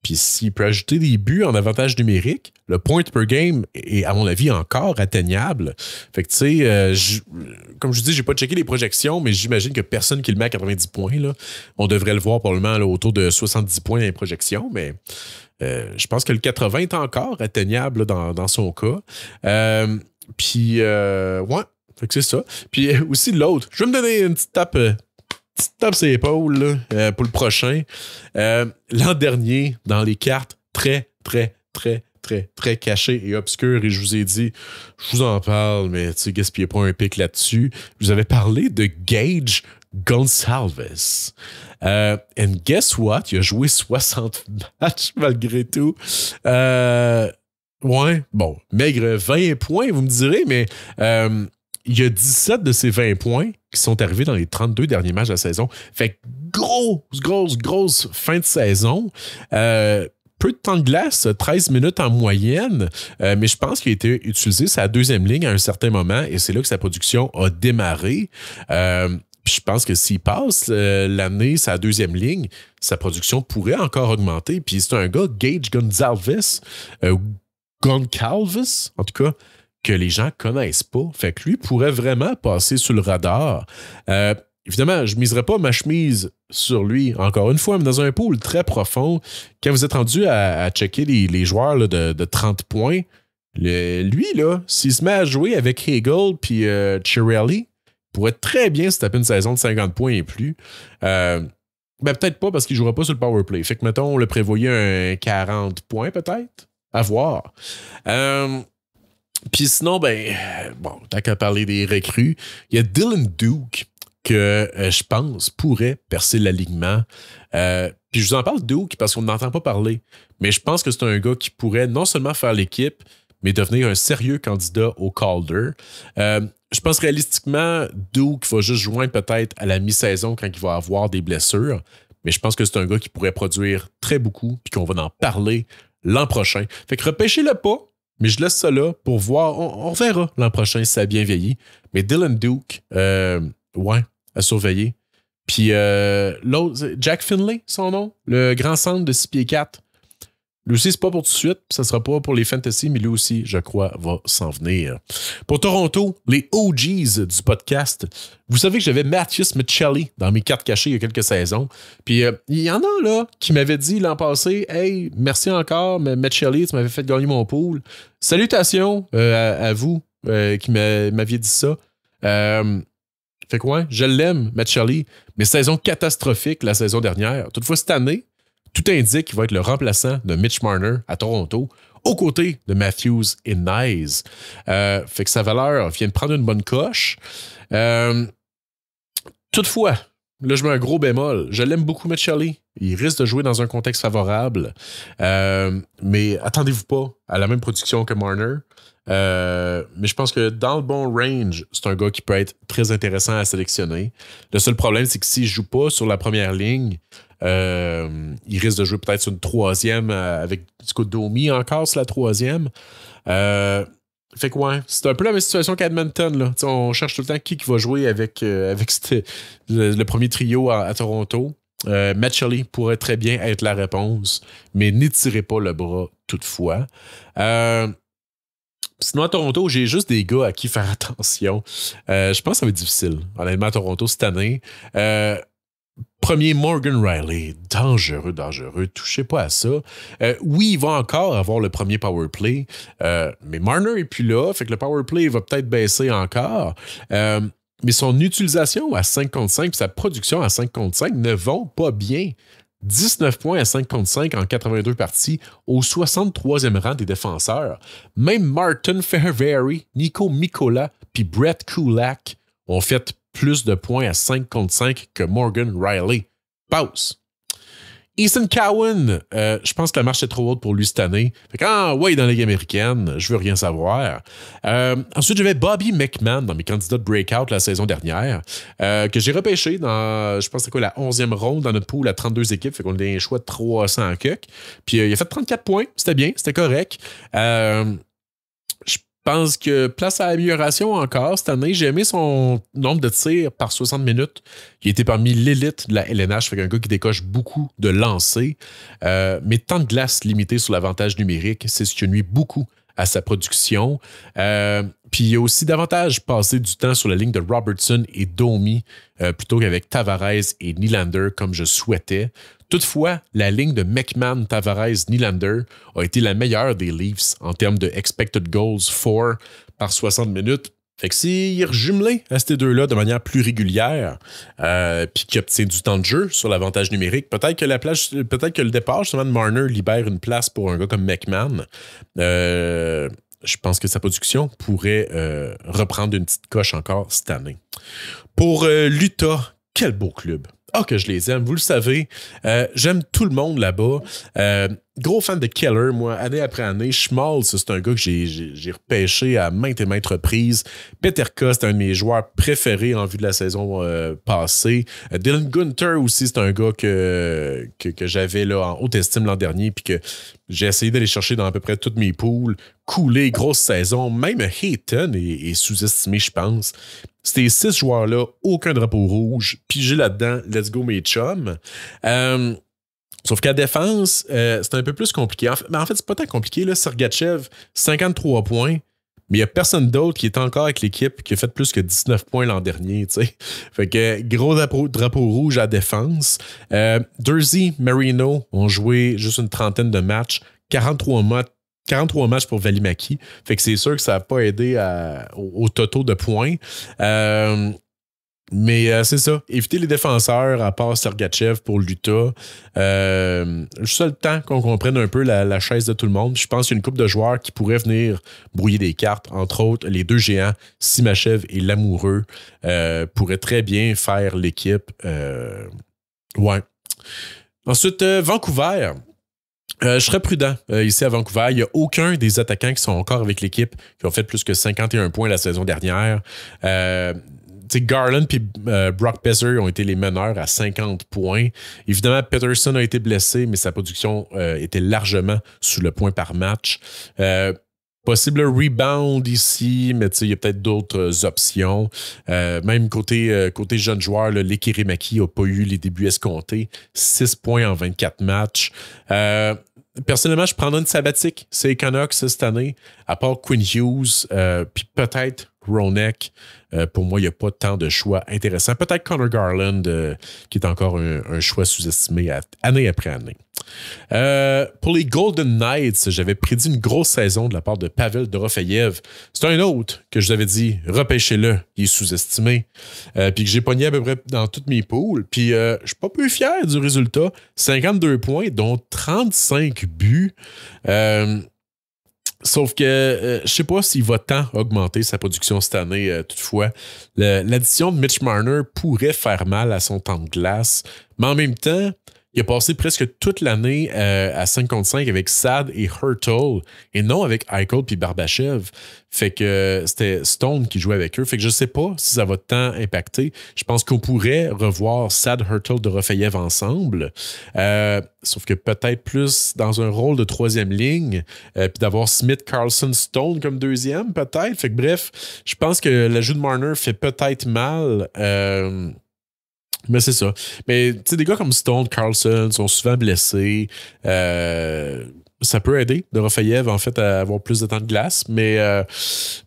Puis s'il peut ajouter des buts en avantage numérique, le point per game est, à mon avis, encore atteignable. Fait que, tu sais, comme je dis, j'ai pas checké les projections, mais j'imagine que personne qui le met à 90 points, là, on devrait le voir probablement là, autour de 70 points dans les projections, mais je pense que le 80 est encore atteignable là, dans son cas. Puis, ouais, fait que c'est ça. Puis aussi l'autre, je vais me donner une petite tape ses épaules là, pour le prochain. L'an dernier, dans les cartes, très très, très caché et obscur. Et je vous ai dit, je vous en parle, mais tu sais, gaspillez pas un pic là-dessus. Je vous avais parlé de Gage Gonçalves. And guess what? Il a joué 60 matchs malgré tout. Ouais, bon, maigre 20 points, vous me direz, mais il y a 17 de ces 20 points qui sont arrivés dans les 32 derniers matchs de la saison. Fait que grosse fin de saison. Peu de temps de glace, 13 minutes en moyenne, mais je pense qu'il a été utilisé sa deuxième ligne à un certain moment et c'est là que sa production a démarré. Je pense que s'il passe l'année, sa deuxième ligne, sa production pourrait encore augmenter. Puis c'est un gars, Gage Gonçalves, Goncalves, en tout cas, que les gens connaissent pas. Fait que lui pourrait vraiment passer sous le radar. Évidemment, je ne miserai pas ma chemise sur lui, encore une fois, mais dans un pool très profond, quand vous êtes rendu à checker les joueurs là, de 30 points, lui, là, s'il se met à jouer avec Hagel puis Chiarelli, pourrait très bien se taper une saison de 50 points et plus. Peut-être pas parce qu'il ne jouera pas sur le power play. Fait que, mettons, on le prévoyait un 40 points peut-être. À voir. Puis sinon, tant qu'à parler des recrues, il y a Dylan Duke que je pense pourrait percer l'alignement. Puis je vous en parle Duke parce qu'on n'entend pas parler. Mais je pense que c'est un gars qui pourrait non seulement faire l'équipe, mais devenir un sérieux candidat au Calder. Je pense réalistiquement, Duke va juste joindre peut-être à la mi-saison quand il va avoir des blessures. Mais je pense que c'est un gars qui pourrait produire très beaucoup puis qu'on va en parler l'an prochain. Fait que repêchez-le pas, mais je laisse ça là pour voir. On verra l'an prochain si ça a bien vieilli. Mais Dylan Duke, à surveiller. Puis l'autre, Jack Finlay, son nom, le grand centre de 6 pieds 4. Lui aussi, c'est pas pour tout de suite, ça sera pas pour les fantasy, mais lui aussi, je crois, va s'en venir. Pour Toronto, les OGs du podcast, vous savez que j'avais Matthews Michelli dans mes cartes cachées il y a quelques saisons. Puis il y en a là qui m'avaient dit l'an passé, hey, merci encore, mais Michelli, tu m'avais fait gagner mon pool. Salutations à vous qui m'aviez dit ça. Fait quoi? Je l'aime, Michelli, mais saison catastrophique la saison dernière. Toutefois, cette année, tout indique qu'il va être le remplaçant de Mitch Marner à Toronto, aux côtés de Matthews et Nyes. Fait que sa valeur vient de prendre une bonne coche. Toutefois, là, je mets un gros bémol. Je l'aime beaucoup, Michelli. Il risque de jouer dans un contexte favorable. Mais attendez-vous pas à la même production que Marner. Mais je pense que dans le bon range, c'est un gars qui peut être très intéressant à sélectionner. Le seul problème, c'est que s'il ne joue pas sur la première ligne, il risque de jouer peut-être sur une troisième avec du coup Domi encore sur la troisième. Fait que ouais, c'est un peu la même situation qu'Edmonton. Là. On cherche tout le temps qui va jouer avec le premier trio à Toronto. Michelli pourrait très bien être la réponse, mais n'étirez pas le bras toutefois. Sinon, à Toronto, j'ai juste des gars à qui faire attention. Je pense que ça va être difficile, honnêtement, à Toronto cette année. Premier, Morgan Riley. Dangereux. Touchez pas à ça. Oui, il va encore avoir le premier power play, mais Marner est plus là, fait que le power play va peut-être baisser encore. Mais son utilisation à 5 contre 5 et sa production à 5 contre 5 ne vont pas bien. 19 points à 5 contre 5 en 82 parties au 63e rang des défenseurs. Même Martin Fehervary, Nico Mikkola puis Brett Kulak ont fait plus de points à 5 contre 5 que Morgan Riley. Pause. Ethan Cowan, je pense que la marche est trop haute pour lui cette année. Fait que, ouais, dans la Ligue américaine, je veux rien savoir. Ensuite, j'avais Bobby McMahon dans mes candidats de breakout la saison dernière, que j'ai repêché dans, je pense que c'est quoi, la 11e ronde dans notre pool à 32 équipes. Fait qu'on a un choix de 300 cuck. Puis il a fait 34 points. C'était bien, c'était correct. Je pense que place à amélioration encore cette année. J'ai aimé son nombre de tirs par 60 minutes. Il était parmi l'élite de la LNH, fait un gars qui décoche beaucoup de lancers. Mais temps de glace limité sur l'avantage numérique, c'est ce qui nuit beaucoup à sa production. Puis il a aussi davantage passé du temps sur la ligne de Robertson et Domi plutôt qu'avec Tavares et Nylander comme je souhaitais. Toutefois, la ligne de McMahon, Tavares, Nylander a été la meilleure des Leafs en termes de expected goals for par 60 minutes. Fait que s'il est rejumelé à ces deux-là de manière plus régulière, puis qu'il obtient du temps de jeu sur l'avantage numérique, peut-être que le départ justement de Marner libère une place pour un gars comme McMahon. Je pense que sa production pourrait reprendre une petite coche encore cette année. Pour l'Utah, quel beau club! Ah, que je les aime, vous le savez. J'aime tout le monde là-bas. Gros fan de Keller, moi, année après année. Schmaltz, c'est un gars que j'ai repêché à maintes et maintes reprises. Peterka, c'est un de mes joueurs préférés en vue de la saison passée. Dylan Gunther aussi, c'est un gars que j'avais là en haute estime l'an dernier, puis que j'ai essayé d'aller chercher dans à peu près toutes mes poules. Coulé, grosse saison. Même Hayton est sous-estimé, je pense. Ces 6 joueurs-là, aucun drapeau rouge. Pigé là-dedans, let's go mes chums. Sauf qu'à défense, c'est un peu plus compliqué. En fait, c'est pas tant compliqué. Là. Sergachev, 53 points, mais il n'y a personne d'autre qui est encore avec l'équipe qui a fait plus que 19 points l'an dernier. T'sais. Fait que gros drapeau rouge à défense. Dursey, Marino ont joué juste une trentaine de matchs, 43 matchs pour Valimaki. Fait que c'est sûr que ça n'a pas aidé au totaux de points. Mais c'est ça. Éviter les défenseurs, à part Sergachev pour l'Utah. Juste le temps qu'on comprenne un peu la chaise de tout le monde. Je pense qu'il y a une couple de joueurs qui pourraient venir brouiller des cartes. Entre autres, les deux géants, Simachev et Lamoureux, pourraient très bien faire l'équipe. Ouais. Ensuite, Vancouver. Je serais prudent ici à Vancouver. Il n'y a aucun des attaquants qui sont encore avec l'équipe qui ont fait plus que 51 points la saison dernière. Garland et Brock Besser ont été les meneurs à 50 points. Évidemment, Peterson a été blessé, mais sa production était largement sous le point par match. Possible rebound ici, mais il y a peut-être d'autres options. Même côté jeune joueur, Lekirimaki n'a pas eu les débuts escomptés. 6 points en 24 matchs. Personnellement, je prendrais une sabbatique. C'est Canucks cette année, à part Quinn Hughes, puis peut-être Ronek. Pour moi, il n'y a pas tant de choix intéressants. Peut-être Connor Garland, qui est encore un choix sous-estimé année après année. Pour les Golden Knights, j'avais prédit une grosse saison de la part de Pavel Dorofeyev. C'est un autre que je vous avais dit, repêchez-le, il est sous-estimé. Puis que j'ai pogné à peu près dans toutes mes poules. Puis je suis pas peu fier du résultat. 52 points, dont 35 buts. Sauf que je sais pas s'il va tant augmenter sa production cette année, toutefois. L'addition de Mitch Marner pourrait faire mal à son temps de glace, mais en même temps, il a passé presque toute l'année à 5 contre 5 avec Sad et Hurtle, et non avec Eichel puis Barbachev. Fait que c'était Stone qui jouait avec eux. Fait que je sais pas si ça va tant impacter. Je pense qu'on pourrait revoir Sad, Hurtle, Dorofeyev ensemble. Sauf que peut-être plus dans un rôle de troisième ligne, puis d'avoir Smith, Carlson, Stone comme deuxième, peut-être. Fait que bref, je pense que l'ajout de Marner fait peut-être mal. Mais c'est ça. Mais tu sais, des gars comme Stone, Carlson sont souvent blessés. Ça peut aider Dorofeyev, en fait, à avoir plus de temps de glace. Mais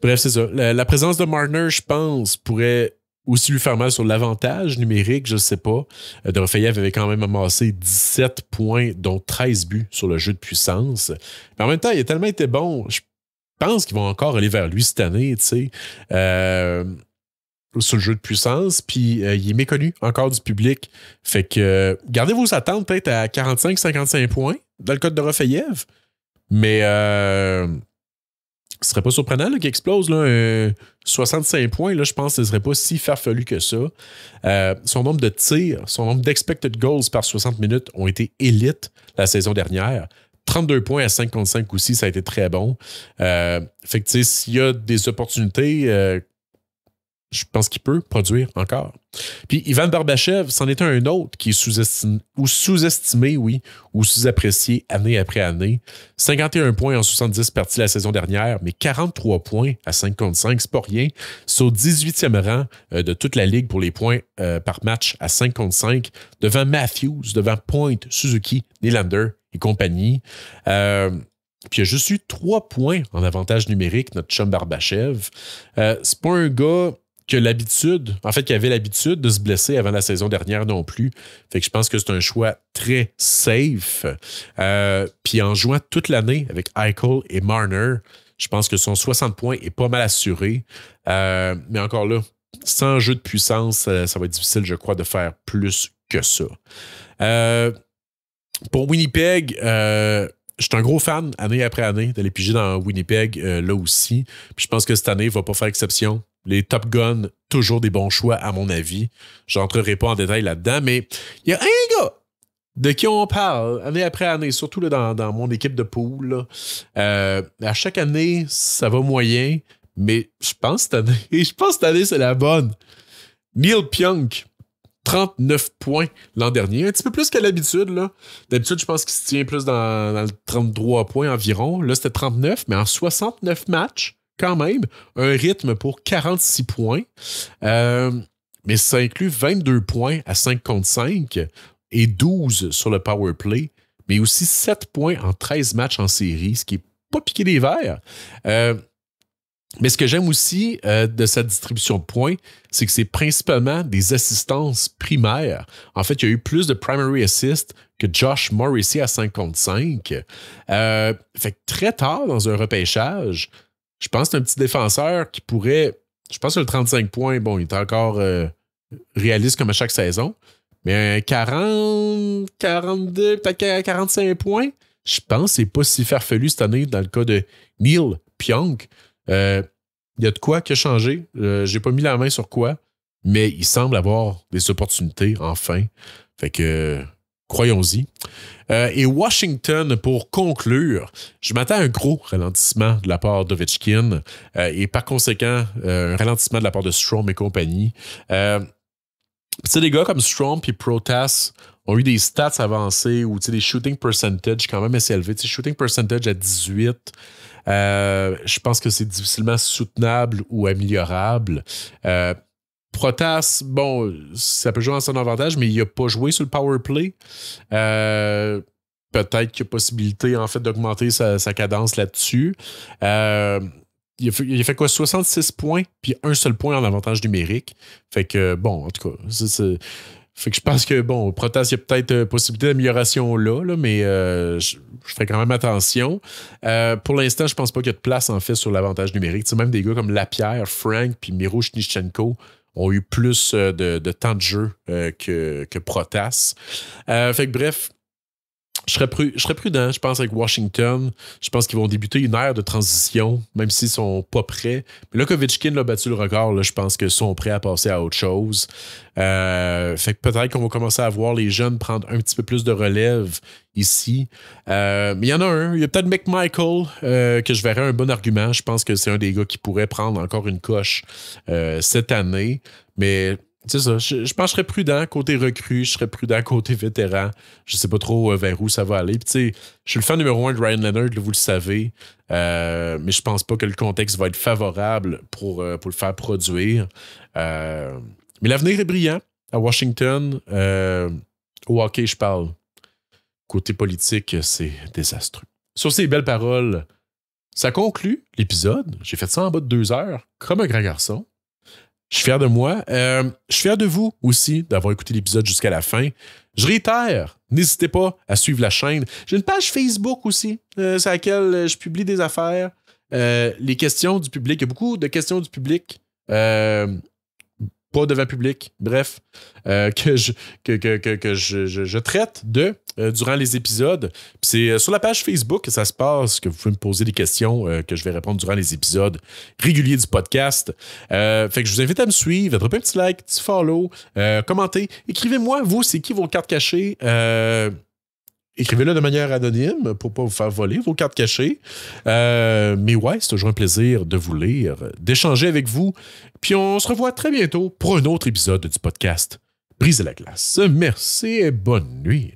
bref, c'est ça. La présence de Marner, je pense, pourrait aussi lui faire mal sur l'avantage numérique, je ne sais pas. Dorofeyev avait quand même amassé 17 points, dont 13 buts sur le jeu de puissance. Mais en même temps, il a tellement été bon. Je pense qu'ils vont encore aller vers lui cette année, tu sais. Sur le jeu de puissance, puis il est méconnu encore du public. Fait que gardez vos attentes peut-être à 45-55 points dans le cas de Dorofeyev, mais ce serait pas surprenant qu'il explose là, 65 points. Là, je pense que ce serait pas si farfelu que ça. Son nombre de tirs, son nombre d'expected goals par 60 minutes ont été élites la saison dernière. 32 points à 5 contre 5 aussi, ça a été très bon. Fait que tu sais, s'il y a des opportunités... je pense qu'il peut produire encore. Puis Ivan Barbachev, c'en est un autre qui est sous-estimé, oui, ou sous-apprécié année après année. 51 points en 70 parties la saison dernière, mais 43 points à 5 contre 5, c'est pas rien. C'est au 18e rang de toute la ligue pour les points par match à 5 contre 5, devant Matthews, devant Point, Suzuki, Nylander et compagnie. Puis il a juste eu 3 points en avantage numérique, notre chum Barbachev. C'est pas un gars qui avait l'habitude de se blesser avant la saison dernière non plus. Fait que je pense que c'est un choix très safe. Puis en jouant toute l'année avec Eichel et Marner, Je pense que son 60 points est pas mal assuré. Mais encore là, sans jeu de puissance, ça va être difficile, je crois, de faire plus que ça. Pour Winnipeg, je suis un gros fan, année après année, d'aller piger dans Winnipeg, là aussi. Puis je pense que cette année, il ne va pas faire exception. Les Top Guns, toujours des bons choix, à mon avis. Je n'entrerai pas en détail là-dedans, mais il y a un gars de qui on parle année après année, surtout là, dans mon équipe de pool. À chaque année, ça va moyen, mais je pense que cette année, c'est la bonne. Neil Pionk, 39 points l'an dernier, un petit peu plus qu'à l'habitude. Là. D'habitude, je pense qu'il se tient plus dans le 33 points environ. Là, c'était 39, mais en 69 matchs, quand même, un rythme pour 46 points. Mais ça inclut 22 points à 5 contre 5 et 12 sur le power play, mais aussi 7 points en 13 matchs en série, ce qui n'est pas piqué des verres. Mais ce que j'aime aussi de cette distribution de points, c'est que c'est principalement des assistances primaires. En fait, il y a eu plus de primary assists que Josh Morrissey à 5 contre 5. Fait que très tard dans un repêchage, je pense que c'est un petit défenseur qui pourrait... Je pense que le 35 points, bon, il est encore réaliste comme à chaque saison. Mais un 40, 42, peut-être 45 points, je pense que c'est pas si farfelu cette année dans le cas de Neil Pionk. Il y a de quoi qui a changé. J'ai pas mis la main sur quoi, mais il semble avoir des opportunités, enfin. Fait que, croyons-y. Et Washington, pour conclure, je m'attends à un gros ralentissement de la part d'Ovechkin et par conséquent, un ralentissement de la part de Strome et compagnie. Des gars comme Strome et Protas ont eu des stats avancées ou des shooting percentage quand même assez élevés. Shooting percentage à 18, je pense que c'est difficilement soutenable ou améliorable. Protas, bon, ça peut jouer en son avantage, mais il n'a pas joué sur le power play. Peut-être qu'il y a possibilité en fait d'augmenter sa cadence là-dessus. Il a fait quoi? 66 points, puis un seul point en avantage numérique. Fait que, bon, en tout cas, fait que je pense que, bon, Protas, il y a peut-être possibilité d'amélioration là, mais je ferai quand même attention. Pour l'instant, je pense pas qu'il y a de place, en fait, sur l'avantage numérique. Même des gars comme Lapierre, Frank, puis Miro Shnichenko ont eu plus de temps de jeu que Protas. Fait que, bref, je serais prudent, je pense, avec Washington. Je pense qu'ils vont débuter une ère de transition, même s'ils sont pas prêts. Mais là, Ovechkin a battu le record. Là, je pense qu'ils sont prêts à passer à autre chose. Fait que peut-être qu'on va commencer à voir les jeunes prendre un petit peu plus de relève ici. Mais il y en a un. Il y a peut-être McMichael que je verrais un bon argument. Je pense que c'est un des gars qui pourrait prendre encore une coche cette année. Mais... c'est ça, je pense que je serais prudent côté recrue, je serais prudent côté vétéran. Je sais pas trop vers où ça va aller. Puis, tu sais, je suis le fan numéro 1 de Ryan Leonard, vous le savez, mais je pense pas que le contexte va être favorable pour le faire produire. Mais l'avenir est brillant à Washington. Au hockey, je parle. Côté politique, c'est désastreux. Sur ces belles paroles, ça conclut l'épisode. J'ai fait ça en bas de 2 heures, comme un grand garçon. Je suis fier de moi. Je suis fier de vous aussi d'avoir écouté l'épisode jusqu'à la fin. Je réitère, n'hésitez pas à suivre la chaîne. J'ai une page Facebook aussi, sur laquelle je publie des affaires. Les questions du public. Il y a beaucoup de questions du public. Pas devant public, bref, que je traite durant les épisodes. Puis c'est sur la page Facebook que ça se passe, que vous pouvez me poser des questions que je vais répondre durant les épisodes réguliers du podcast. Fait que je vous invite à me suivre, à dropper un petit like, un petit follow, commentez. Écrivez-moi, vous, c'est qui vos cartes cachées? Écrivez-le de manière anonyme pour ne pas vous faire voler vos cartes cachées. Mais ouais, c'est toujours un plaisir de vous lire, d'échanger avec vous. Puis on se revoit très bientôt pour un autre épisode du podcast Briser la glace. Merci et bonne nuit.